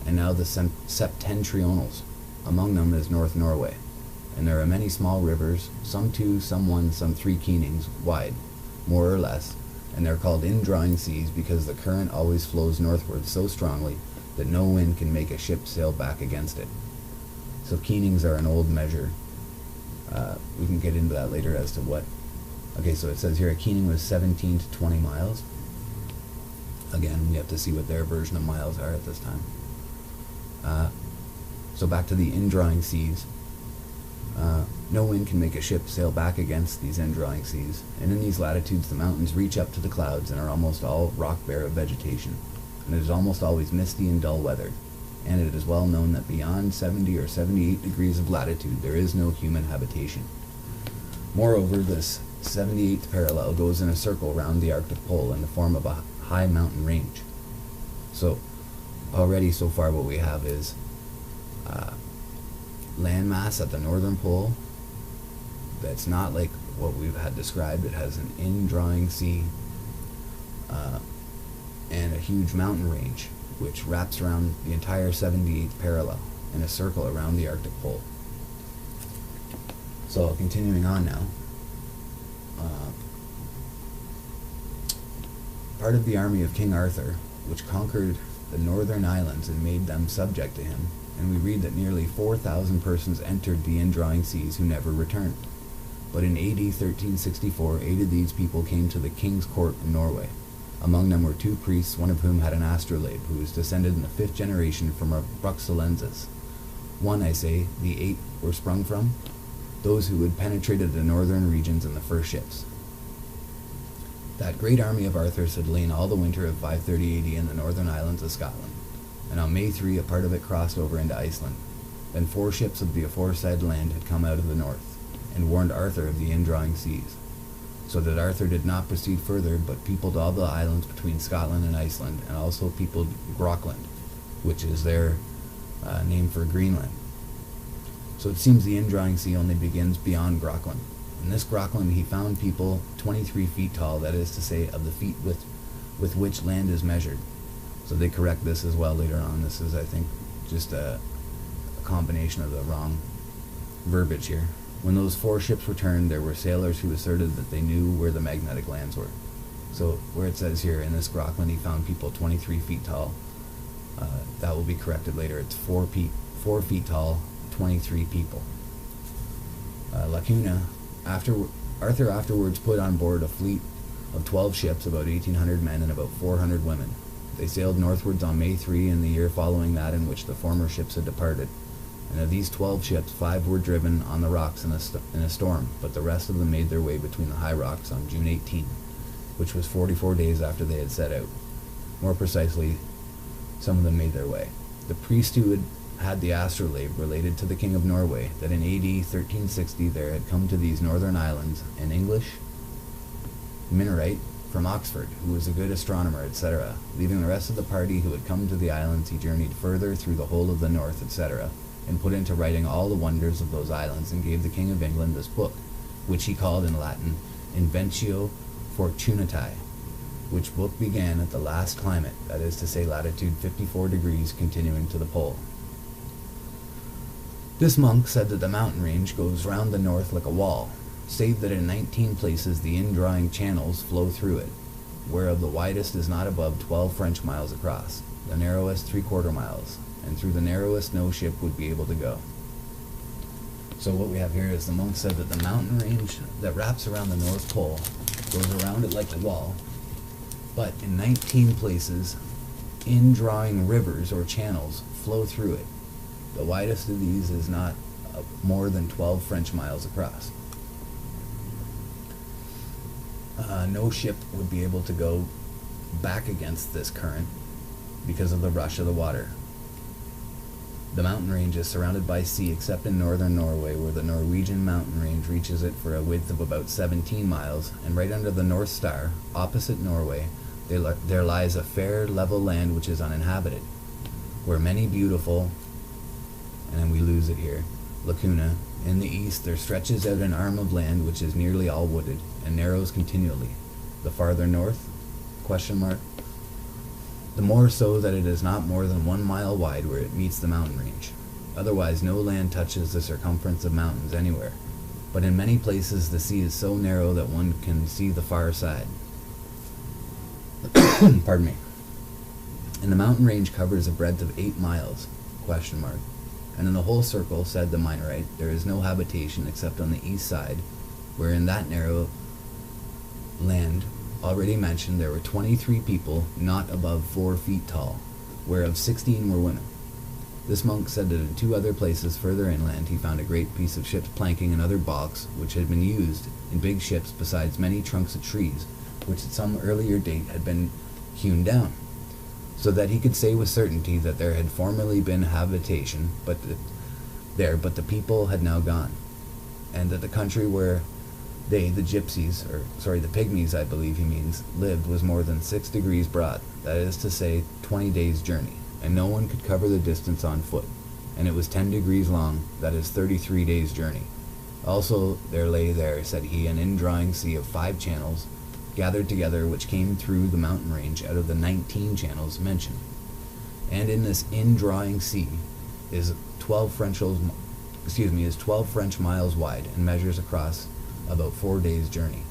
Speaker 7: and now the Septentrionals. Among them is North Norway, and there are many small rivers, some 2, some 1, some 3 keenings wide, more or less, and they're called indrawing seas because the current always flows northward so strongly that no wind can make a ship sail back against it. So keenings are an old measure. We can get into that later as to what. Okay, so it says here a keening was 17 to 20 miles. Again, we have to see what their version of miles are at this time. So back to the indrawing seas. No wind can make a ship sail back against these indrawing seas, and in these latitudes the mountains reach up to the clouds and are almost all rock bare of vegetation, and it is almost always misty and dull weather, and it is well known that beyond 70 or 78 degrees of latitude there is no human habitation. Moreover, this 78th parallel goes in a circle round the Arctic Pole in the form of a high mountain range. So already so far what we have is landmass at the northern pole that's not like what we've had described. It has an indrawing sea and a huge mountain range which wraps around the entire 78th parallel in a circle around the Arctic Pole. So continuing on now, part of the army of King Arthur, which conquered the northern islands and made them subject to him, and we read that nearly 4,000 persons entered the indrawing seas who never returned. But in AD 1364, 8 of these people came to the king's court in Norway. Among them were 2 priests, one of whom had an astrolabe, who was descended in the 5th generation from a Bruxellenses. One, I say, the 8 were sprung from, those who had penetrated the northern regions in the first ships. That great army of Arthur's had lain all the winter of 530 AD in the northern islands of Scotland, and on May 3 a part of it crossed over into Iceland. Then 4 ships of the aforesaid land had come out of the north, and warned Arthur of the indrawing seas, so that Arthur did not proceed further, but peopled all the islands between Scotland and Iceland, and also peopled Groenland, which is their name for Greenland. So it seems the indrawing sea only begins beyond Groenland. In this Groenland he found people 23 feet tall, that is to say, of the feet with which land is measured. So they correct this as well later on. This is, I think, just a combination of the wrong verbiage here. When those 4 ships returned, there were sailors who asserted that they knew where the magnetic lands were. So where it says here, in this Groenland he found people 23 feet tall, that will be corrected later. It's 4 feet tall, 23 people. Lacuna, Arthur afterwards put on board a fleet of 12 ships, about 1,800 men and about 400 women. They sailed northwards on May 3 in the year following that in which the former ships had departed. And of these 12 ships, 5 were driven on the rocks in a storm, but the rest of them made their way between the high rocks on June 18, which was 44 days after they had set out. More precisely, some of them made their way. The priest who had the astrolabe related to the King of Norway that in AD 1360 there had come to these northern islands an English Minorite from Oxford, who was a good astronomer, etc. Leaving the rest of the party who had come to the islands, he journeyed further through the whole of the north, etc., and put into writing all the wonders of those islands, and gave the King of England this book, which he called in Latin Inventio Fortunatae, which book began at the last climate, that is to say latitude 54 degrees continuing to the pole. This monk said that the mountain range goes round the north like a wall, save that in 19 places the indrawing channels flow through it, whereof the widest is not above 12 French miles across, the narrowest 3/4 miles, and through the narrowest no ship would be able to go. So what we have here is the monk said that the mountain range that wraps around the North Pole goes around it like a wall, but in 19 places indrawing rivers or channels flow through it. The widest of these is not more than 12 French miles across. No ship would be able to go back against this current because of the rush of the water. The mountain range is surrounded by sea except in northern Norway, where the Norwegian mountain range reaches it for a width of about 17 miles, and right under the North Star, opposite Norway, there lies a fair level land which is uninhabited, where many beautiful, and then we lose it here, lacuna. In the east there stretches out an arm of land which is nearly all wooded, and narrows continually. The farther north, ? The more so that it is not more than 1 mile wide where it meets the mountain range. Otherwise no land touches the circumference of mountains anywhere, but in many places the sea is so narrow that one can see the far side. Pardon me. And the mountain range covers a breadth of 8 miles, ? And in the whole circle, said the Minorite, there is no habitation except on the east side, where in that narrow land already mentioned there were 23 people not above 4 feet tall, whereof 16 were women. This monk said that in 2 other places further inland he found a great piece of ship's planking and other balks which had been used in big ships, besides many trunks of trees which at some earlier date had been hewn down, so that he could say with certainty that there had formerly been habitation but the people had now gone, and that the country where they, the pygmies, I believe he means, lived was more than 6 degrees broad, that is to say 20 days' journey, and no one could cover the distance on foot, and it was 10 degrees long, that is 33 days' journey. Also there lay there, said he, an indrawing sea of 5 channels, gathered together, which came through the mountain range out of the 19 channels mentioned. And in this indrawing sea is 12 French miles wide, and measures across about 4 days' journey.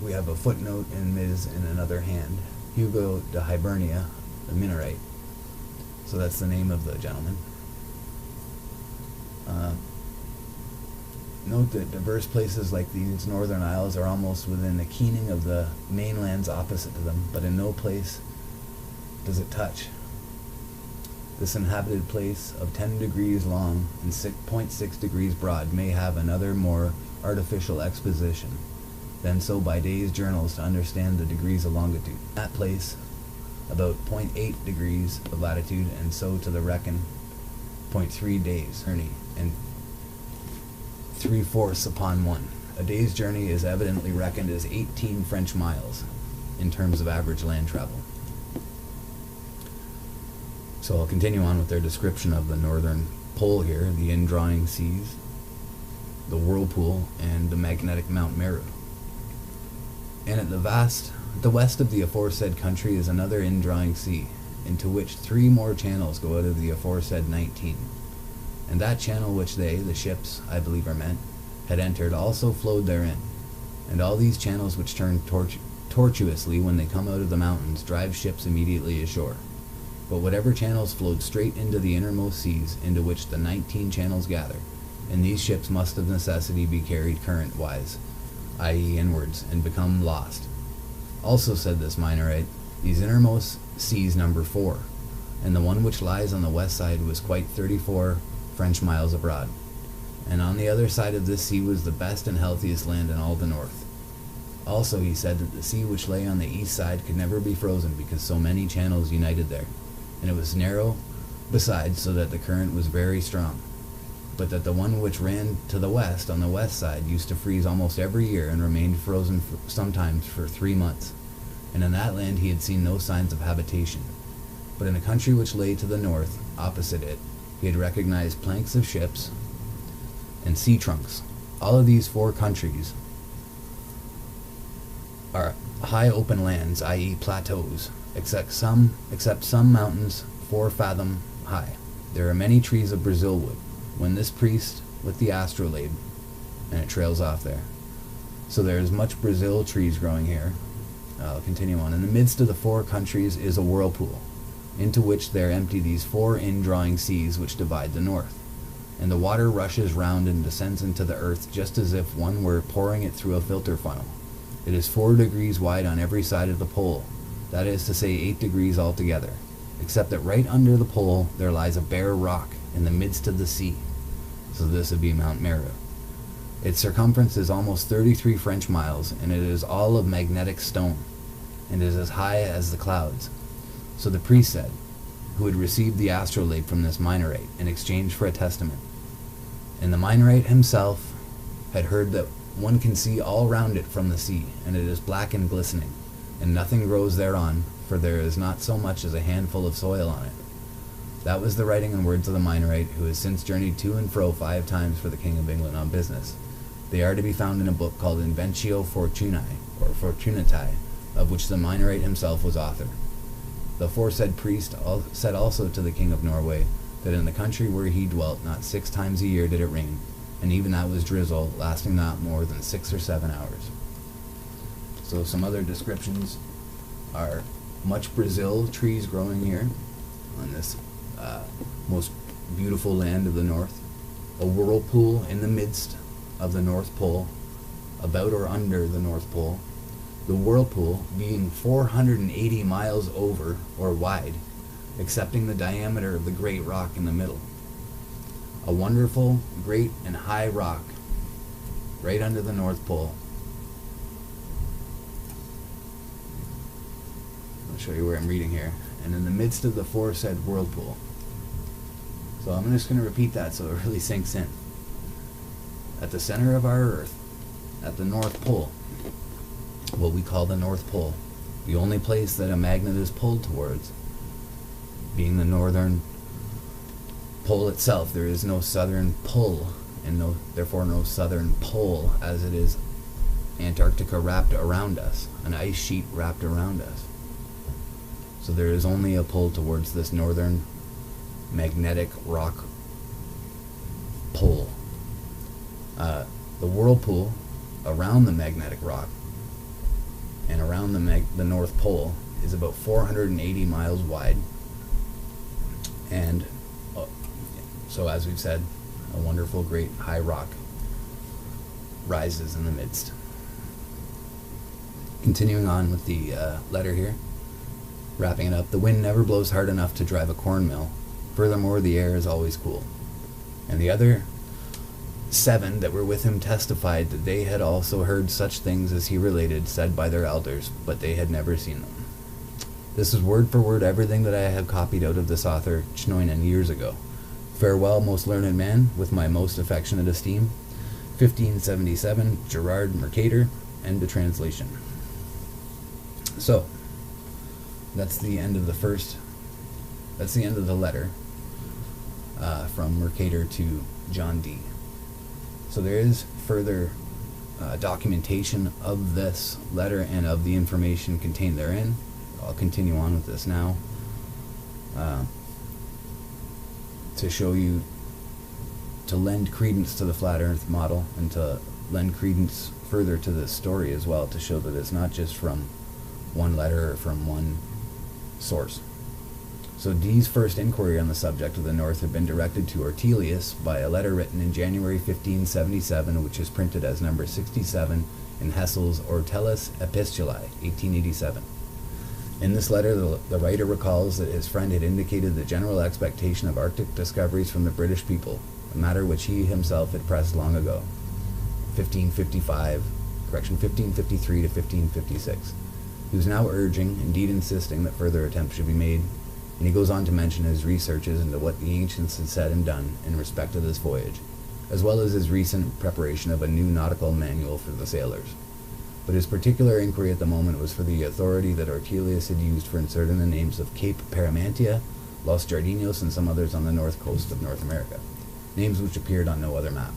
Speaker 7: we have a footnote in Ms. in another hand. Hugo de Hibernia, the Minorite. So that's the name of the gentleman. Note that diverse places like these northern isles are almost within the keening of the mainlands opposite to them, but in no place does it touch. This inhabited place of 10 degrees long and 6.6 degrees broad may have another more artificial exposition than so by days journals to understand the degrees of longitude. That place about 0.8 degrees of latitude, and so to the reckon 0.3 days journey and 3/4 upon one. A day's journey is evidently reckoned as 18 French miles in terms of average land travel. So I'll continue on with their description of the northern pole here, the indrawing seas, the whirlpool, and the magnetic Mount Meru. And at the west of the aforesaid country is another indrawing sea, into which 3 more channels go out of the aforesaid 19. And that channel which they, the ships, I believe are meant, had entered also flowed therein. And all these channels which turn tortuously when they come out of the mountains drive ships immediately ashore. But whatever channels flowed straight into the innermost seas, into which the 19 channels gather, and these ships must of necessity be carried current-wise, i.e. inwards, and become lost. Also, said this Minorite, these innermost seas number 4, and the one which lies on the west side was quite 34 French miles abroad. And on the other side of this sea was the best and healthiest land in all the north. Also he said that the sea which lay on the east side could never be frozen, because so many channels united there, and it was narrow besides, so that the current was very strong. But that the one which ran to the west, on the west side, used to freeze almost every year, and remained frozen sometimes for 3 months. And in that land he had seen no signs of habitation. But in the country which lay to the north, opposite it, he had recognized planks of ships and sea trunks. All of these 4 countries are high open lands, i.e. plateaus, except some mountains 4 fathom high. There are many trees of Brazil wood. When this priest with the astrolabe, and it trails off there. So there is much Brazil trees growing here. I'll continue on. In the midst of the 4 countries is a whirlpool, into which there empty these 4 indrawing seas which divide the north. And the water rushes round and descends into the earth just as if one were pouring it through a filter funnel. It is 4 degrees wide on every side of the pole, that is to say 8 degrees altogether, except that right under the pole there lies a bare rock in the midst of the sea. So this would be Mount Meru. Its circumference is almost 33 French miles, and it is all of magnetic stone, and is as high as the clouds. So the priest said, who had received the astrolabe from this Minorite in exchange for a testament. And the Minorite himself had heard that one can see all round it from the sea, and it is black and glistening, and nothing grows thereon, for there is not so much as a handful of soil on it. That was the writing and words of the Minorite, who has since journeyed to and fro 5 times for the King of England on business. They are to be found in a book called Inventio Fortunae, or Fortunatae, of which the Minorite himself was author. The aforesaid priest said also to the King of Norway that in the country where he dwelt not 6 times a year did it rain, and even that was drizzle, lasting not more than 6 or 7 hours. So some other descriptions are much Brazil trees growing here on this most beautiful land of the north, a whirlpool in the midst of the North Pole, about or under the North Pole, the whirlpool being 480 miles over or wide, excepting the diameter of the great rock in the middle. A wonderful, great, and high rock right under the North Pole. I'll show you where I'm reading here. And in the midst of the aforesaid whirlpool. So I'm just going to repeat that so it really sinks in. At the center of our Earth, at the North Pole, what we call the North Pole, the only place that a magnet is pulled towards, being the northern pole itself. There is no southern pull, and therefore no southern pole, as it is Antarctica wrapped around us, an ice sheet wrapped around us. So there is only a pull towards this northern magnetic rock pole. The whirlpool around the magnetic rock and around the North Pole is about 480 miles wide. And so, as we've said, a wonderful, great high rock rises in the midst. Continuing on with the letter here, wrapping it up, the wind never blows hard enough to drive a corn mill. Furthermore, the air is always cool. And the other 7 that were with him testified that they had also heard such things as he related, said by their elders, but they had never seen them. This is word for word everything that I have copied out of this author, Chnoinen, years ago. Farewell, most learned man, with my most affectionate esteem. 1577, Gerard Mercator, end of translation. So, that's the end of the letter from Mercator to John Dee. So there is further documentation of this letter and of the information contained therein. I'll continue on with this now to show you, to lend credence to the flat earth model and to lend credence further to this story as well, to show that it's not just from one letter or from one source. So Dee's first inquiry on the subject of the North had been directed to Ortelius by a letter written in January 1577, which is printed as number 67 in Hessel's Ortelis Epistulae, 1887. In this letter, the writer recalls that his friend had indicated the general expectation of Arctic discoveries from the British people, a matter which he himself had pressed long ago, 1553 to 1556. He was now urging, indeed insisting, that further attempts should be made, and he goes on to mention his researches into what the ancients had said and done in respect to this voyage, as well as his recent preparation of a new nautical manual for the sailors. But his particular inquiry at the moment was for the authority that Ortelius had used for inserting the names of Cape Paramantia, Los Jardinos, and some others on the north coast of North America, names which appeared on no other map.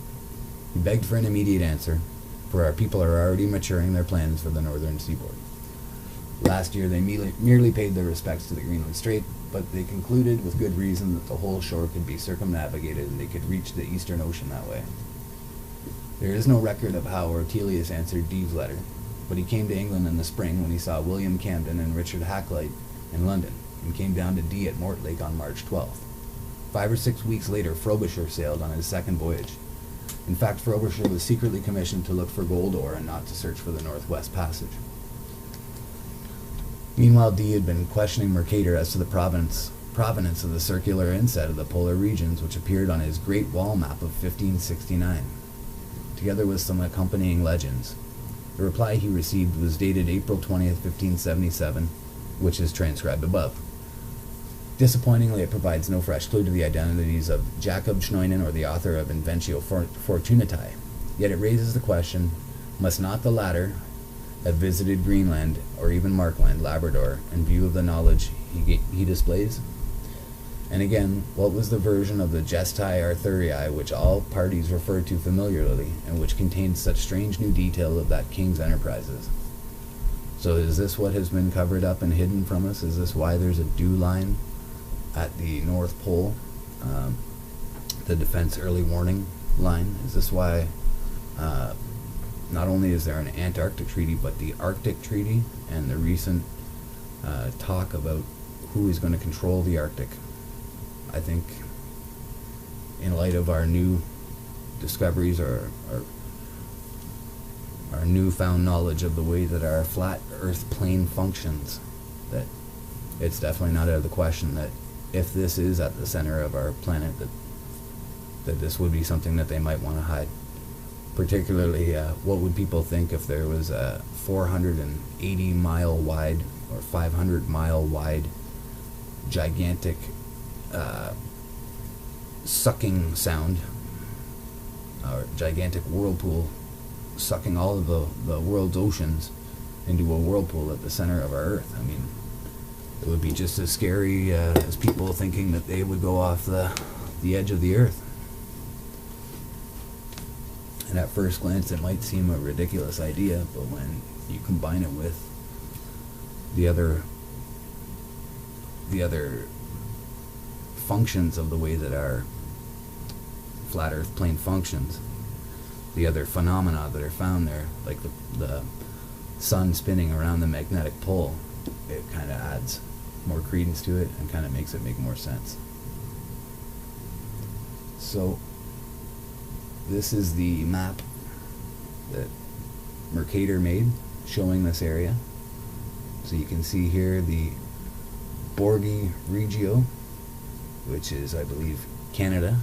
Speaker 7: He begged for an immediate answer, for our people are already maturing their plans for the northern seaboard. Last year they merely paid their respects to the Greenland Strait, but they concluded with good reason that the whole shore could be circumnavigated and they could reach the Eastern Ocean that way. There is no record of how Ortelius answered Dee's letter, but he came to England in the spring when he saw William Camden and Richard Hakluyt in London, and came down to Dee at Mortlake on March 12th. 5 or 6 weeks later, Frobisher sailed on his second voyage. In fact, Frobisher was secretly commissioned to look for gold ore and not to search for the Northwest Passage. Meanwhile, Dee had been questioning Mercator as to the provenance of the circular inset of the polar regions, which appeared on his Great Wall map of 1569, together with some accompanying legends. The reply he received was dated April 20th, 1577, which is transcribed above. Disappointingly, it provides no fresh clue to the identities of Jacob Chnoinen or the author of Inventio Fortunatae, yet it raises the question, must not the latter have visited Greenland or even Markland, Labrador, in view of the knowledge he displays? And again, what was the version of the Gestae Arthurii which all parties referred to familiarly, and which contained such strange new detail of that king's enterprises? So is this what has been covered up and hidden from us? Is this why there's a dew line at the North Pole, the Defense Early Warning Line? Is this why not only is there an Antarctic Treaty, but the Arctic Treaty and the recent talk about who is going to control the Arctic? I think in light of our new discoveries or our newfound knowledge of the way that our flat Earth plane functions, that it's definitely not out of the question that if this is at the center of our planet, that this would be something that they might want to hide. Particularly, what would people think if there was a 480 mile wide or 500 mile wide gigantic sucking sound, or gigantic whirlpool sucking all of the world's oceans into a whirlpool at the center of our Earth? I mean, it would be just as scary as people thinking that they would go off the edge of the Earth. And at first glance, it might seem a ridiculous idea, but when you combine it with the other functions of the way that our flat Earth plane functions, the other phenomena that are found there, like the sun spinning around the magnetic pole, it kind of adds more credence to it and kind of makes it make more sense. So this is the map that Mercator made showing this area. So you can see here the Borgi Regio, which is, I believe, Canada,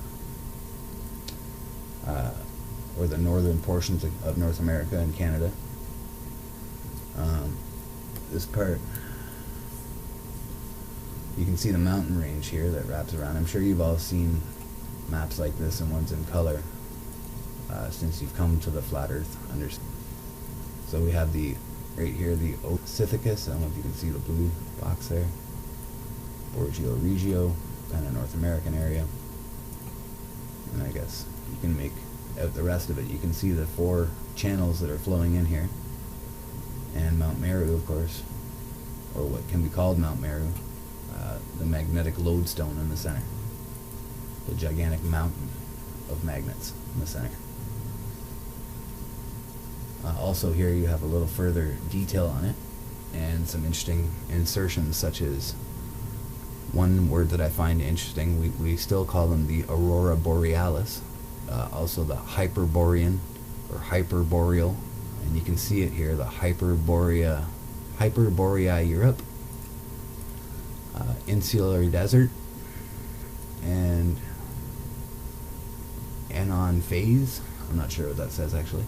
Speaker 7: or the northern portions of North America and Canada. This part, you can see the mountain range here that wraps around. I'm sure you've all seen maps like this and ones in color since you've come to the flat Earth. So we have the right here the Ocythicus. I don't know if you can see the blue box there. Borgio Regio, kind of North American area. And I guess you can make out the rest of it. You can see the 4 channels that are flowing in here. And Mount Meru, of course, or what can be called Mount Meru, the magnetic lodestone in the center. The gigantic mountain of magnets in the center. Also here you have a little further detail on it and some interesting insertions, such as one word that I find interesting. We still call them the Aurora Borealis, also the Hyperborean or Hyperboreal, and you can see it here, the Hyperborea Europe, Insular Desert, and Anon Phase. I'm not sure what that says actually.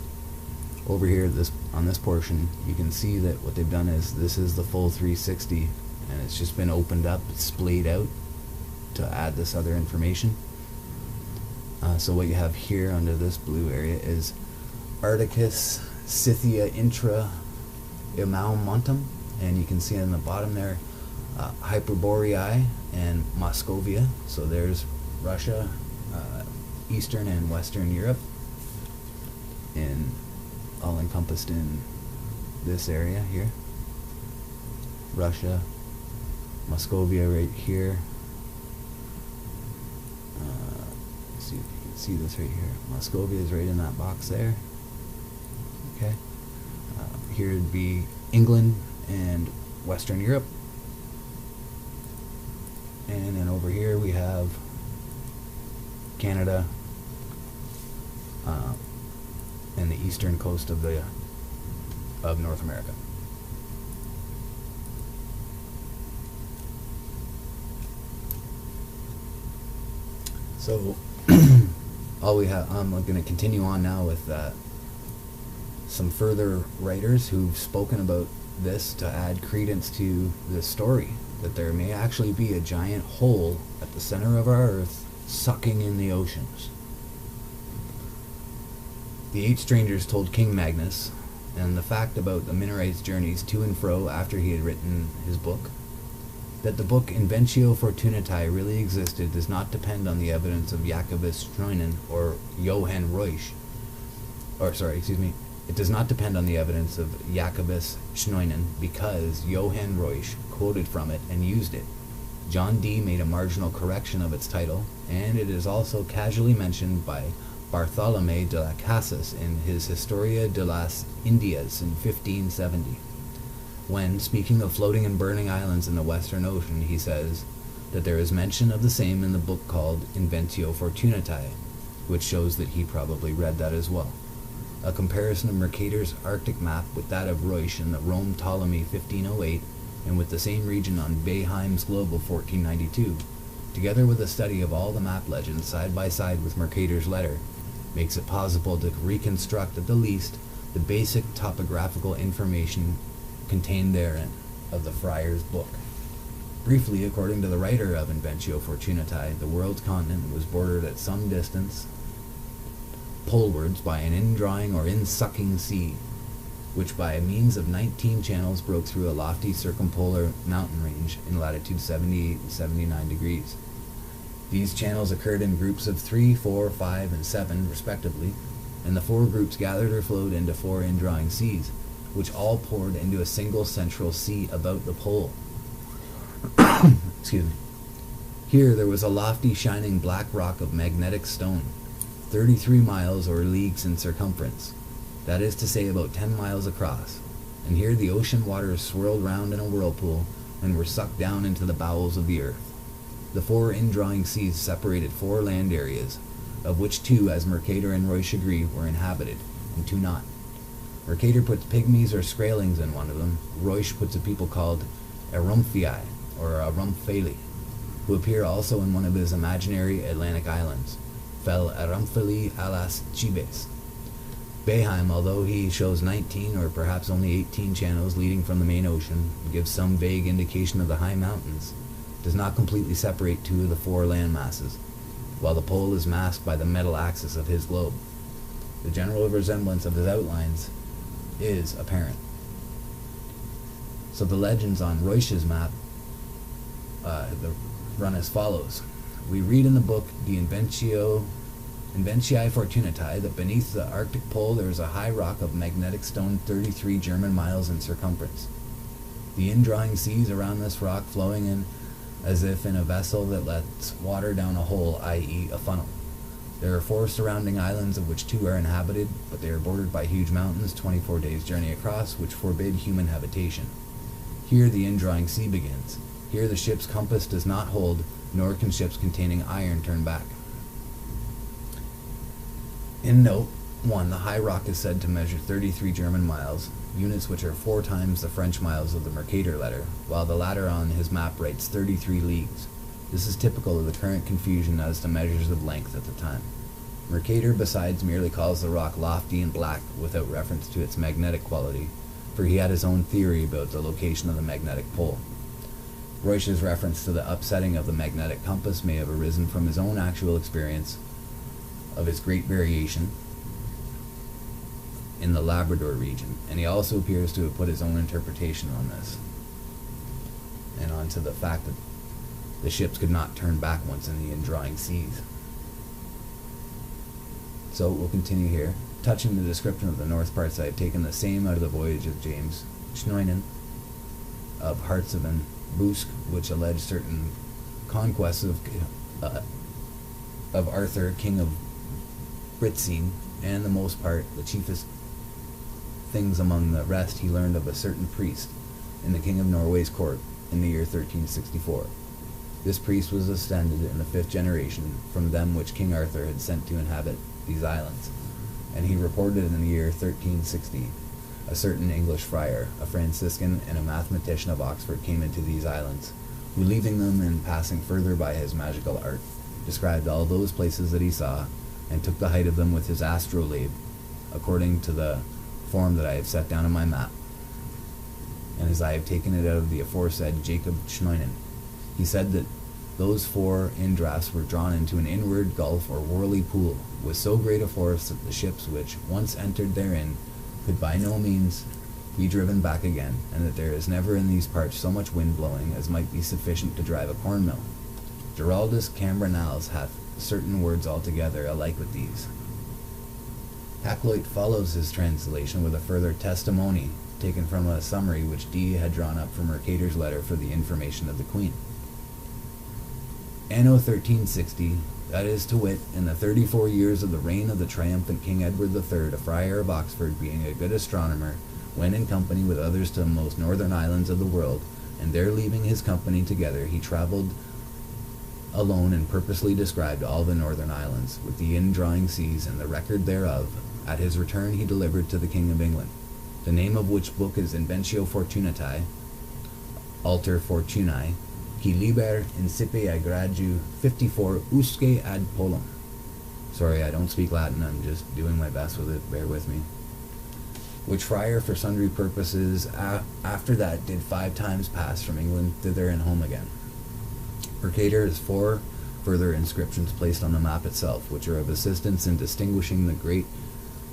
Speaker 7: Over here, on this portion, you can see that what they've done is this is the full 360, and it's just been opened up, splayed out to add this other information. So what you have here under this blue area is Arcticus Scythia Intra Imaumontum, and you can see on the bottom there Hyperboreae and Moscovia. So there's Russia, Eastern and Western Europe, all encompassed in this area here. Russia, Moscovia right here. See if you can see this right here. Moscovia is right in that box there. Okay. Here would be England and Western Europe. And then over here we have Canada, and the eastern coast of North America. So all we have, I'm going to continue on now with some further writers who've spoken about this to add credence to this story, that there may actually be a giant hole at the center of our Earth sucking in the oceans. The 8 strangers told King Magnus, and the fact about the Minorite's journeys to and fro after he had written his book, that the book Inventio Fortunatae really existed does not depend on the evidence of Jacobus Schnoinen or Johann Reusch. It does not depend on the evidence of Jacobus Schnoinen because Johann Reusch quoted from it and used it. John Dee made a marginal correction of its title, and it is also casually mentioned by Bartholomé de las Casas in his Historia de las Indias in 1570. When, speaking of floating and burning islands in the Western Ocean, he says that there is mention of the same in the book called Inventio Fortunatae, which shows that he probably read that as well. A comparison of Mercator's Arctic map with that of Reusch in the Rome Ptolemy 1508, and with the same region on Beheim's globe of 1492, together with a study of all the map legends side by side with Mercator's letter, makes it possible to reconstruct at the least the basic topographical information contained therein of the friar's book. Briefly, according to the writer of Inventio Fortunatae, the world's continent was bordered at some distance polewards by an indrawing or insucking sea, which by means of 19 channels broke through a lofty circumpolar mountain range in latitude 78 and 79 degrees. These channels occurred in groups of 3, 4, 5, and 7, respectively, and the 4 groups gathered or flowed into 4 indrawing seas, which all poured into a single central sea about the pole. Excuse me. Here there was a lofty shining black rock of magnetic stone, 33 miles or leagues in circumference, that is to say about 10 miles across, and here the ocean waters swirled round in a whirlpool and were sucked down into the bowels of the earth. The 4 indrawing seas separated 4 land areas, of which 2, as Mercator and Royce agree, were inhabited, and 2 not. Mercator puts pygmies or scralings in one of them. Royce puts a people called Erumphii, or Erumphali, who appear also in one of his imaginary Atlantic islands, Fel Erumphili alas Chibes. Beheim, although he shows 19 or perhaps only 18 channels leading from the main ocean, and gives some vague indication of the high mountains, does not completely separate 2 of the 4 land masses, while the pole is masked by the metal axis of his globe. The general resemblance of his outlines is apparent. So the legends on Royce's map run as follows. We read in the book De Inventiae Fortunatae that beneath the Arctic pole there is a high rock of magnetic stone 33 German miles in circumference. The indrawing seas around this rock flowing in as if in a vessel that lets water down a hole, i.e. a funnel. There are 4 surrounding islands, of which 2 are inhabited, but they are bordered by huge mountains 24 days' journey across, which forbid human habitation. Here the indrawing sea begins. Here the ship's compass does not hold, nor can ships containing iron turn back. In note 1, the high rock is said to measure 33 German miles, units which are 4 times the French miles of the Mercator letter, while the latter on his map writes 33 leagues. This is typical of the current confusion as to measures of length at the time. Mercator, besides, merely calls the rock lofty and black without reference to its magnetic quality, for he had his own theory about the location of the magnetic pole. Royce's reference to the upsetting of the magnetic compass may have arisen from his own actual experience of its great variation in the Labrador region, and he also appears to have put his own interpretation on this, and onto the fact that the ships could not turn back once in the indrawing seas. So we'll continue here. Touching the description of the north parts, I have taken the same out of the voyage of James Schnoinen of Hartseven Busk, which allege certain conquests of Arthur, king of Britsin, and the most part, the chiefest things among the rest, he learned of a certain priest in the king of Norway's court in the year 1364. This priest was descended in the 5th generation from them which King Arthur had sent to inhabit these islands, and he reported in the year 1360 a certain English friar, a Franciscan, and a mathematician of Oxford came into these islands, who, leaving them and passing further by his magical art, described all those places that he saw, and took the height of them with his astrolabe, according to the form that I have set down in my map, and as I have taken it out of the aforesaid Jacob Schnoinen. He said that those 4 indrafts were drawn into an inward gulf or whirly pool, with so great a force that the ships which once entered therein could by no means be driven back again, and that there is never in these parts so much wind blowing as might be sufficient to drive a corn mill. Geraldus Cambronales hath certain words altogether alike with these. Hakluyt follows his translation with a further testimony, taken from a summary which Dee had drawn up from Mercator's letter for the information of the Queen. Anno 1360, that is to wit, in the 34 years of the reign of the triumphant King Edward III, a friar of Oxford, being a good astronomer, went in company with others to the most northern islands of the world, and there leaving his company together, he travelled alone and purposely described all the northern islands, with the indrawing seas and the record thereof. At his return he delivered to the King of England, the name of which book is Inventio Fortunatae, Alter Fortunae, qui liber incipe agradu 54 usque ad polum. Sorry, I don't speak Latin, I'm just doing my best with it, bear with me. Which friar for sundry purposes after that did 5 times pass from England thither and home again. Mercator has 4 further inscriptions placed on the map itself, which are of assistance in distinguishing the great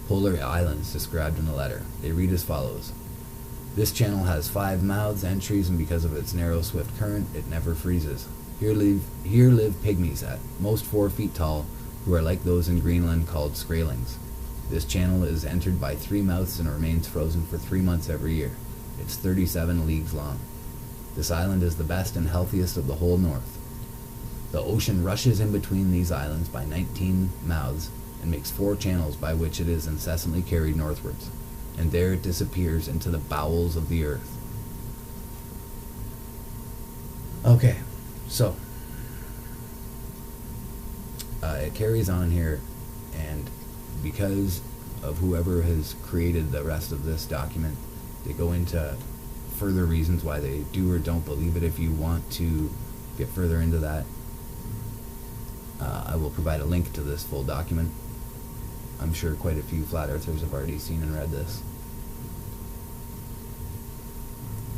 Speaker 7: polar islands described in the letter. They read as follows. This channel has 5 mouths, entries, and because of its narrow, swift current, it never freezes. Here live pygmies at most 4 feet tall, who are like those in Greenland called scralings. This channel is entered by 3 mouths and remains frozen for 3 months every year. It's 37 leagues long. This island is the best and healthiest of the whole north. The ocean rushes in between these islands by 19 mouths and makes 4 channels by which it is incessantly carried northwards. and there it disappears into the bowels of the earth. Okay, so it carries on here, and because of whoever has created the rest of this document, they go into further reasons why they do or don't believe it. If you want to get further into that, I will provide a link to this full document. I'm sure quite a few flat earthers have already seen and read this.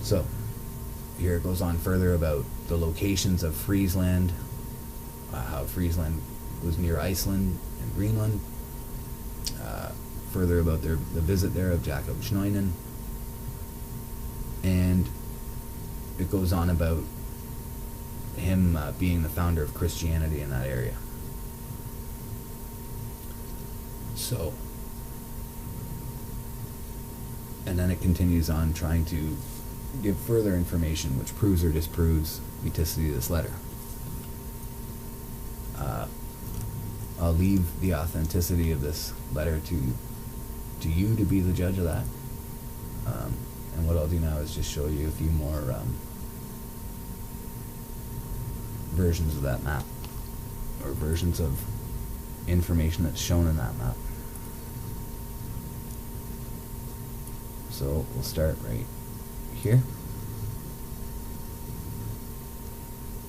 Speaker 7: So, here it goes on further about the locations of Friesland, how Friesland was near Iceland and Greenland, further about the visit there of Jacob Schneinen, and it goes on about him being the founder of Christianity in that area. So, and then it continues on trying to give further information which proves or disproves authenticity of this letter. I'll leave the authenticity of this letter to you to be the judge of that. And what I'll do now is just show you a few more versions of that map, or versions of information that's shown in that map. So we'll start right here.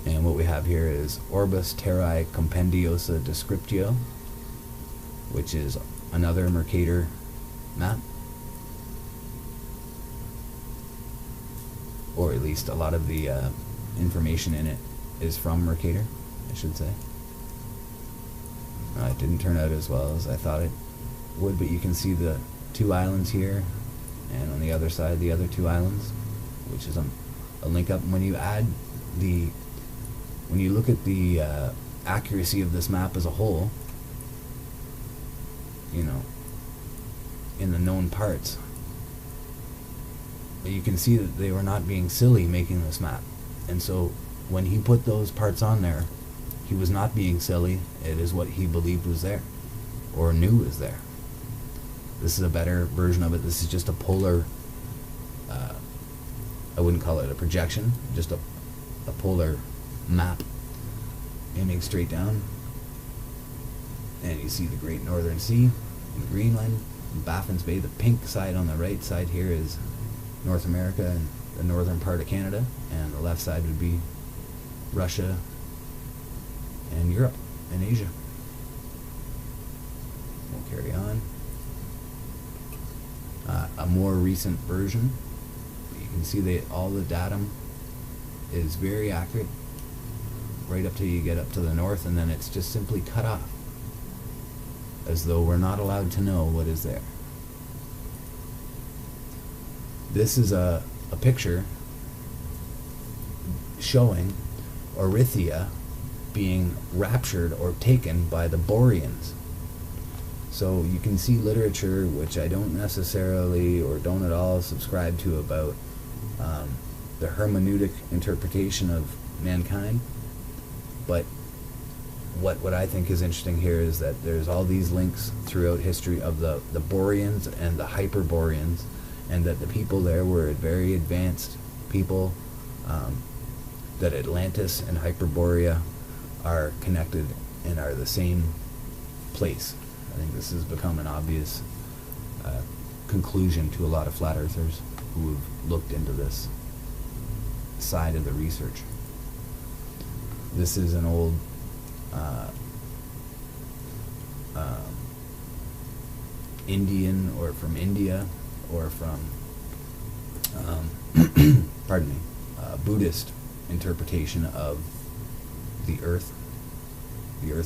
Speaker 7: And what we have here is Orbis Terrae Compendiosa Descriptio, which is another Mercator map. Or at least a lot of the information in it is from Mercator, I should say. It didn't turn out as well as I thought it would, but you can see the two islands here, and on the other side the other two islands, which is a link up. And when you look at the accuracy of this map as a whole, you know, in the known parts, you can see that they were not being silly making this map. And so when he put those parts on there, he was not being silly. It is what he believed was there, or knew was there. This is a better version of it. This is just a polar, I wouldn't call it a projection, just a polar map aiming straight down. And you see the Great Northern Sea in Greenland, Baffin's Bay. The pink side on the right side here is North America and the northern part of Canada, and the left side would be Russia and Europe and Asia. We'll carry on. A more recent version, you can see that all the datum is very accurate right up till you get up to the north, and then it's just simply cut off, as though we're not allowed to know what is there. This is a picture showing Erythia being raptured or taken by the Boreans. So you can see literature, which I don't necessarily or don't at all subscribe to, about the hermeneutic interpretation of mankind. But what I think is interesting here is that there's all these links throughout history of the Boreans and the Hyperboreans, and that the people there were very advanced people, that Atlantis and Hyperborea are connected and are the same place. I think this has become an obvious conclusion to a lot of flat earthers who have looked into this side of the research. This is an old Indian, or from India, or from pardon me, Buddhist interpretation of the earth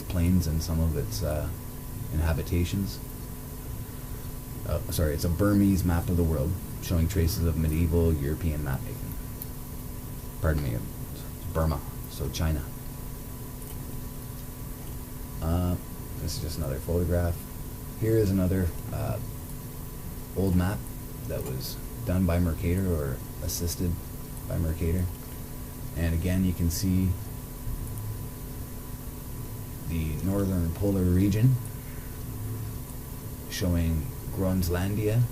Speaker 7: planes and some of its inhabitations. Sorry, it's a Burmese map of the world showing traces of medieval European map making. Pardon me, it's Burma, so China. This is just another photograph. Here is another old map that was done by Mercator, or assisted by Mercator. And again, you can see the northern polar region showing Groenlandia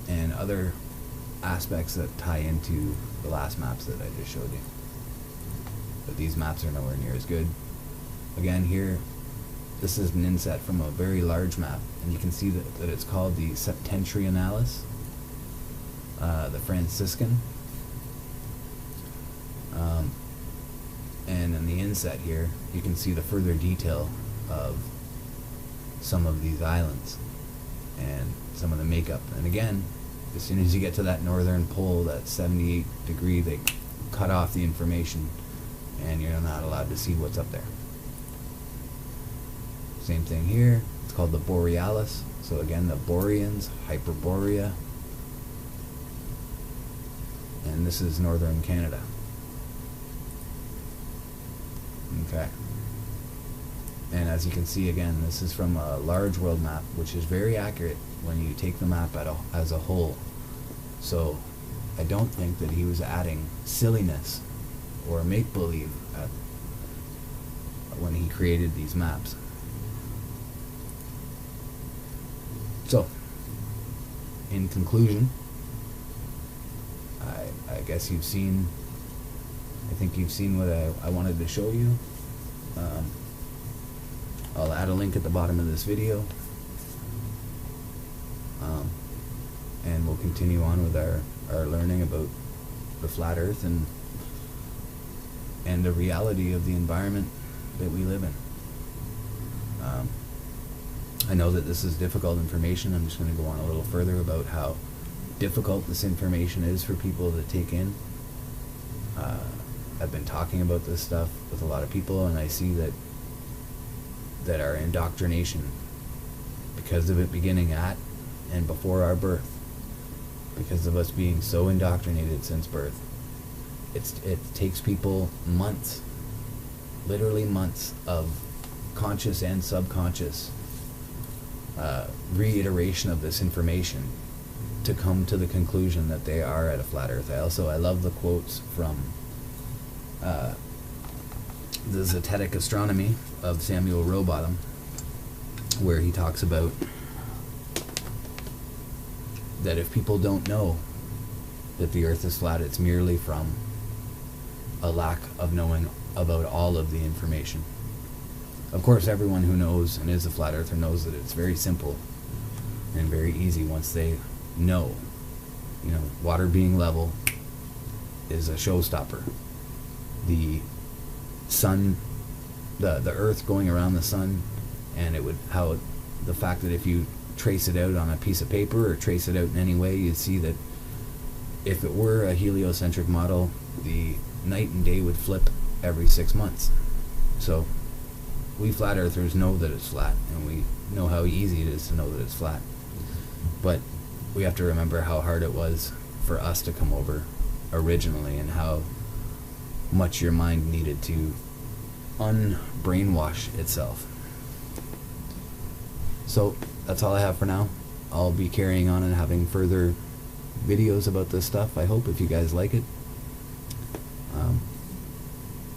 Speaker 7: and other aspects that tie into the last maps that I just showed you. But these maps are nowhere near as good. Again, here, this is an inset from a very large map, and you can see that it's called the Septentrionalis, the Franciscan. And in the inset here, you can see the further detail of some of these islands and some of the makeup. And again, as soon as you get to that northern pole, that 78 degree, they cut off the information and you're not allowed to see what's up there. Same thing here. It's called the Borealis. So again, the Boreans, Hyperborea. And this is northern Canada. Okay. And as you can see, again, this is from a large world map, which is very accurate when you take the map as a whole. So I don't think that he was adding silliness or make-believe when he created these maps. So, in conclusion, I guess you've seen, I think you've seen what I wanted to show you. I'll add a link at the bottom of this video. And we'll continue on with our learning about the flat earth and the reality of the environment that we live in. I know that this is difficult information. I'm just going to go on a little further about how difficult this information is for people to take in. I've been talking about this stuff with a lot of people, and I see that our indoctrination, because of it beginning at and before our birth, because of us being so indoctrinated since birth, it takes people months, literally months of conscious and subconscious reiteration of this information to come to the conclusion that they are at a flat earth. I love the quotes from the Zetetic Astronomy of Samuel Rowbottom, where he talks about that if people don't know that the earth is flat, it's merely from a lack of knowing about all of the information. Of course, everyone who knows and is a flat earther knows that it's very simple and very easy once they know. You know, water being level is a showstopper. The sun, the earth going around the sun, and the fact that if you trace it out on a piece of paper or trace it out in any way, you'd see that if it were a heliocentric model, the night and day would flip every 6 months. So we flat earthers know that it's flat, and we know how easy it is to know that it's flat. But we have to remember how hard it was for us to come over originally, and how much your mind needed to unbrainwash itself. So that's all I have for now. I'll be carrying on and having further videos about this stuff, I hope, if you guys like it.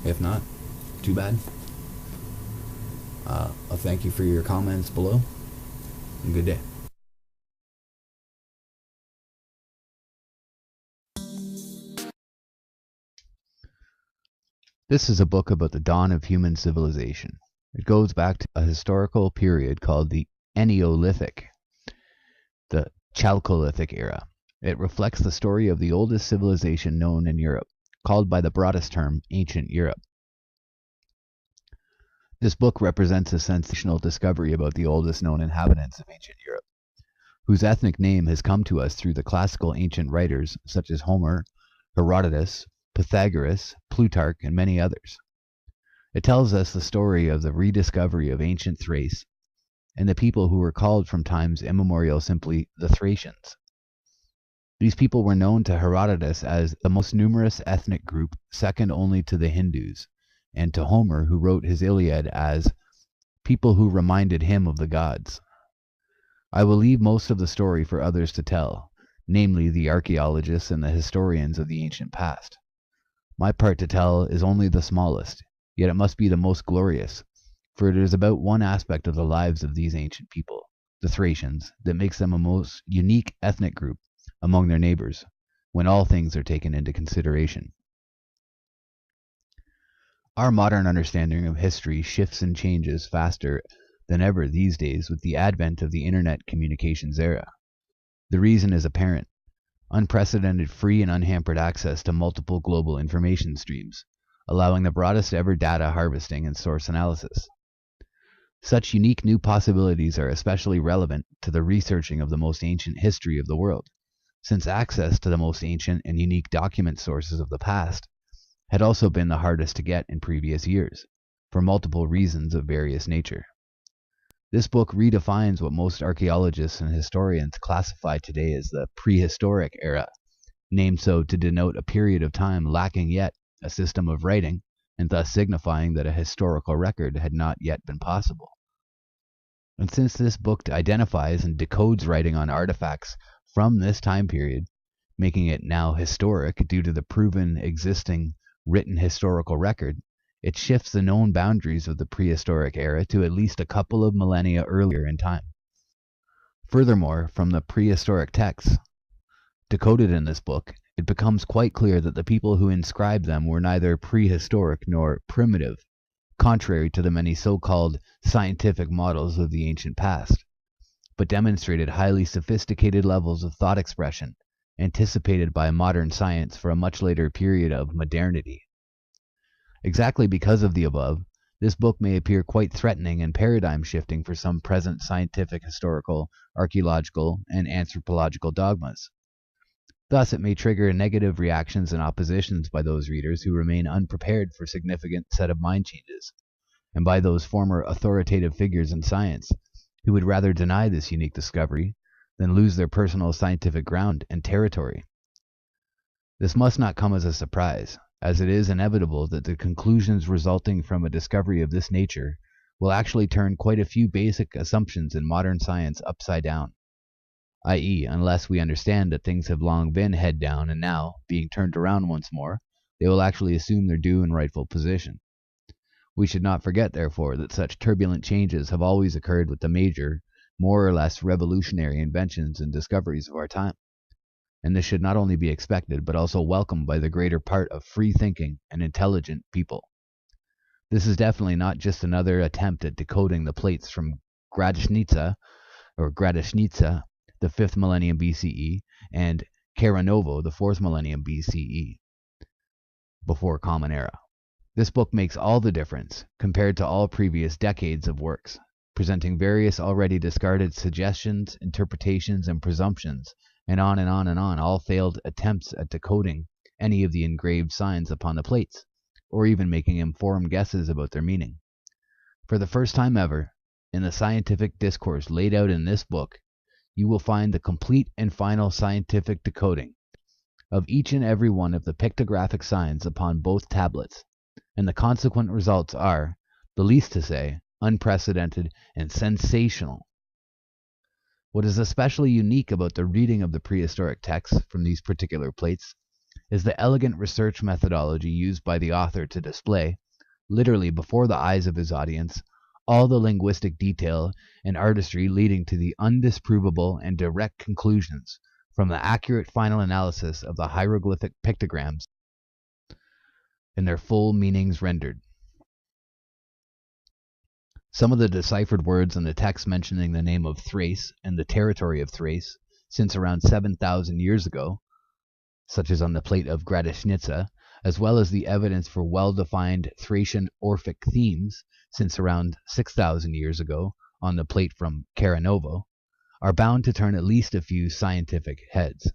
Speaker 7: If not, too bad. I'll thank you for your comments below, and good day.
Speaker 5: This is a book about the dawn of human civilization. It goes back to a historical period called the Neolithic, the Chalcolithic era. It reflects the story of the oldest civilization known in Europe, called by the broadest term Ancient Europe. This book represents a sensational discovery about the oldest known inhabitants of ancient Europe, whose ethnic name has come to us through the classical ancient writers such as Homer, Herodotus, Pythagoras, Plutarch, and many others. It tells us the story of the rediscovery of ancient Thrace and the people who were called from times immemorial simply the Thracians. These people were known to Herodotus as the most numerous ethnic group, second only to the Hindus, and to Homer, who wrote his Iliad, as people who reminded him of the gods. I will leave most of the story for others to tell, namely the archaeologists and the historians of the ancient past. My part to tell is only the smallest, yet it must be the most glorious, for it is about one aspect of the lives of these ancient people, the Thracians, that makes them a most unique ethnic group, among their neighbors, when all things are taken into consideration. Our modern understanding of history shifts and changes faster than ever these days with the advent of the internet communications era. The reason is apparent: unprecedented free and unhampered access to multiple global information streams, allowing the broadest ever data harvesting and source analysis. Such unique new possibilities are especially relevant to the researching of the most ancient history of the world, since access to the most ancient and unique document sources of the past had also been the hardest to get in previous years, for multiple reasons of various nature. This book redefines what most archaeologists and historians classify today as the prehistoric era, named so to denote a period of time lacking yet a system of writing, and thus signifying that a historical record had not yet been possible. And since this book identifies and decodes writing on artifacts from this time period, making it now historic due to the proven existing written historical record, it shifts the known boundaries of the prehistoric era to at least a couple of millennia earlier in time. Furthermore, from the prehistoric texts decoded in this book, it becomes quite clear that the people who inscribed them were neither prehistoric nor primitive, contrary to the many so-called scientific models of the ancient past, but demonstrated highly sophisticated levels of thought expression, anticipated by modern science for a much later period of modernity. Exactly because of the above, this book may appear quite threatening and paradigm-shifting for some present scientific, historical, archaeological, and anthropological dogmas. Thus, it may trigger negative reactions and oppositions by those readers who remain unprepared for significant set of mind changes, and by those former authoritative figures in science who would rather deny this unique discovery than lose their personal scientific ground and territory. This must not come as a surprise, as it is inevitable that the conclusions resulting from a discovery of this nature will actually turn quite a few basic assumptions in modern science upside down, i.e., unless we understand that things have long been head down and now, being turned around once more, they will actually assume their due and rightful position. We should not forget, therefore, that such turbulent changes have always occurred with the major, more or less revolutionary inventions and discoveries of our time, and this should not only be expected but also welcomed by the greater part of free-thinking and intelligent people. This is definitely not just another attempt at decoding the plates from Gradishnitsa, the 5th millennium BCE, and Karanovo, the 4th millennium BCE, before Common Era. This book makes all the difference compared to all previous decades of works, presenting various already discarded suggestions, interpretations, and presumptions, and on and on and on, all failed attempts at decoding any of the engraved signs upon the plates, or even making informed guesses about their meaning. For the first time ever, in the scientific discourse laid out in this book, you will find the complete and final scientific decoding of each and every one of the pictographic signs upon both tablets, and the consequent results are, the least to say, unprecedented and sensational. What is especially unique about the reading of the prehistoric texts from these particular plates is the elegant research methodology used by the author to display, literally before the eyes of his audience, all the linguistic detail and artistry leading to the undisprovable and direct conclusions from the accurate final analysis of the hieroglyphic pictograms and their full meanings rendered. Some of the deciphered words in the text mentioning the name of Thrace and the territory of Thrace since around 7,000 years ago, such as on the plate of Gradishnitsa, as well as the evidence for well-defined Thracian Orphic themes since around 6,000 years ago on the plate from Karanovo, are bound to turn at least a few scientific heads.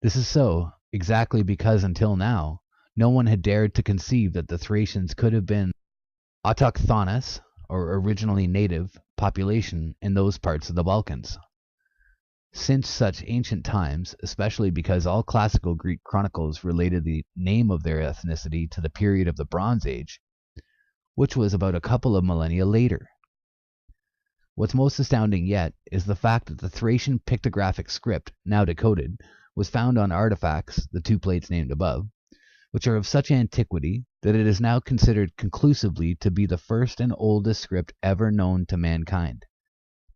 Speaker 5: This is so exactly because until now, no one had dared to conceive that the Thracians could have been autochthonous, or originally native, population in those parts of the Balkans. Since such ancient times, especially because all classical Greek chronicles related the name of their ethnicity to the period of the Bronze Age, which was about a couple of millennia later. What's most astounding yet is the fact that the Thracian pictographic script, now decoded, was found on artifacts, the two plates named above, which are of such antiquity that it is now considered conclusively to be the first and oldest script ever known to mankind,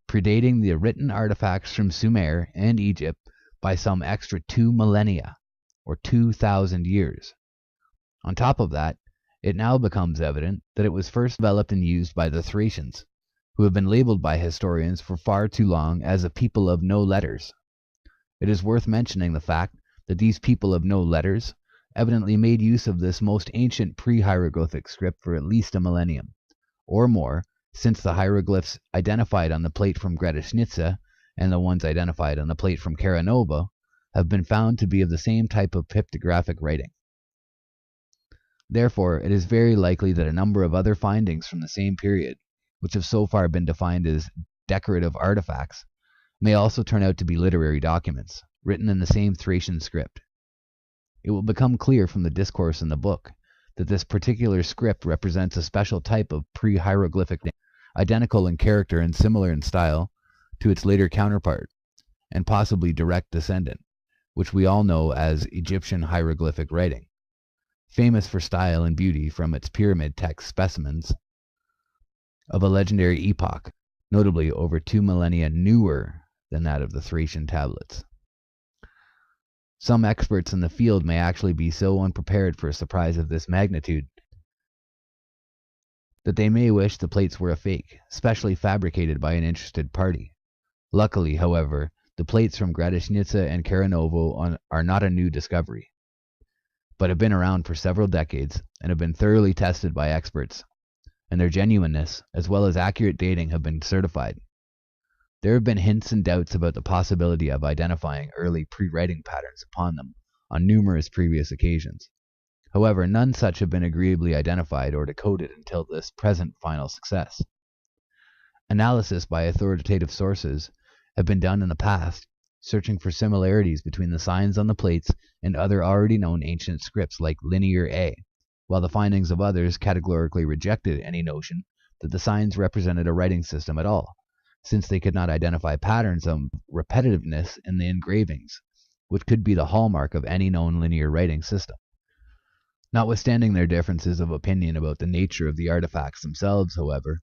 Speaker 5: predating the written artifacts from Sumer and Egypt by some extra 2 millennia, or 2,000 years. On top of that, it now becomes evident that it was first developed and used by the Thracians, who have been labeled by historians for far too long as a people of no letters. It is worth mentioning the fact that these people of no letters evidently made use of this most ancient pre-hieroglyphic script for at least a millennium, or more, since the hieroglyphs identified on the plate from Gradišnica and the ones identified on the plate from Karanova have been found to be of the same type of pictographic writing. Therefore, it is very likely that a number of other findings from the same period, which have so far been defined as decorative artifacts, may also turn out to be literary documents, written in the same Thracian script. It will become clear from the discourse in the book that this particular script represents a special type of pre-hieroglyphic, identical in character and similar in style to its later counterpart, and possibly direct descendant, which we all know as Egyptian hieroglyphic writing, famous for style and beauty from its pyramid text specimens of a legendary epoch, notably over 2 millennia newer than that of the Thracian tablets. Some experts in the field may actually be so unprepared for a surprise of this magnitude that they may wish the plates were a fake, specially fabricated by an interested party. Luckily, however, the plates from Gradišnica and Karanovo are not a new discovery, but have been around for several decades and have been thoroughly tested by experts, and their genuineness, as well as accurate dating, have been certified. There have been hints and doubts about the possibility of identifying early pre-writing patterns upon them on numerous previous occasions. However, none such have been agreeably identified or decoded until this present final success. Analysis by authoritative sources have been done in the past, searching for similarities between the signs on the plates and other already known ancient scripts like Linear A, while the findings of others categorically rejected any notion that the signs represented a writing system at all, since they could not identify patterns of repetitiveness in the engravings, which could be the hallmark of any known linear writing system. Notwithstanding their differences of opinion about the nature of the artifacts themselves, however,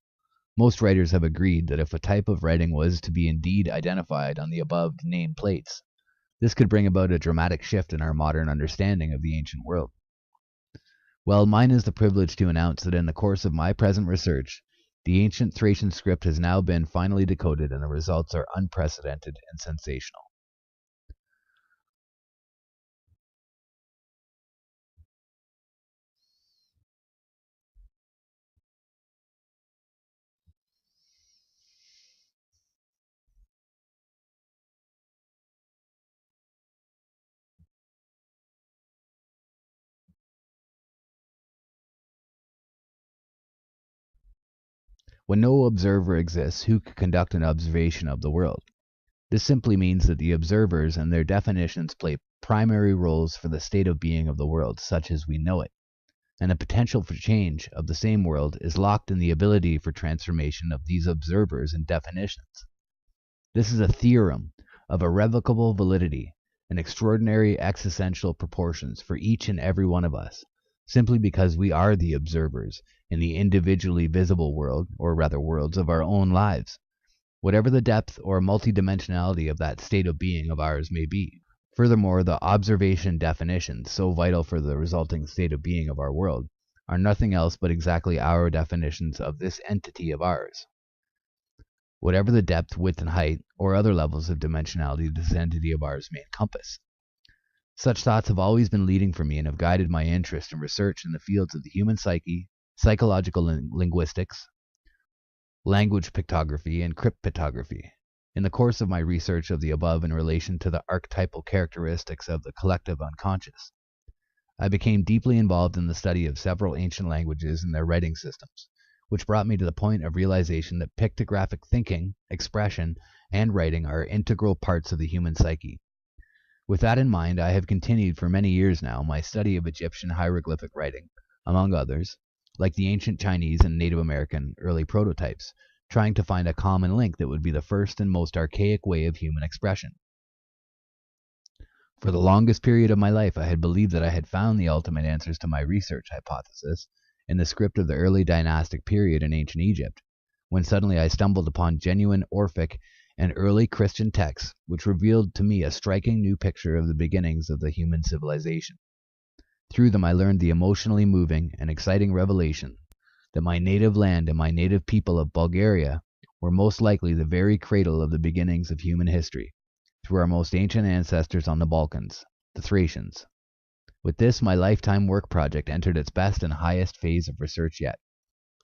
Speaker 5: most writers have agreed that if a type of writing was to be indeed identified on the above named plates, this could bring about a dramatic shift in our modern understanding of the ancient world. Well, mine is the privilege to announce that in the course of my present research, the ancient Thracian script has now been finally decoded, and the results are unprecedented and sensational. When no observer exists, who could conduct an observation of the world? This simply means that the observers and their definitions play primary roles for the state of being of the world such as we know it, and the potential for change of the same world is locked in the ability for transformation of these observers and definitions. This is a theorem of irrevocable validity and extraordinary existential proportions for each and every one of us, simply because we are the observers in the individually visible world, or rather worlds of our own lives, whatever the depth or multidimensionality of that state of being of ours may be. Furthermore, the observation definitions, so vital for the resulting state of being of our world, are nothing else but exactly our definitions of this entity of ours. Whatever the depth, width, and height, or other levels of dimensionality this entity of ours may encompass. Such thoughts have always been leading for me and have guided my interest and research in the fields of the human psyche, psychological linguistics, language pictography, and cryptography. In the course of my research of the above in relation to the archetypal characteristics of the collective unconscious, I became deeply involved in the study of several ancient languages and their writing systems, which brought me to the point of realization that pictographic thinking, expression, and writing are integral parts of the human psyche. With that in mind, I have continued for many years now my study of Egyptian hieroglyphic writing, among others, like the ancient Chinese and Native American early prototypes, trying to find a common link that would be the first and most archaic way of human expression. For the longest period of my life, I had believed that I had found the ultimate answers to my research hypothesis in the script of the early dynastic period in ancient Egypt, when suddenly I stumbled upon genuine Orphic and early Christian texts, which revealed to me a striking new picture of the beginnings of the human civilization. Through them I learned the emotionally moving and exciting revelation that my native land and my native people of Bulgaria were most likely the very cradle of the beginnings of human history, through our most ancient ancestors on the Balkans, the Thracians. With this, my lifetime work project entered its best and highest phase of research yet.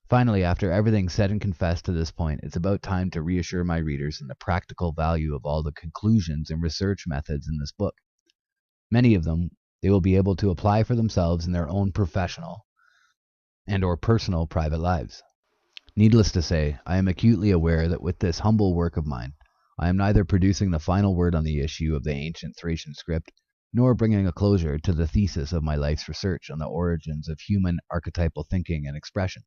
Speaker 5: Finally, after everything said and confessed to this point, it's about time to reassure my readers in the practical value of all the conclusions and research methods in this book. Many of them they will be able to apply for themselves in their own professional and or personal private lives. Needless to say, I am acutely aware that with this humble work of mine, I am neither producing the final word on the issue of the ancient Thracian script, nor bringing a closure to the thesis of my life's research on the origins of human archetypal thinking and expression.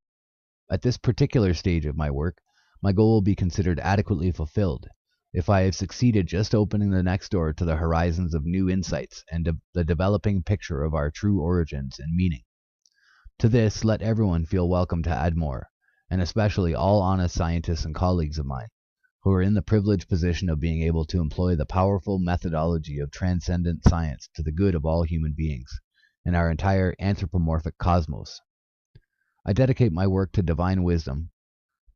Speaker 5: At this particular stage of my work, my goal will be considered adequately fulfilled if I have succeeded just opening the next door to the horizons of new insights and the developing picture of our true origins and meaning. To this, let everyone feel welcome to add more, and especially all honest scientists and colleagues of mine, who are in the privileged position of being able to employ the powerful methodology of transcendent science to the good of all human beings and our entire anthropomorphic cosmos. I dedicate my work to divine wisdom,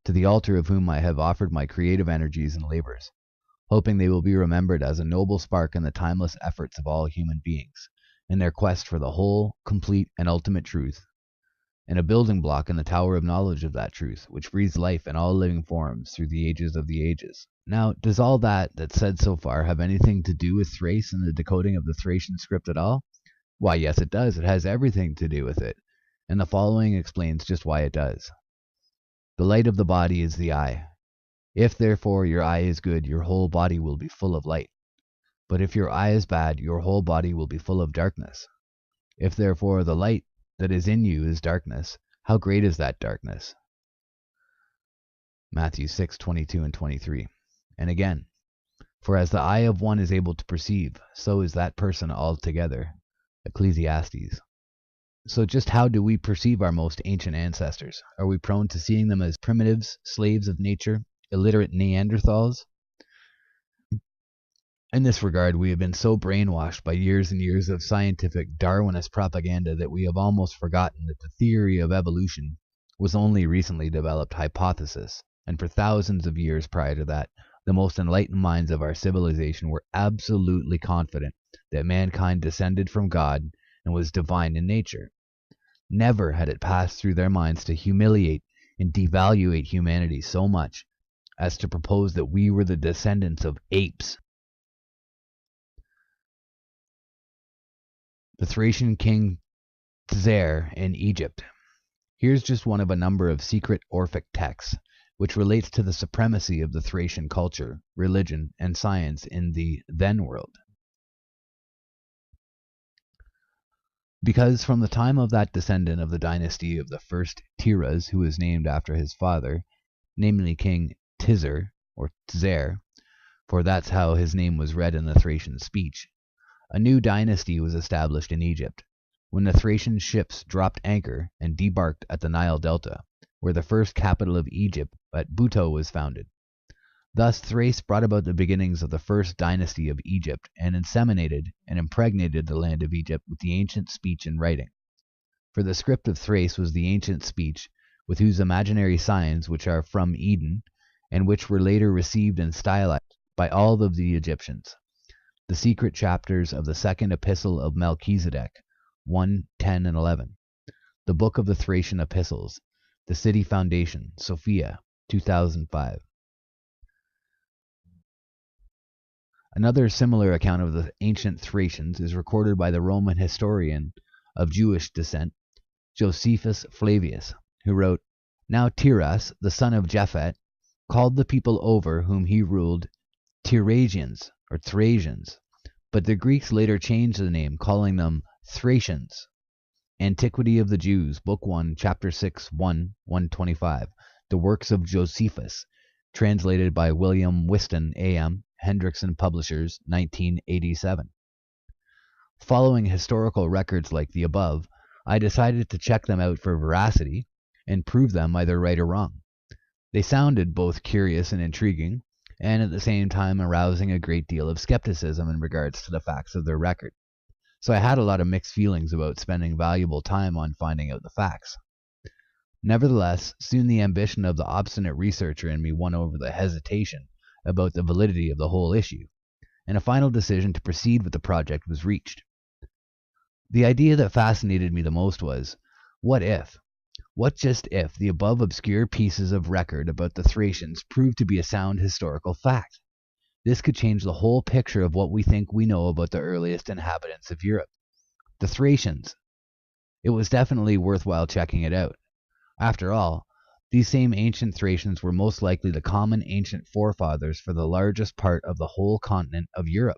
Speaker 5: to the altar of whom I have offered my creative energies and labors, hoping they will be remembered as a noble spark in the timeless efforts of all human beings, in their quest for the whole, complete, and ultimate truth, and a building block in the tower of knowledge of that truth, which breathes life in all living forms through the ages of the ages. Now, does all that's said so far have anything to do with Thrace and the decoding of the Thracian script at all? Why, yes, it does. It has everything to do with it, and the following explains just why it does. The light of the body is the eye. If, therefore, your eye is good, your whole body will be full of light. But if your eye is bad, your whole body will be full of darkness. If, therefore, the light that is in you is darkness, how great is that darkness? Matthew 6:22 and 23. And again, for as the eye of one is able to perceive, so is that person altogether. Ecclesiastes. So just how do we perceive our most ancient ancestors? Are we prone to seeing them as primitives, slaves of nature, illiterate Neanderthals? In this regard, we have been so brainwashed by years and years of scientific Darwinist propaganda that we have almost forgotten that the theory of evolution was only recently developed hypothesis, and for thousands of years prior to that, the most enlightened minds of our civilization were absolutely confident that mankind descended from God and was divine in nature. Never had it passed through their minds to humiliate and devaluate humanity so much as to propose that we were the descendants of apes. The Thracian king Tzer in Egypt. Here's just one of a number of secret Orphic texts which relates to the supremacy of the Thracian culture, religion, and science in the then world. Because from the time of that descendant of the dynasty of the first Tiras, who is named after his father, namely King Tzer, or Tzer, for that's how his name was read in the Thracian speech, a new dynasty was established in Egypt, when the Thracian ships dropped anchor and debarked at the Nile Delta, where the first capital of Egypt at Buto was founded. Thus Thrace brought about the beginnings of the first dynasty of Egypt and inseminated and impregnated the land of Egypt with the ancient speech and writing. For the script of Thrace was the ancient speech with whose imaginary signs, which are from Eden, and which were later received and stylized by all of the Egyptians. The secret chapters of the second epistle of Melchizedek, 1, 10, and 11. The book of the Thracian epistles, the city foundation, Sophia, 2005. Another similar account of the ancient Thracians is recorded by the Roman historian of Jewish descent, Josephus Flavius, who wrote, Now Tiras, the son of Japhet, called the people over whom he ruled Thracians, or Thracians, but the Greeks later changed the name, calling them Thracians. Antiquity of the Jews, Book 1, Chapter 6, 125. The Works of Josephus, translated by William Whiston, A.M., Hendrickson Publishers, 1987. Following historical records like the above, I decided to check them out for veracity and prove them either right or wrong. They sounded both curious and intriguing, and at the same time arousing a great deal of skepticism in regards to the facts of their record. So I had a lot of mixed feelings about spending valuable time on finding out the facts. Nevertheless, soon the ambition of the obstinate researcher in me won over the hesitation about the validity of the whole issue, and a final decision to proceed with the project was reached. The idea that fascinated me the most was, what just if the above obscure pieces of record about the Thracians proved to be a sound historical fact? This could change the whole picture of what we think we know about the earliest inhabitants of Europe. The Thracians. It was definitely worthwhile checking it out. After all, these same ancient Thracians were most likely the common ancient forefathers for the largest part of the whole continent of Europe.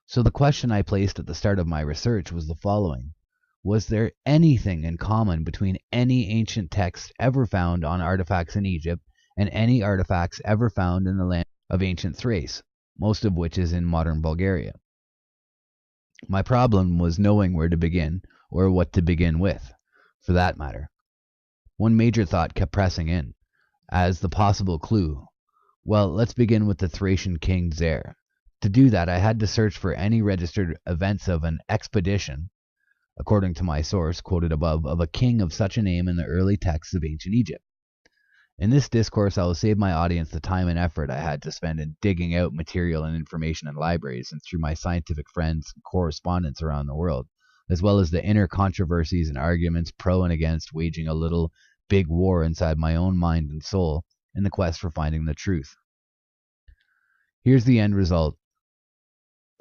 Speaker 5: So the question I placed at the start of my research was the following. Was there anything in common between any ancient text ever found on artifacts in Egypt and any artifacts ever found in the land of ancient Thrace, most of which is in modern Bulgaria? My problem was knowing where to begin, or what to begin with, for that matter. One major thought kept pressing in, as the possible clue. Well, let's begin with the Thracian king Zer. To do that, I had to search for any registered events of an expedition, according to my source, quoted above, of a king of such a name in the early texts of ancient Egypt. In this discourse, I will save my audience the time and effort I had to spend in digging out material and information in libraries and through my scientific friends and correspondents around the world, as well as the inner controversies and arguments pro and against waging a little big war inside my own mind and soul in the quest for finding the truth. Here's the end result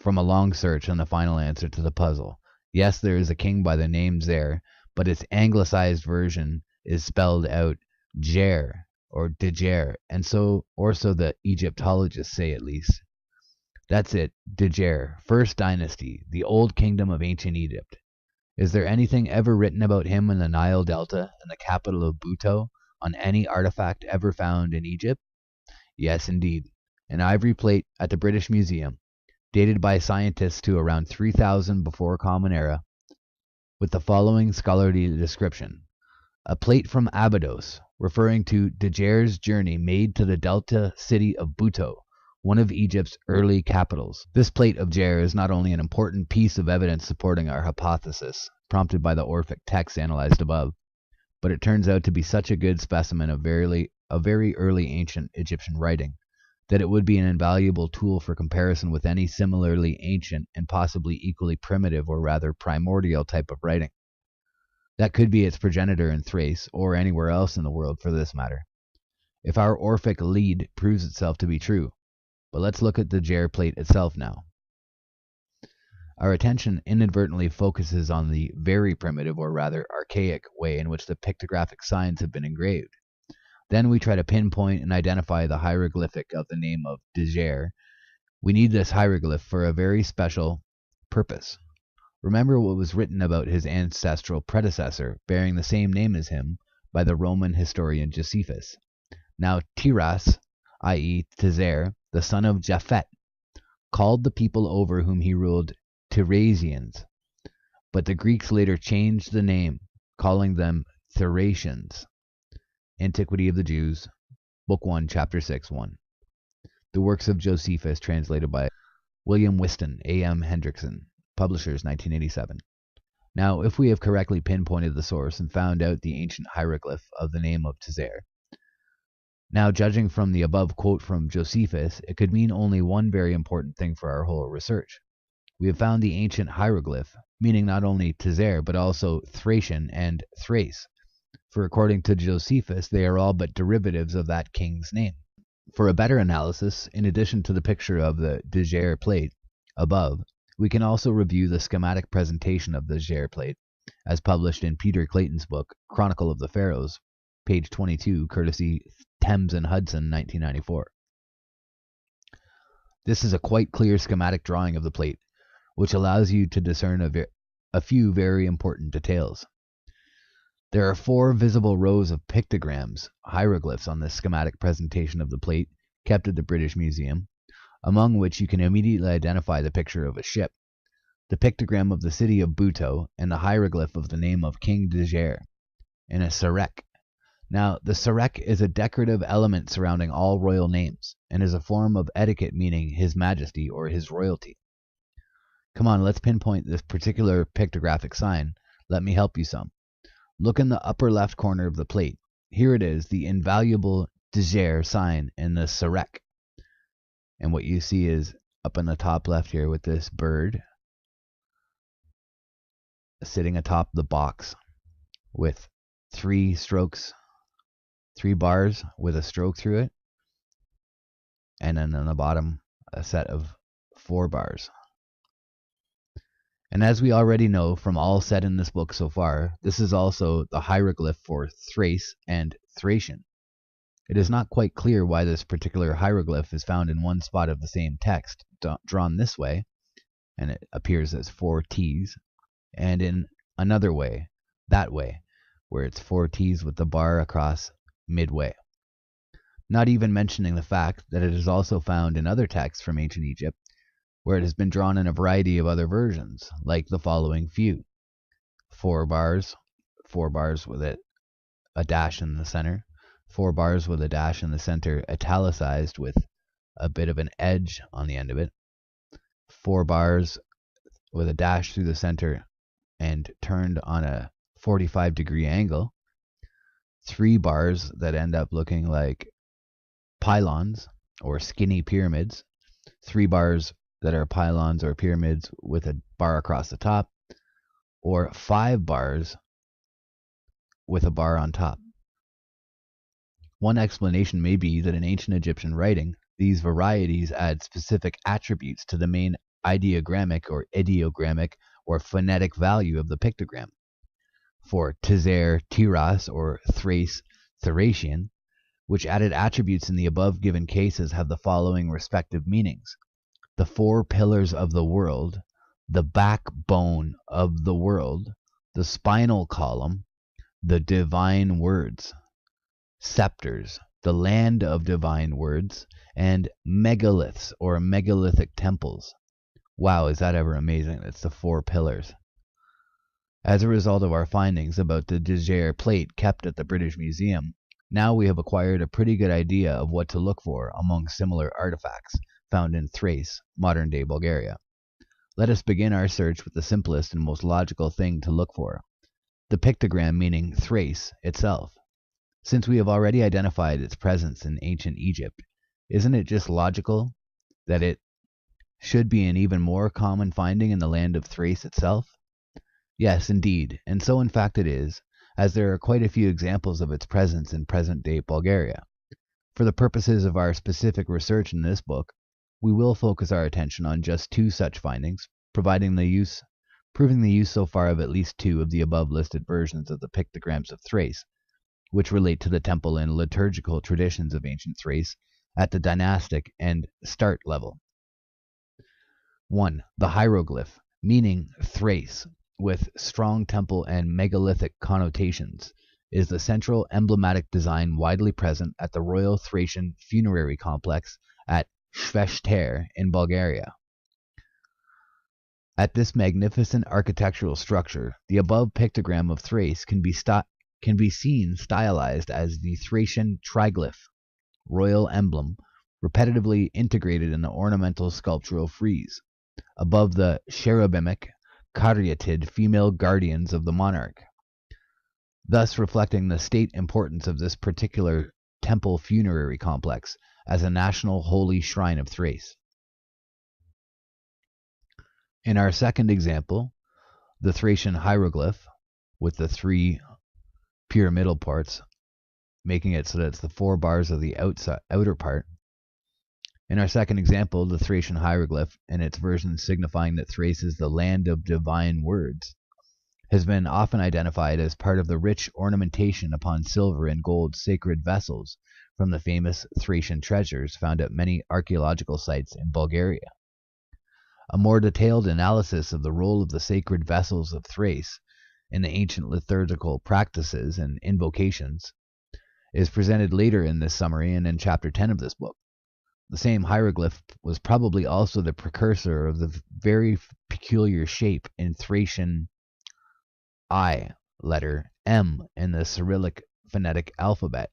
Speaker 5: from a long search and the final answer to the puzzle. Yes, there is a king by the name Zer, but its anglicized version is spelled out Jer or Djer, and so the Egyptologists say, at least. That's it, Djer, first dynasty, the old kingdom of ancient Egypt. Is there anything ever written about him in the Nile Delta and the capital of Buto on any artifact ever found in Egypt? Yes, indeed. An ivory plate at the British Museum, dated by scientists to around 3000 before Common Era, with the following scholarly description. A plate from Abydos, referring to Djer's journey made to the delta city of Buto, one of Egypt's early capitals. This plate of Djer is not only an important piece of evidence supporting our hypothesis, prompted by the Orphic texts analyzed above, but it turns out to be such a good specimen of very early ancient Egyptian writing that it would be an invaluable tool for comparison with any similarly ancient and possibly equally primitive or rather primordial type of writing. That could be its progenitor in Thrace, or anywhere else in the world for this matter, if our Orphic lead proves itself to be true. But let's look at the Djer plate itself now. Our attention inadvertently focuses on the very primitive or rather archaic way in which the pictographic signs have been engraved. Then we try to pinpoint and identify the hieroglyphic of the name of Djer. We need this hieroglyph for a very special purpose. Remember what was written about his ancestral predecessor, bearing the same name as him, by the Roman historian Josephus. Now Tiras, i.e. Djer, the son of Japhet, called the people over whom he ruled Tiresians, but the Greeks later changed the name, calling them Thracians. Antiquity of the Jews, Book 1, Chapter 6, 1. The works of Josephus, translated by William Whiston, A.M. Hendrickson, Publishers, 1987. Now, if we have correctly pinpointed the source and found out the ancient hieroglyph of the name of Djer, now judging from the above quote from Josephus, it could mean only one very important thing for our whole research. We have found the ancient hieroglyph, meaning not only Djer, but also Thracian and Thrace, for according to Josephus, they are all but derivatives of that king's name. For a better analysis, in addition to the picture of the Djer plate above, we can also review the schematic presentation of the Djer plate, as published in Peter Clayton's book, Chronicle of the Pharaohs, page 22, courtesy Thames and Hudson, 1994. This is a quite clear schematic drawing of the plate, which allows you to discern a few very important details. There are 4 visible rows of pictograms, hieroglyphs, on this schematic presentation of the plate, kept at the British Museum, among which you can immediately identify the picture of a ship, the pictogram of the city of Buto, and the hieroglyph of the name of King Djer, in a sarek. Now, the sarek is a decorative element surrounding all royal names, and is a form of etiquette meaning His Majesty or His Royalty. Come on, let's pinpoint this particular pictographic sign. Let me help you some. Look in the upper left corner of the plate. Here it is, the invaluable Djer sign in the sarek. And what you see is up in the top left here with this bird sitting atop the box with 3 strokes, 3 bars with a stroke through it, and then on the bottom a set of 4 bars. And as we already know from all said in this book so far, this is also the hieroglyph for Thrace and Thracian. It is not quite clear why this particular hieroglyph is found in one spot of the same text, drawn this way, and it appears as 4 T's, and in another way, that way, where it's 4 T's with the bar across midway. Not even mentioning the fact that it is also found in other texts from ancient Egypt, where it has been drawn in a variety of other versions, like the following few. 4 bars with a dash in the center, 4 bars with a dash in the center, italicized with a bit of an edge on the end of it, 4 bars with a dash through the center and turned on a 45-degree angle, 3 bars that end up looking like pylons or skinny pyramids, 3 bars that are pylons or pyramids with a bar across the top, or 5 bars with a bar on top. One explanation may be that in ancient Egyptian writing, these varieties add specific attributes to the main ideogrammic or ideogrammic or phonetic value of the pictogram. For Djer, Tiras, or Thrace, Thracian, which added attributes in the above given cases have the following respective meanings: the 4 pillars of the world, the backbone of the world, the spinal column, the divine words, scepters, the land of divine words, and megaliths or megalithic temples. Wow, is that ever amazing? It's the 4 pillars. As a result of our findings about the Djer plate kept at the British Museum, now we have acquired a pretty good idea of what to look for among similar artifacts found in Thrace, modern-day Bulgaria. Let us begin our search with the simplest and most logical thing to look for: the pictogram meaning Thrace itself. Since we have already identified its presence in ancient Egypt, isn't it just logical that it should be an even more common finding in the land of Thrace itself? Yes, indeed, and so in fact it is, as there are quite a few examples of its presence in present-day Bulgaria. For the purposes of our specific research in this book, we will focus our attention on just 2 such findings, proving the use so far of at least 2 of the above-listed versions of the pictograms of Thrace, which relate to the temple and liturgical traditions of ancient Thrace at the dynastic and start level. 1. The hieroglyph, meaning Thrace, with strong temple and megalithic connotations, is the central emblematic design widely present at the Royal Thracian Funerary Complex at Sveshter in Bulgaria. At this magnificent architectural structure, the above pictogram of Thrace can be seen stylized as the Thracian triglyph, royal emblem, repetitively integrated in the ornamental sculptural frieze, above the cherubic, caryatid female guardians of the monarch, thus reflecting the state importance of this particular temple funerary complex as a national holy shrine of Thrace. In our second example, the Thracian hieroglyph, with the 3 pyramidal parts, making it so that it's the 4 bars of the outer part. In our second example, the Thracian hieroglyph, and its version signifying that Thrace is the land of divine words, has been often identified as part of the rich ornamentation upon silver and gold sacred vessels from the famous Thracian treasures found at many archaeological sites in Bulgaria. A more detailed analysis of the role of the sacred vessels of Thrace in the ancient liturgical practices and invocations is presented later in this summary and in chapter 10 of this book. The same hieroglyph was probably also the precursor of the very peculiar shape in Thracian I letter M in the Cyrillic phonetic alphabet,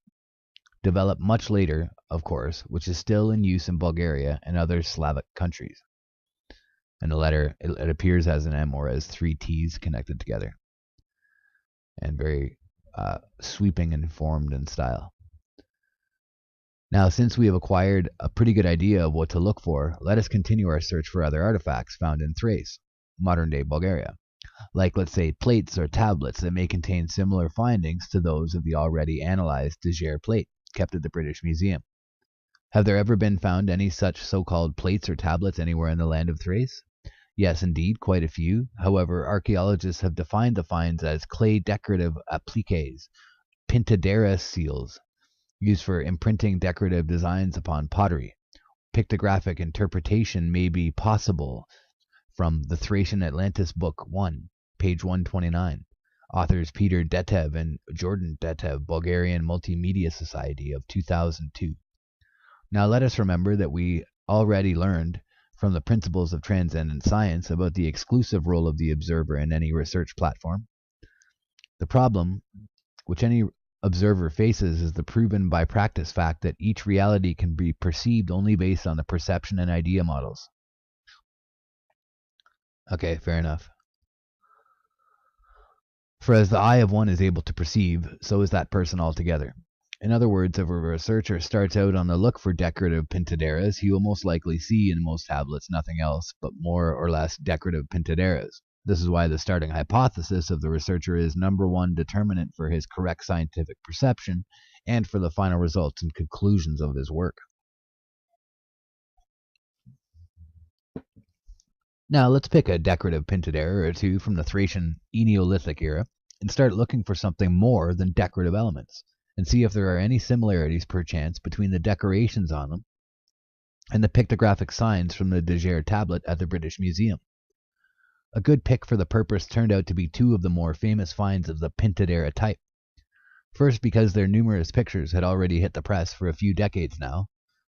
Speaker 5: developed much later, of course, which is still in use in Bulgaria and other Slavic countries. And the letter, it appears as an M or as three T's connected together. And very sweeping and formed in style. Now, since we have acquired a pretty good idea of what to look for, let us continue our search for other artifacts found in Thrace, modern-day Bulgaria, like, let's say, plates or tablets that may contain similar findings to those of the already analyzed De Geer plate kept at the British Museum. Have there ever been found any such so-called plates or tablets anywhere in the land of Thrace? Yes, indeed, quite a few. However, archaeologists have defined the finds as clay decorative appliques, pintadera seals, used for imprinting decorative designs upon pottery. Pictographic interpretation may be possible from the Thracian Atlantis Book 1, page 129. Authors Peter Detev and Jordan Detev, Bulgarian Multimedia Society of 2002. Now let us remember that we already learned from the principles of transcendent science about the exclusive role of the observer in any research platform. The problem which any observer faces is the proven by practice fact that each reality can be perceived only based on the perception and idea models. Okay, fair enough. For as the eye of one is able to perceive, so is that person altogether. In other words, if a researcher starts out on the look for decorative pintaderas, he will most likely see in most tablets nothing else but more or less decorative pintaderas. This is why the starting hypothesis of the researcher is number one determinant for his correct scientific perception and for the final results and conclusions of his work. Now let's pick a decorative pintadera or two from the Thracian Eneolithic era and start looking for something more than decorative elements, and see if there are any similarities perchance between the decorations on them and the pictographic signs from the De Geer tablet at the British Museum. A good pick for the purpose turned out to be two of the more famous finds of the pintadera type. First, because their numerous pictures had already hit the press for a few decades now,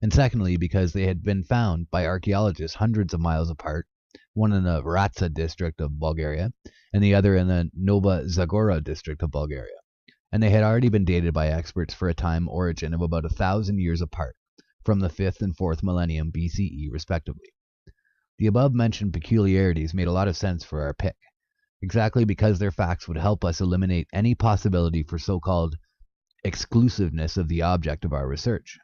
Speaker 5: and secondly, because they had been found by archaeologists hundreds of miles apart, one in the Vratsa district of Bulgaria, and the other in the Nova Zagora district of Bulgaria, and they had already been dated by experts for a time origin of about 1,000 years apart, from the 5th and 4th millennium BCE respectively. The above-mentioned peculiarities made a lot of sense for our pick, exactly because their facts would help us eliminate any possibility for so-called exclusiveness of the object of our research.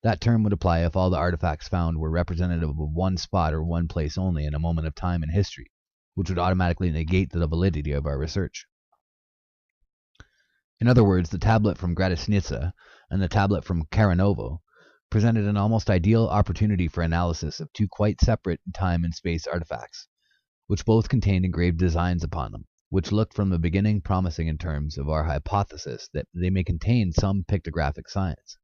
Speaker 5: That term would apply if all the artifacts found were representative of one spot or one place only in a moment of time in history, which would automatically negate the validity of our research. In other words, the tablet from Gradisnica and the tablet from Karanovo presented an almost ideal opportunity for analysis of two quite separate time and space artifacts, which both contained engraved designs upon them, which looked from the beginning promising in terms of our hypothesis that they may contain some pictographic signs.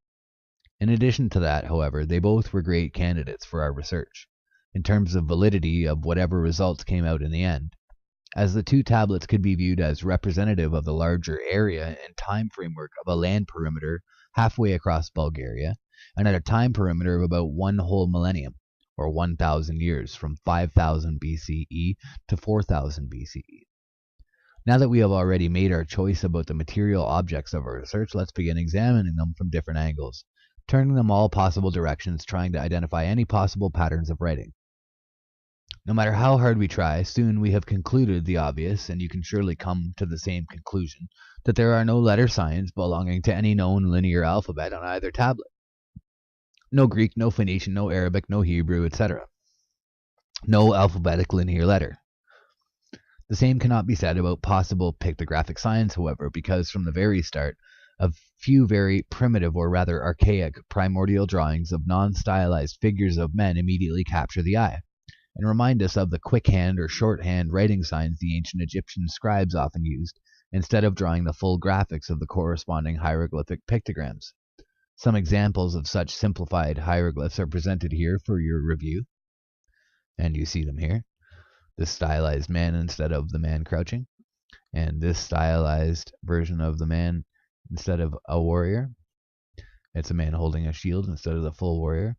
Speaker 5: In addition to that, however, they both were great candidates for our research, in terms of validity of whatever results came out in the end, as the two tablets could be viewed as representative of the larger area and time framework of a land perimeter halfway across Bulgaria, and at a time perimeter of about one whole millennium, or 1,000 years, from 5,000 BCE to 4,000 BCE. Now that we have already made our choice about the material objects of our research, let's begin examining them from different angles, turning them all possible directions, trying to identify any possible patterns of writing. No matter how hard we try, soon we have concluded the obvious, and you can surely come to the same conclusion, that there are no letter signs belonging to any known linear alphabet on either tablet. No Greek, no Phoenician, no Arabic, no Hebrew, etc. No alphabetic linear letter. The same cannot be said about possible pictographic signs, however, because from the very start, a few very primitive or rather archaic primordial drawings of non-stylized figures of men immediately capture the eye, and remind us of the quickhand or shorthand writing signs the ancient Egyptian scribes often used, instead of drawing the full graphics of the corresponding hieroglyphic pictograms. Some examples of such simplified hieroglyphs are presented here for your review, and you see them here. This stylized man instead of the man crouching, and this stylized version of the man instead of a warrior. It's a man holding a shield instead of the full warrior,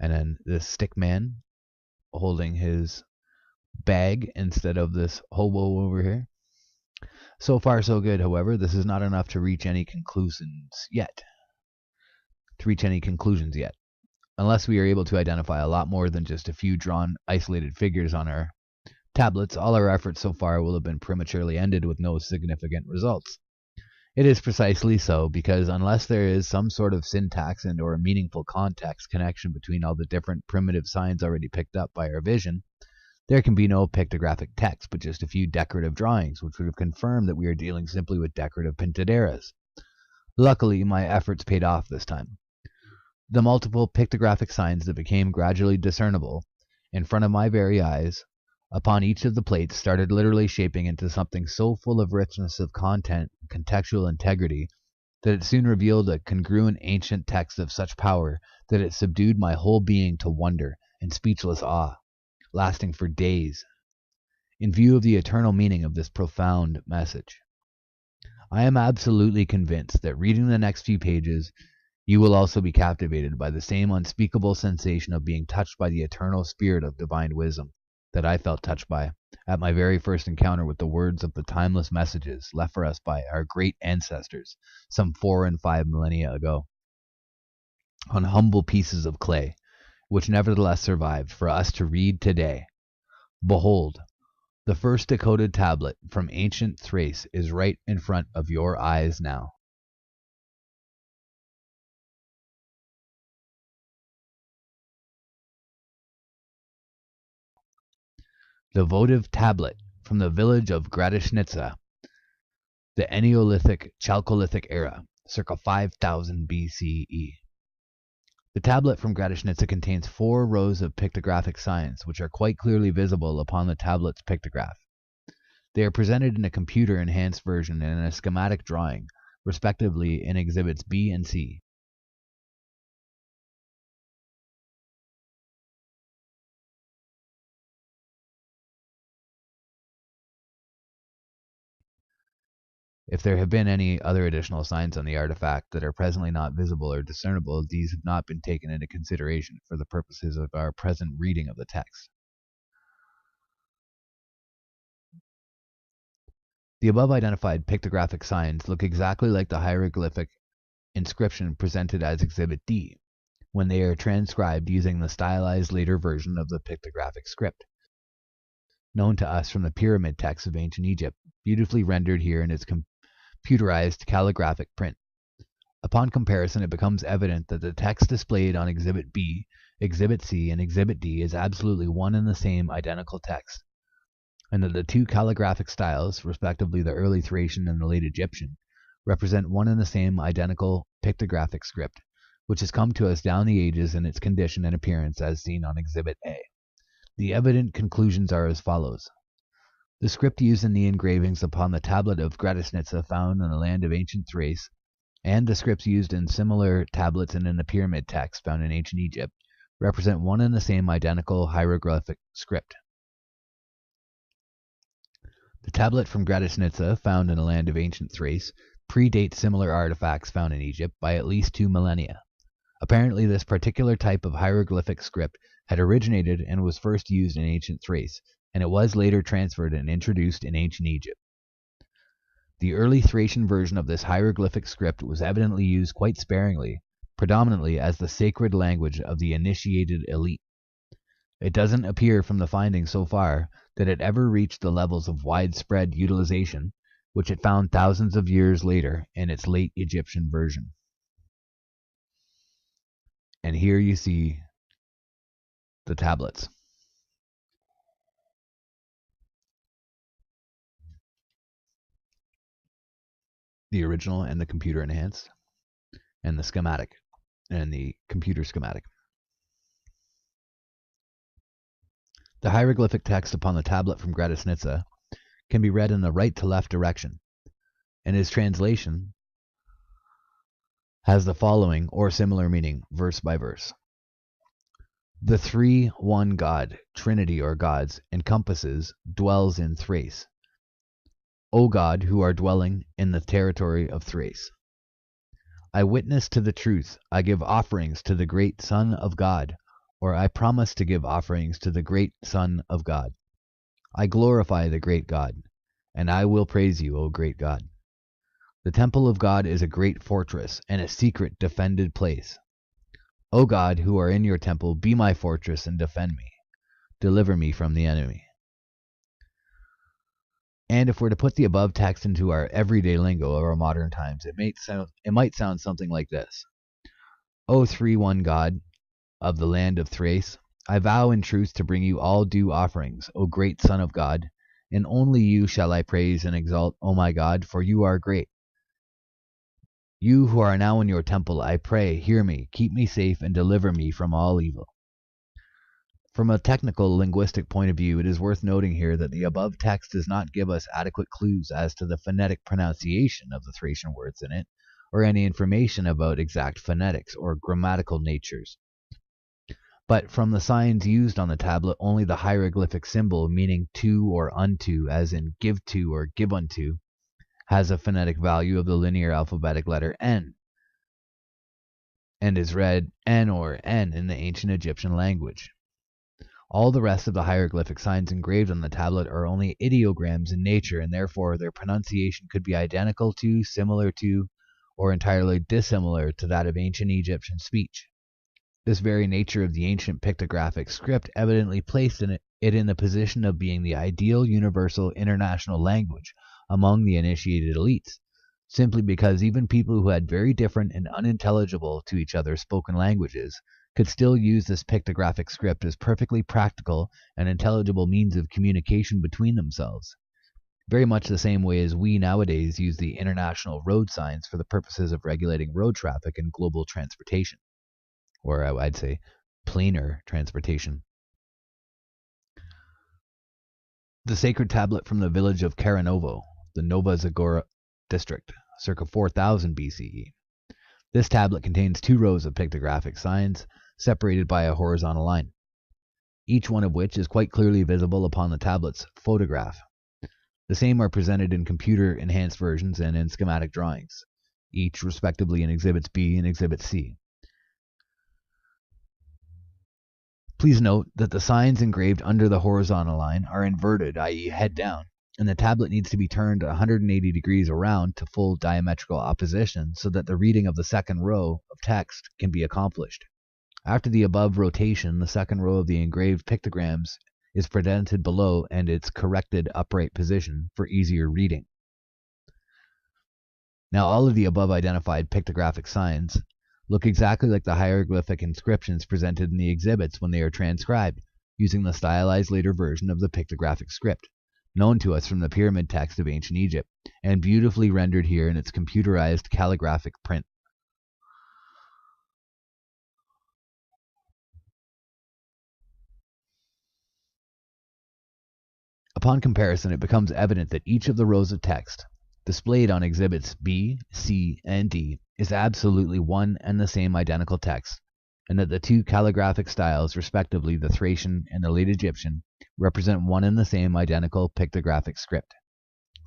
Speaker 5: and then this stick man holding his bag instead of this hobo over here. So far, so good, however, this is not enough to reach any conclusions yet. Unless we are able to identify a lot more than just a few drawn, isolated figures on our tablets, all our efforts so far will have been prematurely ended with no significant results. It is precisely so, because unless there is some sort of syntax and or a meaningful context connection between all the different primitive signs already picked up by our vision, there can be no pictographic text, but just a few decorative drawings, which would have confirmed that we are dealing simply with decorative pintaderas. Luckily, my efforts paid off this time. The multiple pictographic signs that became gradually discernible in front of my very eyes upon each of the plates started literally shaping into something so full of richness of content and contextual integrity that it soon revealed a congruent ancient text of such power that it subdued my whole being to wonder and speechless awe, lasting for days, in view of the eternal meaning of this profound message. I am absolutely convinced that reading the next few pages, you will also be captivated by the same unspeakable sensation of being touched by the eternal spirit of divine wisdom that I felt touched by at my very first encounter with the words of the timeless messages left for us by our great ancestors some 4 and 5 millennia ago, on humble pieces of clay, which nevertheless survived for us to read today. Behold, the first decoded tablet from ancient Thrace is right in front of your eyes now. The votive tablet from the village of Gradishnitsa, the Neolithic Chalcolithic era, circa 5000 BCE. The tablet from Gradishnitsa contains 4 rows of pictographic signs, which are quite clearly visible upon the tablet's pictograph. They are presented in a computer-enhanced version and in a schematic drawing, respectively in Exhibits B and C. If there have been any other additional signs on the artifact that are presently not visible or discernible, these have not been taken into consideration for the purposes of our present reading of the text. The above identified pictographic signs look exactly like the hieroglyphic inscription presented as Exhibit D, when they are transcribed using the stylized later version of the pictographic script, known to us from the pyramid texts of ancient Egypt, beautifully rendered here in its computerized calligraphic print. Upon comparison, it becomes evident that the text displayed on Exhibit B, Exhibit C, and Exhibit D is absolutely one and the same identical text, and that the 2 calligraphic styles, respectively the early Thracian and the late Egyptian, represent one and the same identical pictographic script, which has come to us down the ages in its condition and appearance as seen on Exhibit A. The evident conclusions are as follows. The script used in the engravings upon the tablet of Gradishnitsa found in the land of ancient Thrace, and the scripts used in similar tablets and in the pyramid text found in ancient Egypt, represent one and the same identical hieroglyphic script. The tablet from Gradishnitsa found in the land of ancient Thrace predates similar artifacts found in Egypt by at least 2 millennia. Apparently, this particular type of hieroglyphic script had originated and was first used in ancient Thrace, and it was later transferred and introduced in ancient Egypt. The early Thracian version of this hieroglyphic script was evidently used quite sparingly, predominantly as the sacred language of the initiated elite. It doesn't appear from the findings so far that it ever reached the levels of widespread utilization, which it found thousands of years later in its late Egyptian version. And here you see the tablets. The original and the computer enhanced, and the schematic, and the computer schematic. The hieroglyphic text upon the tablet from Gradishnitsa can be read in the right to left direction, and its translation has the following or similar meaning, verse by verse. The 3-1 God, Trinity or gods, encompasses, dwells in Thrace. O God, who are dwelling in the territory of Thrace. I witness to the truth. I give offerings to the great Son of God, or I promise to give offerings to the great Son of God. I glorify the great God, and I will praise you, O great God. The temple of God is a great fortress and a secret defended place. O God, who are in your temple, be my fortress and defend me. Deliver me from the enemy. And if we're to put the above text into our everyday lingo of our modern times, it might sound something like this. O 3-1 God of the land of Thrace, I vow in truth to bring you all due offerings, O great Son of God, and only you shall I praise and exalt, O my God, for you are great. You who are now in your temple, I pray, hear me, keep me safe, and deliver me from all evil. From a technical linguistic point of view, it is worth noting here that the above text does not give us adequate clues as to the phonetic pronunciation of the Thracian words in it, or any information about exact phonetics or grammatical natures. But from the signs used on the tablet, only the hieroglyphic symbol meaning to or unto, as in give to or give unto, has a phonetic value of the linear alphabetic letter N, and is read N or N in the ancient Egyptian language. All the rest of the hieroglyphic signs engraved on the tablet are only ideograms in nature, and therefore their pronunciation could be identical to, similar to, or entirely dissimilar to that of ancient Egyptian speech. This very nature of the ancient pictographic script evidently placed it in the position of being the ideal universal international language among the initiated elites, simply because even people who had very different and unintelligible to each other spoken languages could still use this pictographic script as perfectly practical and intelligible means of communication between themselves, very much the same way as we nowadays use the international road signs for the purposes of regulating road traffic and global transportation, or I'd say planar transportation. The sacred tablet from the village of Karanovo, the Nova Zagora district, circa 4000 BCE. This tablet contains 2 rows of pictographic signs, separated by a horizontal line, each one of which is quite clearly visible upon the tablet's photograph. The same are presented in computer-enhanced versions and in schematic drawings, each respectively in Exhibits B and Exhibit C. Please note that the signs engraved under the horizontal line are inverted, i.e. head down, and the tablet needs to be turned 180 degrees around to full diametrical opposition so that the reading of the second row of text can be accomplished. After the above rotation, the second row of the engraved pictograms is presented below and its corrected upright position for easier reading. Now all of the above identified pictographic signs look exactly like the hieroglyphic inscriptions presented in the exhibits when they are transcribed, using the stylized later version of the pictographic script, known to us from the pyramid text of ancient Egypt, and beautifully rendered here in its computerized calligraphic print. Upon comparison, it becomes evident that each of the rows of text displayed on exhibits B, C, and D is absolutely one and the same identical text, and that the 2 calligraphic styles, respectively the Thracian and the late Egyptian, represent one and the same identical pictographic script,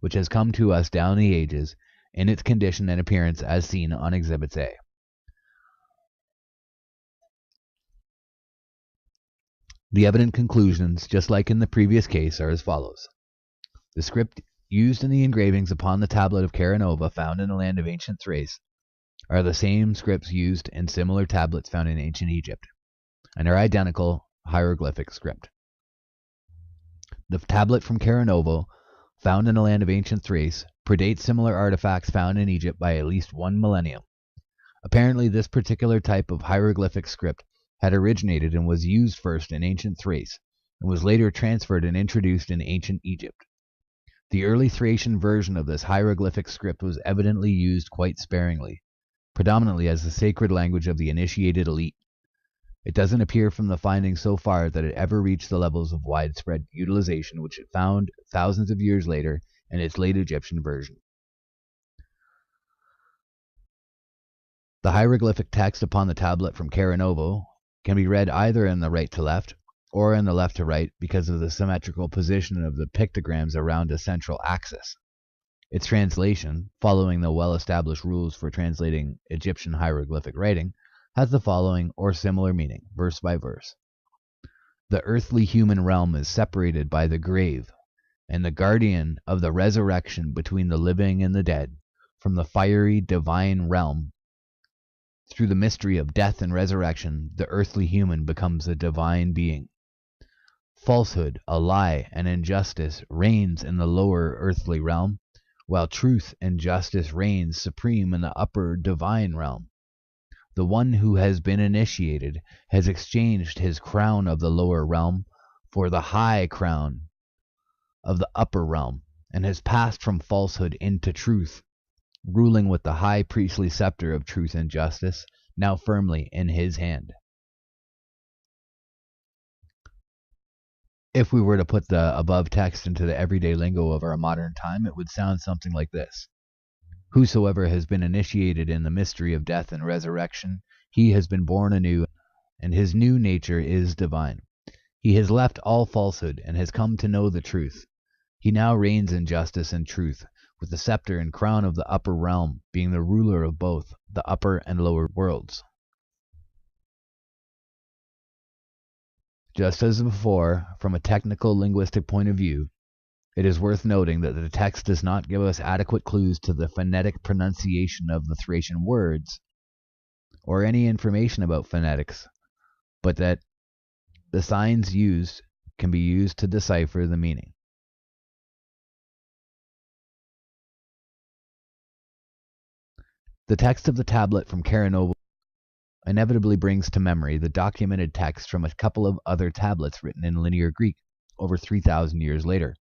Speaker 5: which has come to us down the ages in its condition and appearance as seen on Exhibits A. The evident conclusions, just like in the previous case, are as follows. The script used in the engravings upon the tablet of Karanova found in the land of ancient Thrace are the same scripts used in similar tablets found in ancient Egypt, and are identical hieroglyphic script. The tablet from Karanovo, found in the land of ancient Thrace, predates similar artifacts found in Egypt by at least 1 millennium. Apparently, this particular type of hieroglyphic script had originated and was used first in ancient Thrace, and was later transferred and introduced in ancient Egypt. The early Thracian version of this hieroglyphic script was evidently used quite sparingly, predominantly as the sacred language of the initiated elite. It doesn't appear from the findings so far that it ever reached the levels of widespread utilization which it found thousands of years later in its late Egyptian version. The hieroglyphic text upon the tablet from Karanovo can be read either in the right to left or in the left to right because of the symmetrical position of the pictograms around a central axis. Its translation, following the well-established rules for translating Egyptian hieroglyphic writing, has the following or similar meaning, verse by verse. The earthly human realm is separated by the grave, and the guardian of the resurrection between the living and the dead, from the fiery divine realm. Through the mystery of death and resurrection, the earthly human becomes a divine being. Falsehood, a lie, and injustice reigns in the lower earthly realm, while truth and justice reigns supreme in the upper divine realm. The one who has been initiated has exchanged his crown of the lower realm for the high crown of the upper realm, and has passed from falsehood into truth, ruling with the high priestly scepter of truth and justice, now firmly in his hand. If we were to put the above text into the everyday lingo of our modern time, it would sound something like this. Whosoever has been initiated in the mystery of death and resurrection, he has been born anew, and his new nature is divine. He has left all falsehood and has come to know the truth. He now reigns in justice and truth, with the scepter and crown of the upper realm, being the ruler of both the upper and lower worlds. Just as before, from a technical linguistic point of view, it is worth noting that the text does not give us adequate clues to the phonetic pronunciation of the Thracian words, or any information about phonetics, but that the signs used can be used to decipher the meaning. The text of the tablet from Caranovo inevitably brings to memory the documented text from a couple of other tablets written in Linear Greek over 3,000 years later.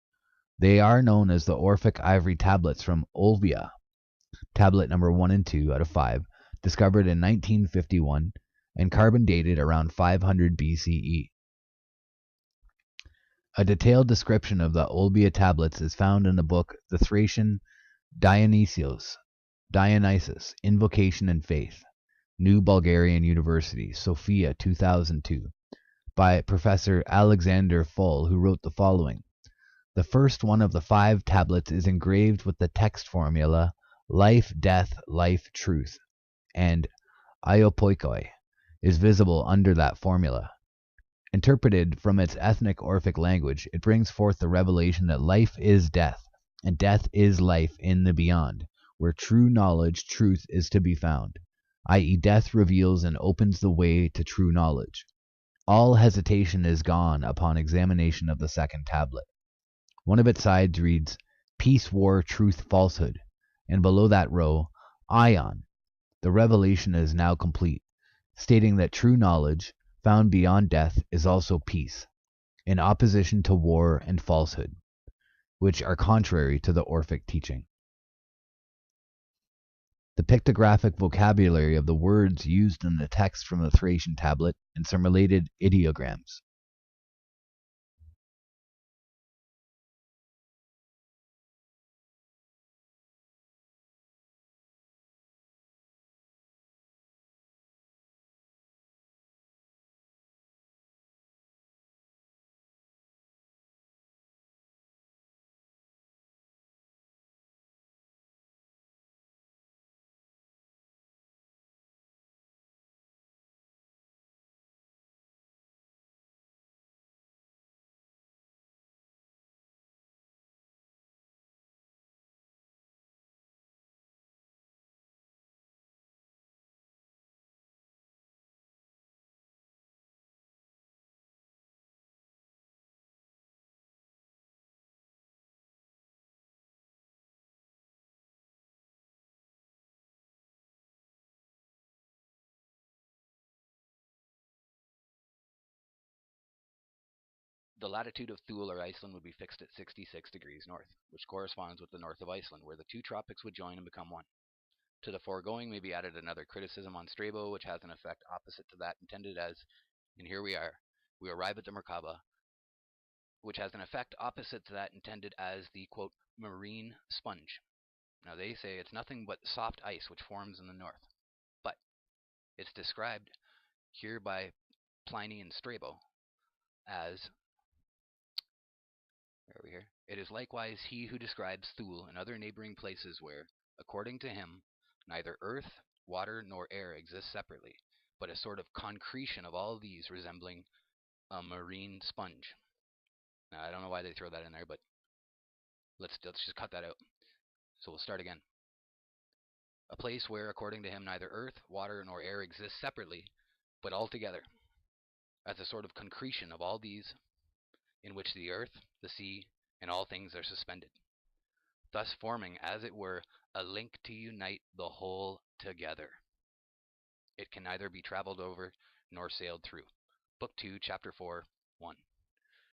Speaker 5: They are known as the Orphic ivory tablets from Olbia, tablet number 1 and 2 out of 5, discovered in 1951 and carbon dated around 500 BCE. A detailed description of the Olbia tablets is found in the book The Thracian Dionysius, Invocation and Faith, New Bulgarian University, Sofia 2002, by Professor Alexander Full, who wrote the following. The first one of the 5 tablets is engraved with the text formula life, death, life, truth, and Iopoikoi is visible under that formula. Interpreted from its ethnic Orphic language, it brings forth the revelation that life is death, and death is life in the beyond, where true knowledge, truth, is to be found, i.e., death reveals and opens the way to true knowledge. All hesitation is gone upon examination of the second tablet. One of its sides reads, Peace, War, Truth, Falsehood, and below that row, Ion. The revelation is now complete, stating that true knowledge, found beyond death, is also peace, in opposition to war and falsehood, which are contrary to the Orphic teaching. The pictographic vocabulary of the words used in the text from the Thracian tablet and some related ideograms.
Speaker 8: The latitude of Thule or Iceland would be fixed at 66 degrees north, which corresponds with the north of Iceland, where the 2 tropics would join and become one. To the foregoing may be added another criticism on Strabo, which has an effect opposite to that intended as, and here we arrive at the Merkaba, which has an effect opposite to that intended as the, quote, marine sponge. Now they say it's nothing but soft ice which forms in the north, but it's described here by Pliny and Strabo as, where are we here? It is likewise he who describes Thule and other neighboring places where, according to him, neither earth, water, nor air exist separately, but a sort of concretion of all these resembling a marine sponge. Now, I don't know why they throw that in there, but Let's just cut that out. So we'll start again. A place where, according to him, neither earth, water, nor air exist separately, but all together, as a sort of concretion of all these, in which the earth, the sea, and all things are suspended, thus forming, as it were, a link to unite the whole together. It can neither be travelled over nor sailed through. Book 2, Chapter 4, 1.